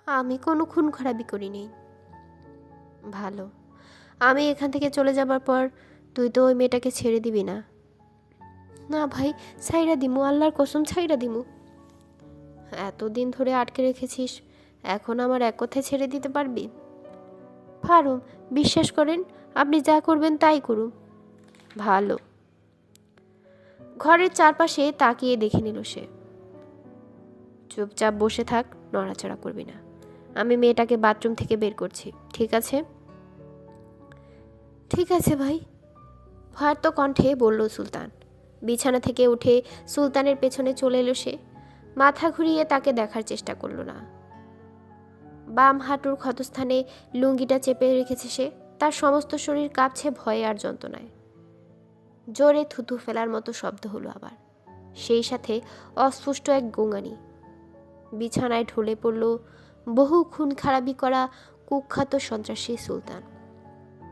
আমি কোনো খুন খারাপি করিনি। ভালো। আমি এখান থেকে চলে যাবার পর তুই তো ওই মেয়েটাকে ছেড়ে দিবি না? না ভাই, ছাইরা দিমু, আল্লাহর কসম ছাইরা দিমু। এতদিন ধরে আটকে রেখেছিস, এখন আমার এক কথায় ছেড়ে দিতে পারবি? পারুম, বিশ্বাস করেন, আপনি যা করবেন তাই করুন। ভালো। ঘরের চারপাশে তাকিয়ে দেখে নিল সে। চুপচাপ বসে থাক, নড়াচড়া করবি না। আমি মেয়েটাকে বাথরুম থেকে বের করছি, ঠিক আছে? ঠিক আছে ভাই, ভয়ার্ত কণ্ঠে বলল সুলতান। বিছানা থেকে উঠে সুলতানের পেছনে চলে এলো সে। মাথা ঘুরিয়ে তাকে দেখার চেষ্টা করলো না। বাম হাঁটুর ক্ষতস্থানে লুঙ্গিটা চেপে রেখেছে সে। তার সমস্ত শরীর কাঁপছে ভয়ে আর যন্ত্রণায়। জোরে থুতু ফেলার মতো শব্দ হলো আবার, সেই সাথে অস্ফুষ্ট এক গোঙানি। বিছানায় ঢলে পড়ল বহু খুন খারাপি করা কুখ্যাত সন্ত্রাসী সুলতান।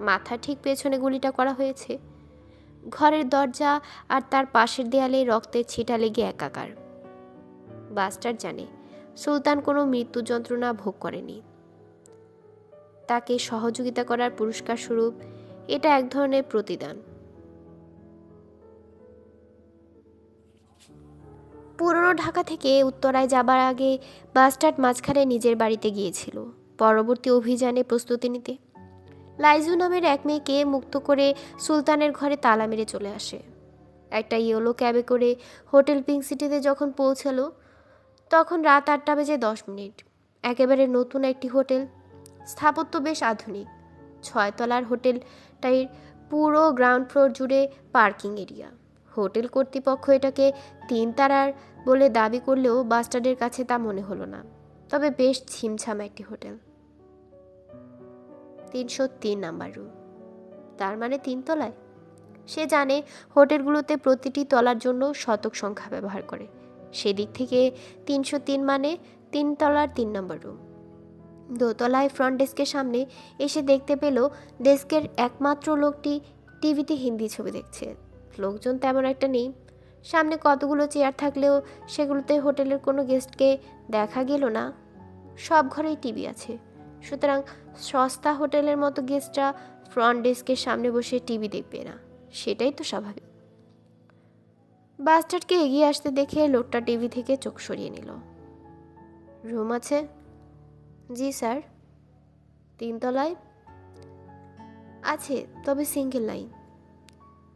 মাথা ঠিক পেছনে গুলিটা করা হয়েছে। ঘরের দরজা আর তার পাশের দেয়ালে রক্তের ছিটা লেগে একাকার। বাস্টার জানে সুলতান কোনো মৃত্যু যন্ত্রণা ভোগ করেনি। তাকে সহযোগিতা করার পুরস্কার স্বরূপ এটা এক ধরনের প্রতিদান। পুরনো ঢাকা থেকে উত্তরায় যাবার আগে বাস্টার্ড মাঝখানে নিজের বাড়িতে গিয়েছিল পরবর্তী অভিযানে প্রস্তুতি নিতে। লাইজু নামের এক মেয়েকে মুক্ত করে সুলতানের ঘরে তালা মেরে চলে আসে। একটা ইয়েলো ক্যাবে করে হোটেল পিঙ্ক সিটিতে যখন পৌঁছালো তখন রাত 8:10। একেবারে নতুন একটি হোটেল, স্থাপত্য বেশ আধুনিক। 6 তলার হোটেলটাই পুরো গ্রাউন্ড ফ্লোর জুড়ে পার্কিং এরিয়া। হোটেল কর্তৃপক্ষ এটাকে 3 তারার বলে দাবি করলেও বাস্টার্ডের কাছে তা মনে হলো না। তবে বেশ ছিমছাম একটি হোটেল। 303 নাম্বার রুম, তার মানে 3 তলায়। সে জানে হোটেলগুলোতে প্রতিটি তলার জন্য শতক সংখ্যা ব্যবহার করে, সেদিক থেকে 303 মানে 3 তলার 3 নম্বর রুম। দোতলায় ফ্রন্ট ডেস্কের সামনে এসে দেখতে পেল ডেস্কের একমাত্র লোকটি টিভিতে হিন্দি ছবি দেখছে। লোকজন তেমন একটা নেই। সামনে কতগুলো চেয়ার থাকলেও সেগুলোতে হোটেলের কোনো গেস্টকে দেখা গেল না। সব ঘরেই টিভি আছে, সুতরাং সস্তা হোটেলের মতো গেস্টরা ফ্রন্ট ডেস্কের সামনে বসে টিভি দেখবে না, সেটাই তো স্বাভাবিক। বাস্টার্ডকে এগিয়ে আসতে দেখে লোকটা টিভি থেকে চোখ সরিয়ে নিল। রুম আছে? জি স্যার। 3 তলায়? আছে, তবে সিঙ্গেল লাইন।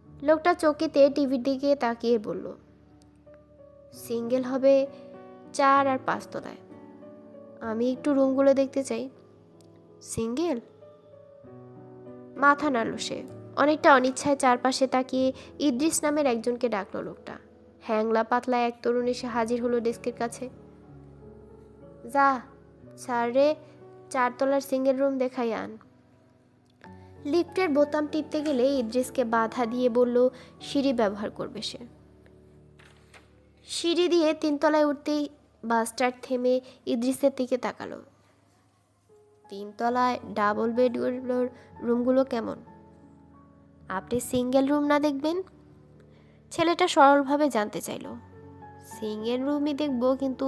লোকটা চকিতে টিভির দিকে তাকিয়ে বলল, সিঙ্গেল হবে 4 আর 5 তলায়। আমি একটু রুমগুলো দেখতে চাই। সিঙ্গেল? মাথা নাড়ল সে। অনেকটা অনিচ্ছায় চারপাশে তাকিয়ে ইদ্রিস নামের একজনকে ডাকলো লোকটা। হ্যাংলা পাতলা এক তরুণ এসে হাজির হলো ডেস্কের কাছে। যা স্যার রে, 4 তলার সিঙ্গেল রুম দেখাই আন। লিফটের বোতাম টিপতে গেলে ইদ্রিসকে বাধা দিয়ে বলল সিঁড়ি ব্যবহার করবে সে। সিঁড়ি দিয়ে 3 তলায় উঠতেই বাসটার থেমে ইদ্রিসের দিকে তাকালো। 3 তলায় ডাবল বেডগুলোর রুমগুলো কেমন? আপনি সিঙ্গেল রুম না দেখবেন? ছেলেটা সরলভাবে জানতে চাইল। সিঙ্গেল রুমই দেখব, কিন্তু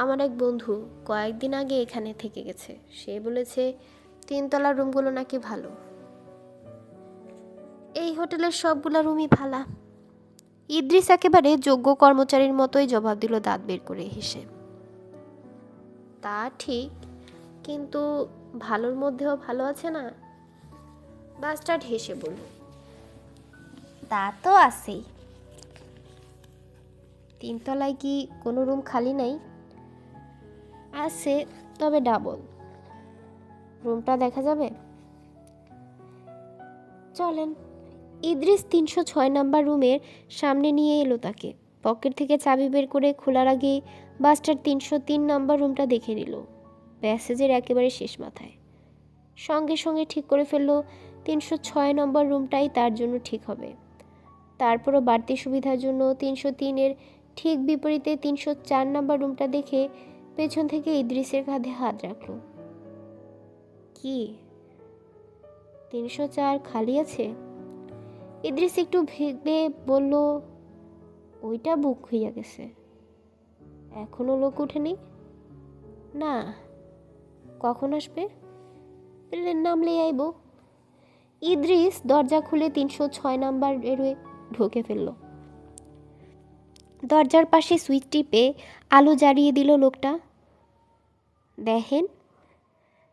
আমার এক বন্ধু কয়েকদিন আগে এখানে থেকে গেছে। সে বলেছে 3 তলার রুমগুলো নাকি ভালো। এই হোটেলের সবগুলা রুমই ভালা। ইদ্রিস একেবারে যোগ্য কর্মচারীর মতোই জবাব দিল, দাঁত বের করে হেসে। তা ঠিক, কিন্তু ভালোর মধ্যেও ভালো আছে না? বাস্টার্ড হেসে বলল। তা তো আছেই। 3 তলায় কি কোনো রুম খালি নাই? আছে, তবে ডাবল। রুমটা দেখা যাবে? চলেন। ইদ্রিস 306 নাম্বার রুমের সামনে নিয়ে এলো তাকে। পকেট থেকে চাবি বের করে খোলার আগে বাস্টার 303 নাম্বার রুমটা দেখে নিল, প্যাসেজের একেবারে শেষ মাথায়। সঙ্গে সঙ্গে ঠিক করে ফেলল 306 নম্বর রুমটাই তার জন্য ঠিক হবে। তারপরও বাড়তি সুবিধার জন্য 303-এর ঠিক বিপরীতে 304 নাম্বার রুমটা দেখে পেছন থেকে ইদ্রিসের কাঁধে হাত রাখল। কি 304 খালি আছে? ইদ্রিস একটু ভেবে বলল, ওইটা বুক হইয়া গেছে। এখনো লোক উঠেনি? না। কখন আসবে? প্লেন নামলেই আইব। ইদ্রিস দরজা খুলে 306 নাম্বারে ঢুকে ফেলল। দরজার পাশে সুইচ টিপে আলো জ্বালিয়ে দিল লোকটা। দেখেন।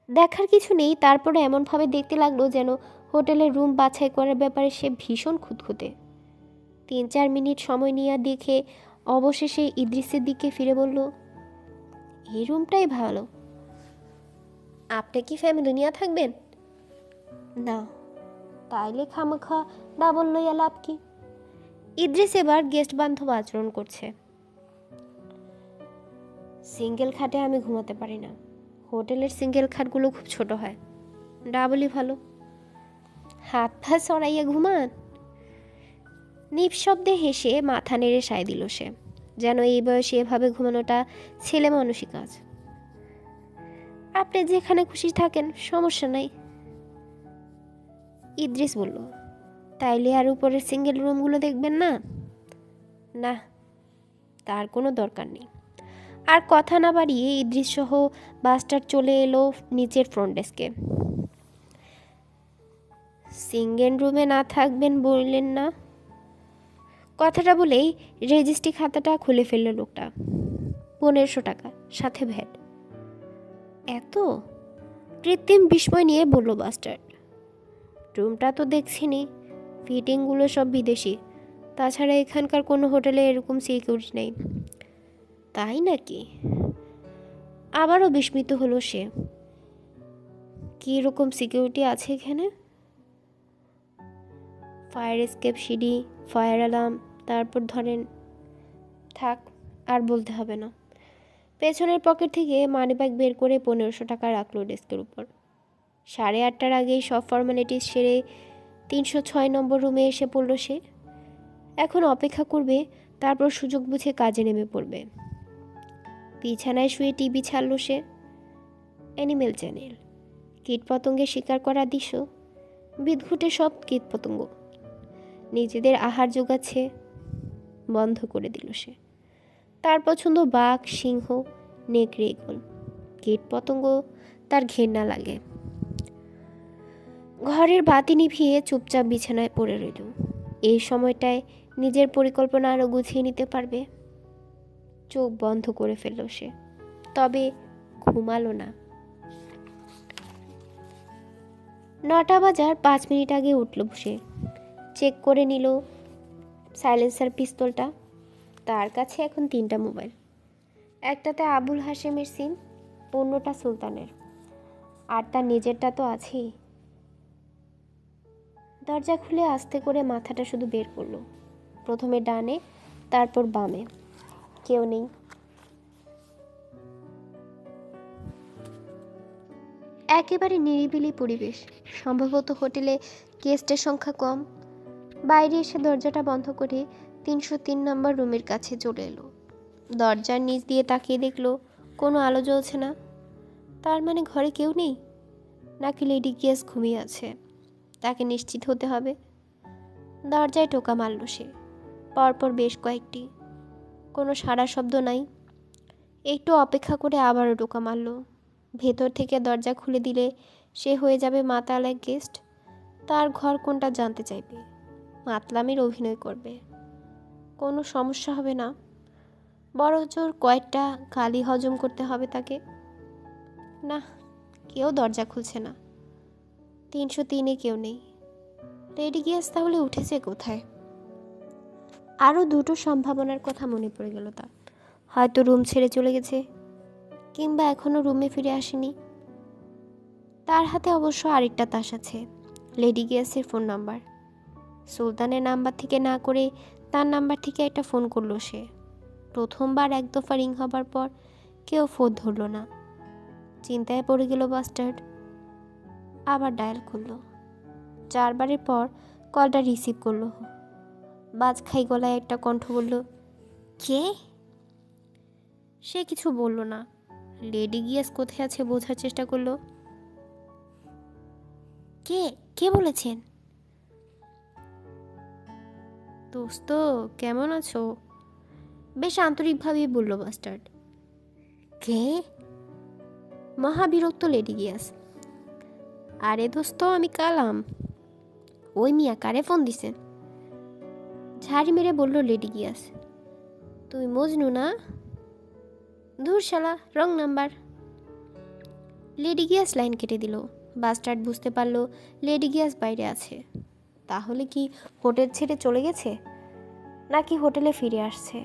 দেখার কিছু নেই, তারপরে এমনভাবে দেখতে লাগলো যেন হোটেলের রুম বাছাই করার ব্যাপারে সে ভীষণ খুঁতখুঁতে। 3-4 মিনিট সময় নিয়ে দেখে অবশেষে ইদ্রিসের দিকে ফিরে বলল, এই রুমটাই ভালো। আপনি কি ফ্যামিলি নিয়ে থাকবেন? না। তাইলে খামাখা ডাবল লইয়া লাভ কি? ইদ্রিস এবার গেস্ট বান্ধব আচরণ করছে। সিঙ্গেল খাটে আমি ঘুমাতে পারি না। হোটেলের সিঙ্গেল খাটগুলো খুব ছোট হয়, ডাবলই ভালো। হাত পা সরাইয়া ঘুমান। নিঃশব্দে হেসে মাথা নেড়ে সায় দিল সে, যেন এই বয়সে এভাবে ঘুমানোটা ছেলে মানুষই কাজ। আপনি যেখানে খুশি থাকেন, সমস্যা নাই। ইদ্রিস বলল, তাইলে আর উপরের সিঙ্গেল রুমগুলো দেখবেন না? না, তার কোনো দরকার নেই। আর কথা না বাড়িয়ে ইদ্রিস সহ বাস্টার চলে এলো নিচের ফ্রন্ট ডেস্কে। সিঙ্গেল রুমে না থাকবেন বললেন না? কথাটা বলেই রেজিস্ট্রি খাতাটা খুলে ফেলল লোকটা। 1500 টাকা, সাথে ভ্যাট। এত? কৃত্রিম বিস্ময় নিয়ে বলল বাস্টার্ড। রুমটা তো দেখছিনি, ফিটিংগুলো সব বিদেশি। তাছাড়া এখানকার কোনো হোটেলে এরকম সিকিউরিটি নেই। তাই নাকি? আবারও বিস্মিত হলো সে। কী রকম সিকিউরিটি আছে এখানে? ফায়ার এসকেপ সিঁড়ি, ফায়ার অ্যালার্ম, তারপর ধরেন। থাক, আর বলতে হবে না। পেছনের পকেট থেকে মানিব্যাগ বের করে 1500 টাকা রাখলো ডেস্কের উপর। 8:30টার আগেই সব ফর্মালিটিস সেরে 306 নম্বর রুমে এসে পড়ল সে। এখন অপেক্ষা করবে, তারপর সুযোগ বুঝে কাজে নেমে পড়বে। বিছানায় শুয়ে টিভি ছাড়ল সে। Animal channel. কীটপতঙ্গের শিকার করা দৃশ্য, বিদঘুটে সব কীটপতঙ্গ নিজেদের আহার জোগাচ্ছে। বন্ধ করে দিল সে। তার পছন্দ বাঘ, সিংহ, নেকড়ে, ঈগল। কীটপতঙ্গ তার ঘেন্না লাগে। ঘরের বাতি নিভিয়ে চুপচাপ বিছানায় পড়ে রইল। এই সময়টায় নিজের পরিকল্পনা আরও গুছিয়ে নিতে পারবে। চোখ বন্ধ করে ফেলল সে, তবে ঘুমালো না। 9টা বাজার 5 মিনিট আগে উঠল সে। চেক করে নিল সাইলেন্সার পিস্তলটা। তার কাছে এখন 3টা মোবাইল। একটাতে আবুল হাশেমের সিম, অন্যটা সুলতানের, আর তার নিজেরটা তো আছেই। দরজা খুলে আস্তে করে মাথাটা শুধু বের করলো। প্রথমে ডানে, তারপর বামে। কেউ নেই। একেবারে নিরিবিলি পরিবেশ। সম্ভবত হোটেলে গেস্টের সংখ্যা কম। বাইরে এসে দরজাটা বন্ধ করে 303 নম্বর রুমের কাছে চলে এলো। দরজার নিচ দিয়ে তাকিয়ে দেখলো কোনো আলো জ্বলছে না। তার মানে ঘরে কেউ নেই, নাকি লেডি গিয়াস ঘুমিয়ে আছে? তাকে নিশ্চিত হতে হবে। দরজায় টোকা মারল সে, পরপর বেশ কয়েকটি। কোনো সাড়া শব্দ নাই। একটু অপেক্ষা করে আবারও টোকা মারল। ভেতর থেকে দরজা খুলে দিলে সে হয়ে যাবে মাতাল এক গেস্ট। তার ঘর কোনটা জানতে চাইবে, মাতলামির অভিনয় করবে। কোনো সমস্যা হবে না, বড় জোর কয়েকটা গালি হজম করতে হবে তাকে। না, কেউ দরজা খুলছে না। 303-এ কেউ নেই। লেডি গিয়াস তাহলে উঠেছে কোথায়? আরও দুটো সম্ভাবনার কথা মনে পড়ে গেল তার। হয়তো রুম ছেড়ে চলে গেছে, কিংবা এখনও রুমে ফিরে আসেনি। তার হাতে অবশ্য আরেকটা তাস আছে, লেডি গিয়াসের ফোন নাম্বার। সুলতানের নাম্বার থেকে না করে তার নাম্বার থেকে একটা ফোন করলো সে। প্রথমবার এক দফা রিং হবার পর কেউ ফোন ধরল না। চিন্তায় পড়ে গেল বাস্টার্ড। আবার ডায়াল করলো। 4বারের পর কলটা রিসিভ করলো। বাজখাই গলায় একটা কণ্ঠ বলল, কে? সে কিছু বলল না। লেডি গিয়াস কোথায় আছে বোঝার চেষ্টা করলো। কে কে বলেছেন? দোস্ত, কেমন আছো? বেশ আন্তরিকভাবেই বলল বাস্টার্ড। কে? মহাবিরক্ত লেডি গিয়াস। আরে দোস্ত, আমি কালাম। ওই মিয়া কারে ফোন দিছেন? ঝাড়ি মেরে বলল লেডি গিয়াস। তুমি মজনু না? ধুর শালা, wrong number. Lady Giyas line কেটে দিল। বাস্টার্ড বুঝতে পারল লেডি গিয়াস বাইরে আছে। তাহলে কি হোটেল ছেড়ে চলে গেছে, নাকি হোটেলে ফিরে আসছে?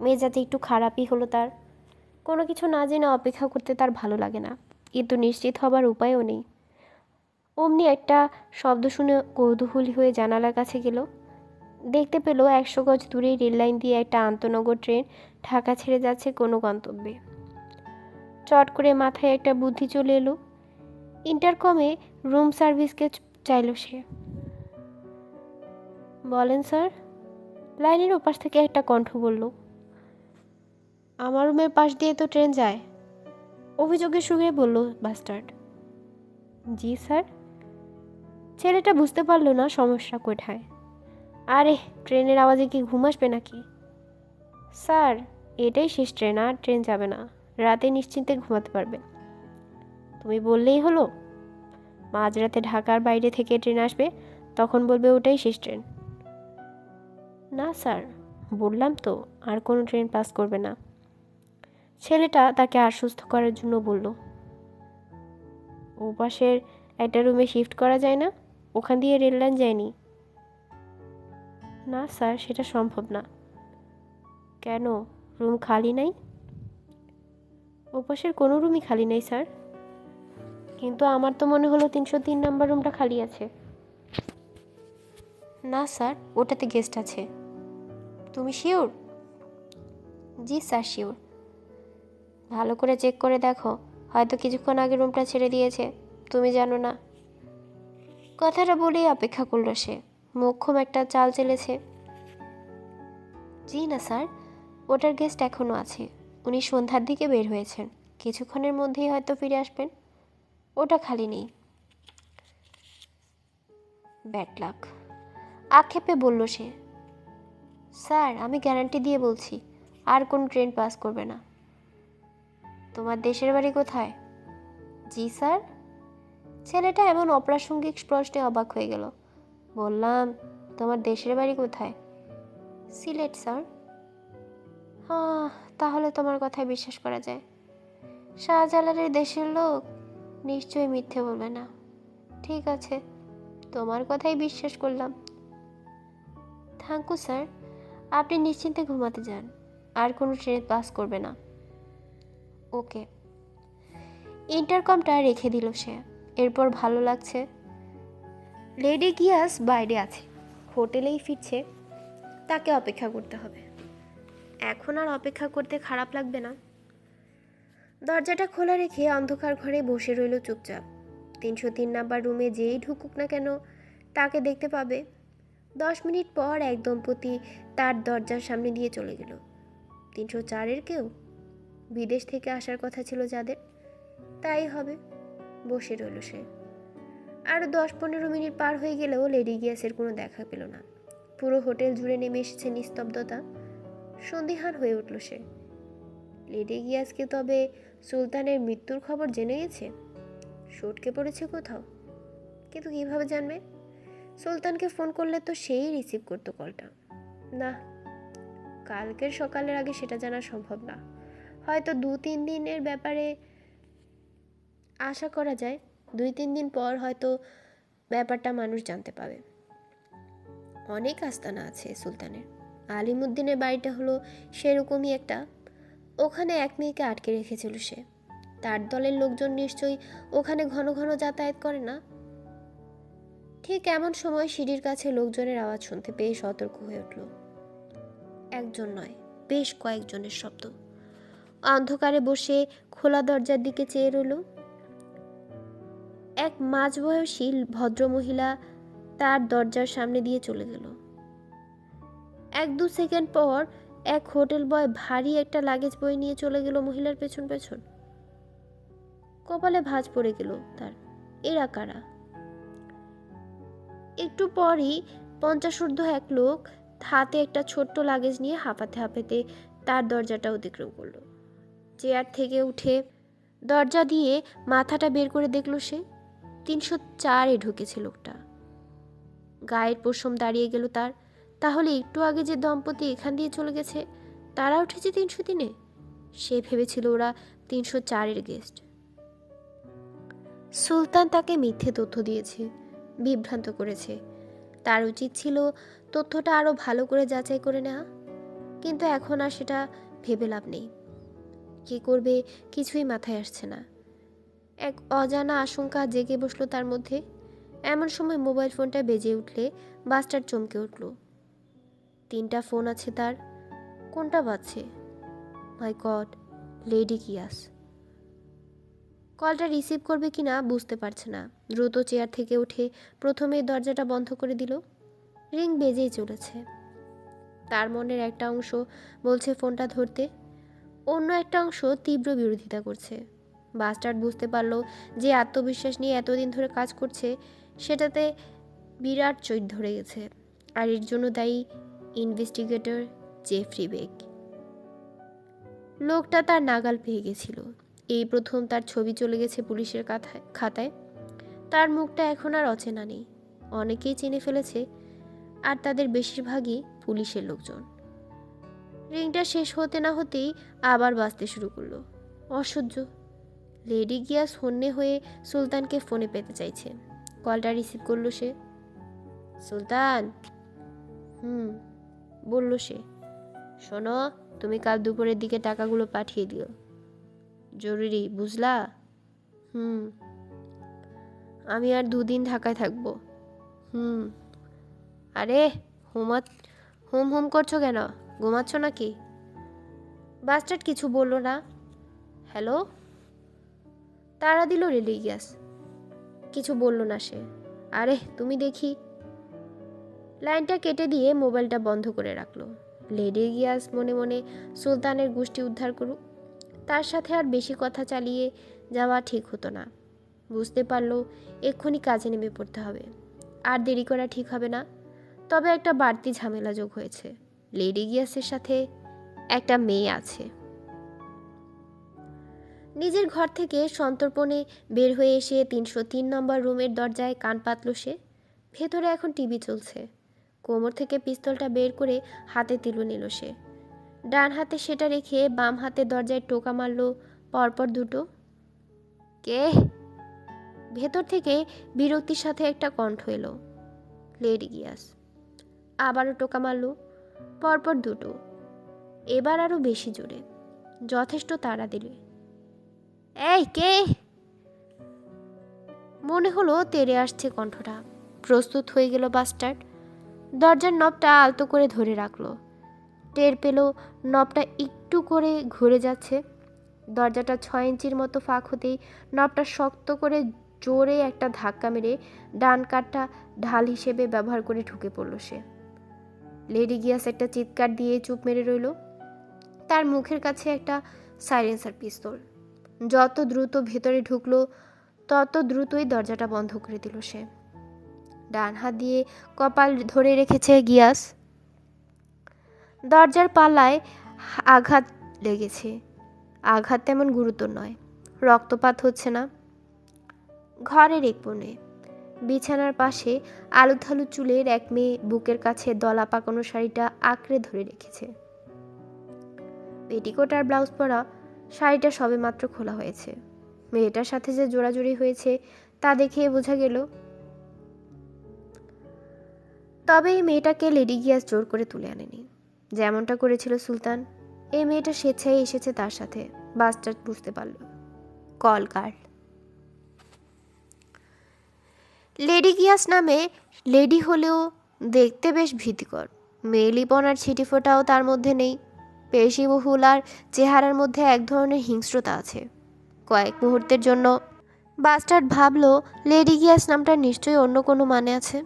মেজাজে একটু খারাপই হলো তার। কোনো কিছু না জেনে অপেক্ষা করতে তার ভালো লাগে না, কিন্তু নিশ্চিত হবার উপায়ও নেই। অমনি একটা শব্দ শুনে কৌতূহলী হয়ে জানালার কাছে গেল। দেখতে পেল 100 গজ দূরেই রেললাইন দিয়ে একটা আন্তনগর ট্রেন ঢাকা ছেড়ে যাচ্ছে কোনো গন্তব্যে। চট করে মাথায় একটা বুদ্ধি চলে এলো। ইন্টারকমে রুম সার্ভিসকে চাইল সে। বলেন স্যার। লাইনের ওপাশ থেকে একটা কণ্ঠ বলল। আমার রুমের পাশ দিয়ে তো ট্রেন যায়, অভিযোগের সুরে বলল বাস্টার্ড। জি স্যার। ছেলেটা বুঝতে পারল না সমস্যা কোথায়। আরে, ট্রেনের আওয়াজে কি ঘুম আসবে নাকি? স্যার, এটাই শেষ ট্রেন, আর ট্রেন যাবে না। রাতে নিশ্চিন্তে ঘুমাতে পারবে। তুমি বললেই হলো। মাঝরাতে ঢাকার বাইরে থেকে ট্রেন আসবে, তখন বলবে ওটাই শেষ ট্রেন। না স্যার, বললাম তো আর কোনো ট্রেন পাস করবে না। ছেলেটা তাকে আশ্বস্ত করার জন্য বলল, ও পাশের একটা রুমে শিফট করা যায় না? ওখান দিয়ে রেল লাইন যায়নি। না স্যার, সেটা সম্ভব না। কেন, রুম খালি নাই? ওপাশের কোনো রুমই খালি নেই স্যার। কিন্তু আমার তো মনে হলো 303 নাম্বার রুমটা খালি আছে। না স্যার, ওটাতে গেস্ট আছে। তুমি শিওর? জি স্যার, শিওর। ভালো করে চেক করে দেখো, হয়তো কিছুক্ষণ আগে রুমটা ছেড়ে দিয়েছে, তুমি জানো না। কথাটা বলেই অপেক্ষা করলো সে। মোক্ষম একটা চাল চেলেছে। জি না স্যার, ওটার গেস্ট এখনও আছে। উনি সন্ধ্যার দিকে বের হয়েছেন, কিছুক্ষণের মধ্যেই হয়তো ফিরে আসবেন। ওটা খালি নেই। ব্যাড লাক, আক্ষেপে বলল সে। স্যার, আমি গ্যারান্টি দিয়ে বলছি, আর কোনো ট্রেন পাস করবে না। তোমার দেশের বাড়ি কোথায়? জি স্যার। ছেলেটা এমন অপ্রাসঙ্গিক প্রশ্নে অবাক হয়ে গেল। বললাম, তোমার দেশের বাড়ি কোথায়? সিলেট স্যার। হ্যাঁ, তাহলে তোমার কথায় বিশ্বাস করা যায়। শাহজালালের দেশের লোক, নিশ্চয়ই মিথ্যে বলবে না। ঠিক আছে, তোমার কথাই বিশ্বাস করলাম। থ্যাংক ইউ স্যার, আপনি নিশ্চিন্তে ঘুমাতে যান, আর কোনো ট্রেন পাস করবে না। ওকে। ইন্টারকমটা রেখে দিল সে। এরপর ভালো লাগছে। লেডি গিয়াস বাইরে আছে, হোটেলেই ফিরছে। তাকে অপেক্ষা করতে হবে। এখন আর অপেক্ষা করতে খারাপ লাগবে না। দরজাটা খোলা রেখে অন্ধকার ঘরে বসে রইল চুপচাপ। 303 নাম্বার রুমে যেই ঢুকুক না কেন তাকে দেখতে পাবে। 10 মিনিট পর এক দম্পতি তার দরজার সামনে দিয়ে চলে গেল। 304-এর কেউ? বিদেশ থেকে আসার কথা ছিল যাদের? তাই হবে। বসে রইল সে। আরও 10-15 মিনিট পার হয়ে গেলেও লেডি গিয়াসের কোনো দেখা পেল না। পুরো হোটেল জুড়ে নেমে এসেছে নিস্তব্ধতা। সন্দিহান হয়ে উঠল সে। লেডি গিয়াসকে তবে সুলতানের মৃত্যুর খবর জেনে গেছে? সটকে পড়েছে কোথাও, কিন্তু কিভাবে জানবে? সুলতানকে ফোন করলে তো সেই রিসিভ করতো কলটা। না, কালকের সকালের আগে সেটা জানা সম্ভব না। হয়তো 2-3 দিনের ব্যাপারে আশা করা যায়। 2-3 দিন পর হয়তো ব্যাপারটা মানুষ জানতে পাবে। অনেক আস্তানা আছে সুলতানের। আলিমুদ্দিনের বাড়িটা হলো সেরকমই একটা। ওখানে এক মেয়েকে আটকে রেখেছিল সে। তার দলের লোকজন নিশ্চয়ই ওখানে ঘন ঘন যাতায়াত করে না? ঠিক এমন সময় সিঁড়ির কাছে লোকজনের আওয়াজ শুনতে পেয়ে সতর্ক হয়ে উঠল। একজন নয়, বেশ কয়েকজনের শব্দ। অন্ধকারে বসে খোলা দরজার দিকে চেয়ে রইল। এক মাঝবয়সী ভদ্রমহিলা তার দরজার সামনে দিয়ে চলে গেল। 1-2 সেকেন্ড পর এক হোটেল বয় ভারী একটা লাগেজ বই নিয়ে চলে গেল মহিলার পেছন পেছন। কপালে ভাঁজ পড়ে গেল তার। এরা কারা? একটু পরই 50 ঊর্ধ্ব এক লোক হাতে একটা ছোট্ট লাগেজ নিয়ে হাঁপাতে হাঁপাতে তার দরজাটা অতিক্রম করলো। চেয়ার থেকে উঠে দরজা দিয়ে মাথাটা বের করে দেখল সে 304-এ ঢুকেছে লোকটা। গায়ের পশম দাঁড়িয়ে গেল তার। তাহলে একটু আগে যে দম্পতি এখান দিয়ে চলে গেছে তারা উঠেছে 303-এ? সে ভেবেছিল ওরা 304-এর গেস্ট। সুলতান তাকে মিথ্যে তথ্য দিয়েছে, বিভ্রান্ত করেছে। তার উচিত ছিল তথ্যটা আরো ভালো করে যাচাই করে নেওয়া, কিন্তু এখন আর সেটা ভেবে লাভ নেই। কি করবে কিছুই মাথায় আসছে না। এক অজানা আশঙ্কা জেগে বসলো তার মধ্যে। এমন সময় মোবাইল ফোনটা বেজে উঠলে বাসটার চমকে উঠল। 3টা ফোন আছে তার। কোনটা বাজছে? মাই গড, লেডি গিয়াস। কলটা রিসিভ করবে কিনা বুঝতে পারছে না। দ্রুত চেয়ার থেকে উঠে প্রথমে দরজাটা বন্ধ করে দিল। রিং বেজেই চলেছে। তার মনের একটা অংশ বলছে ফোনটা ধরতে, অন্য একটা অংশ তীব্র বিরোধিতা করছে। বাস্টার্ড বুঝতে পারলো যে আত্মবিশ্বাস নিয়ে এতদিন ধরে কাজ করছে সেটাতে বিরাট চৈত ধরে গেছে। আর এর জন্য দায়ী ইনভেস্টিগেটর জেফরি বেক। লোকটা তার নাগাল পেয়ে গেছিল। এই প্রথম তার ছবি চলে গেছে পুলিশের খাতায়। তার মুখটা এখন আর অচেনা নেই। অনেকেই চিনে ফেলেছে, আর তাদের বেশিরভাগই পুলিশের লোকজন। রিংটা শেষ হতে না হতেই আবার বাজতে শুরু করলো। অসহ্য। লেডি গিয়াস হন্যে হয়ে সুলতানকে ফোনে পেতে চাইছে। কলটা রিসিভ করলো সে। সুলতান। বলল সে। শোনো, তুমি কাল দুপুরের দিকে টাকাগুলো পাঠিয়ে দিও। জরুরি, বুঝলা? আমি আর 2 দিন ঢাকায় থাকবো। আরে হুম করছো কেন? ঘুমাচ্ছ নাকি? বাস্টার্ড কিছু বললো না। হ্যালো? তাড়া দিল লেডি গিয়াস। কিছু বলল না সে। আরে তুমি দেখি। লাইনটা কেটে দিয়ে মোবাইলটা বন্ধ করে রাখলো। লেডি গিয়াস মনে মনে সুলতানের গোষ্ঠী উদ্ধার করুক। তার সাথে আর বেশি কথা চালিয়ে যাওয়া ঠিক হতো না। বুঝতে পারলো এক্ষুনি কাজে নেমে পড়তে হবে। আর দেরি করা ঠিক হবে না। তবে একটা বাড়তি ঝামেলা যোগ হয়েছে। লেডি গিয়াসের সাথে একটা মেয়ে আছে। নিজের ঘর থেকে সন্তর্পণে বের হয়ে এসে 303 নম্বর রুমের দরজায় কান পাতল সে। ভেতরে এখন টিভি চলছে। কোমর থেকে পিস্তলটা বের করে হাতে তুলে নিল সে। ডান হাতে সেটা রেখে বাম হাতে দরজায় টোকা মারল পরপর দুটো। কে? ভেতর থেকে বিরক্তির সাথে একটা কণ্ঠ এলো। লেডি গিয়াস। আবারও টোকা মারল পরপর দুটো, এবার আরো বেশি জোরে। যথেষ্ট তাড়া দিলে। এই কে? মনে হলো তেড়ে আসছে কণ্ঠটা। প্রস্তুত হয়ে গেল বাস্টার্ড। দরজার নবটা আলতো করে ধরে রাখলো। টের পেল নবটা একটু করে ঘুরে যাচ্ছে। দরজাটা 6 ইঞ্চির মতো ফাঁক হতেই নবটা শক্ত করে জোরে একটা ধাক্কা মেরে ডান কাঠটা ঢাল হিসেবে ব্যবহার করে ঢুকে পড়ল সে। লেডি গিয়াস একটা চিৎকার দিয়ে চুপ মেরে রইল। তার মুখের কাছে একটা সাইলেন্সার পিস্তল। যত দ্রুত ভেতরে ঢুকলো তত দ্রুতই দরজাটা বন্ধ করে দিল সে। ডান হাত দিয়ে কপাল ধরে রেখেছে গিয়াস। দরজার পাল্লায় আঘাত লেগেছে। আঘাত তেমন গুরুতর নয়, রক্তপাত হচ্ছে না। ঘরের এক কোণে বিছানার পাশে আলুথালু চুলের এক মেয়ে বুকের কাছে দলা পাকানো শাড়িটা আঁকড়ে ধরে রেখেছে। পেটিকোট আর ব্লাউজ পরা, শাড়িটা সবেমাত্র খোলা হয়েছে। মেয়েটার সাথে যে জোড়াজুড়ি হয়েছে তা দেখে বোঝা গেল। তবে এই মেয়েটাকে লেডি গিয়াস জোর করে তুলে আনেনি, যেমনটা করেছিল সুলতান। এই মেয়েটা স্বেচ্ছায় এসেছে তার সাথে। বাস্টার্ড বুঝতে পারল। Call girl. লেডি গিয়াস নামে লেডি হলেও দেখতে বেশ ভীতিকর। মেয়েলিপনার ছিটিফোঁটাও তার মধ্যে নেই। পেশিবহুল আর চেহারার মধ্যে এক ধরনের হিংস্রতা আছে। কয়েক মুহূর্তের জন্য বাস্টার্ড ভাবল লেডি গিয়াস নামটার নিশ্চয়ই অন্য কোনো মানে আছে।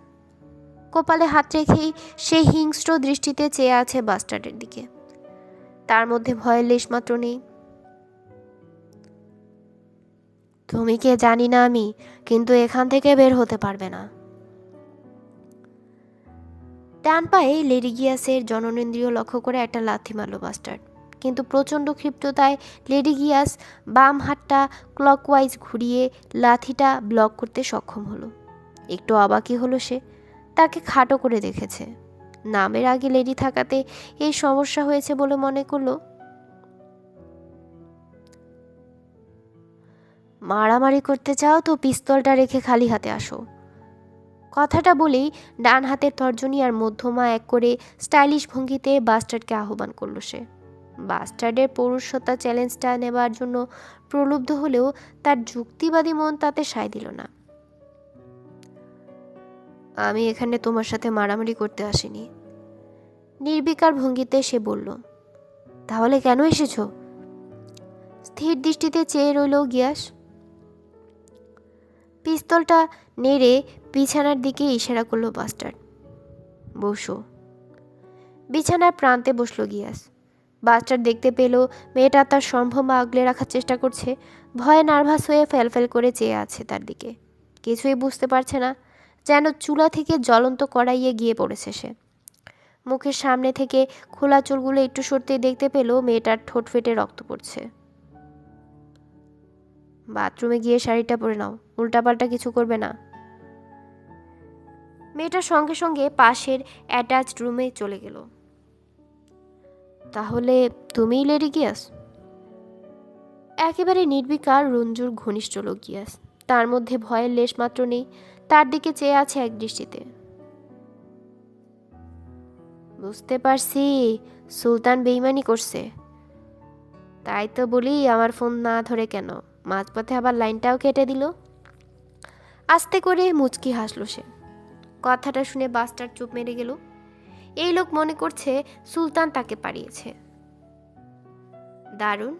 কপালে হাত রেখেই সে হিংস্র দৃষ্টিতে চেয়ে আছে বাস্টার্ডের দিকে। তার মধ্যে ভয়ের লেশমাত্র নেই। তুমি কে জানি না আমি, কিন্তু এখান থেকে বের হতে পারবে না। ডান পায়ে লেডি গিয়াসের জননেন্দ্রিয় লক্ষ্য করে একটা লাথি মারল বাস্টার্ড। কিন্তু প্রচণ্ড ক্ষিপ্ততায় লেডি গিয়াস বাম হাতটা ক্লকওয়াইজ ঘুরিয়ে লাথিটা ব্লক করতে সক্ষম হলো। একটু অবাকই হলো সে। তাকে খাটো করে দেখেছে। নামের আগে লেডি থাকাতে এই সমস্যা হয়েছে বলে মনে করলো। মারামারি করতে চাও তো পিস্তলটা রেখে খালি হাতে আসো। কথাটা বলেই ডান হাতের তর্জনী আর মধ্যমা এক করে স্টাইলিশ ভঙ্গিতে বাস্টার্ডকে আহ্বান করলো সে। বাস্টার্ডের পৌরুষতা চ্যালেঞ্জটা নেবার জন্য প্রলুব্ধ হলেও তার যুক্তিবাদী মন তাতে সায় দিল না। আমি এখানে তোমার সাথে মারামারি করতে আসিনি, নির্বিকার ভঙ্গিতে সে বলল। তাহলে কেন এসেছো? স্থির দৃষ্টিতে চেয়ে রইল গিয়াস। পিস্তলটা নেড়ে বিছানার দিকে ইশারা করলো বাস্টার্ড। বসো। বিছানার প্রান্তে বসলো গিয়াস। বাস্টার্ড দেখতে পেল মেয়েটা তার সম্ভ্রম আগলে রাখার চেষ্টা করছে। ভয়ে নার্ভাস হয়ে ফ্যালফ্যাল করে চেয়ে আছে তার দিকে। কিছুই বুঝতে পারছে না, যেন চুলা থেকে জ্বলন্ত কড়াইয়ে গিয়ে পড়েছে সে। মুখের সামনে থেকে খোলা চুলগুলো একটু সরতেই দেখতে পেল মেয়েটার ঠোঁট ফেটে রক্ত পড়ছে। বাথরুমে গিয়ে শাড়িটা পরে নাও, উল্টাপাল্টা কিছু করবে না। মেয়েটার সঙ্গে সঙ্গে পাশের অ্যাটাচড রুমে চলে গেল। তাহলে তুমিই লেডি গিয়াস? একেবারে নির্বিকার রঞ্জুর ঘনিষ্ঠ লোক গিয়াস। তার মধ্যে ভয়ের লেশ মাত্র নেই। তার দিকে চেয়ে আছে এক দৃষ্টিতে। বুঝতে পারছি সুলতান বেইমানি করছে। তাই তো বলি আমার ফোন না ধরে কেন, মাঝপথে আবার লাইনটাও কেটে দিল। আস্তে করে মুচকি হাসলো সে। কথাটা শুনে বাস্টার্ড চুপ মেরে গেল। এই লোক মনে করছে সুলতান তাকে পাড়িয়েছে। দারুণ।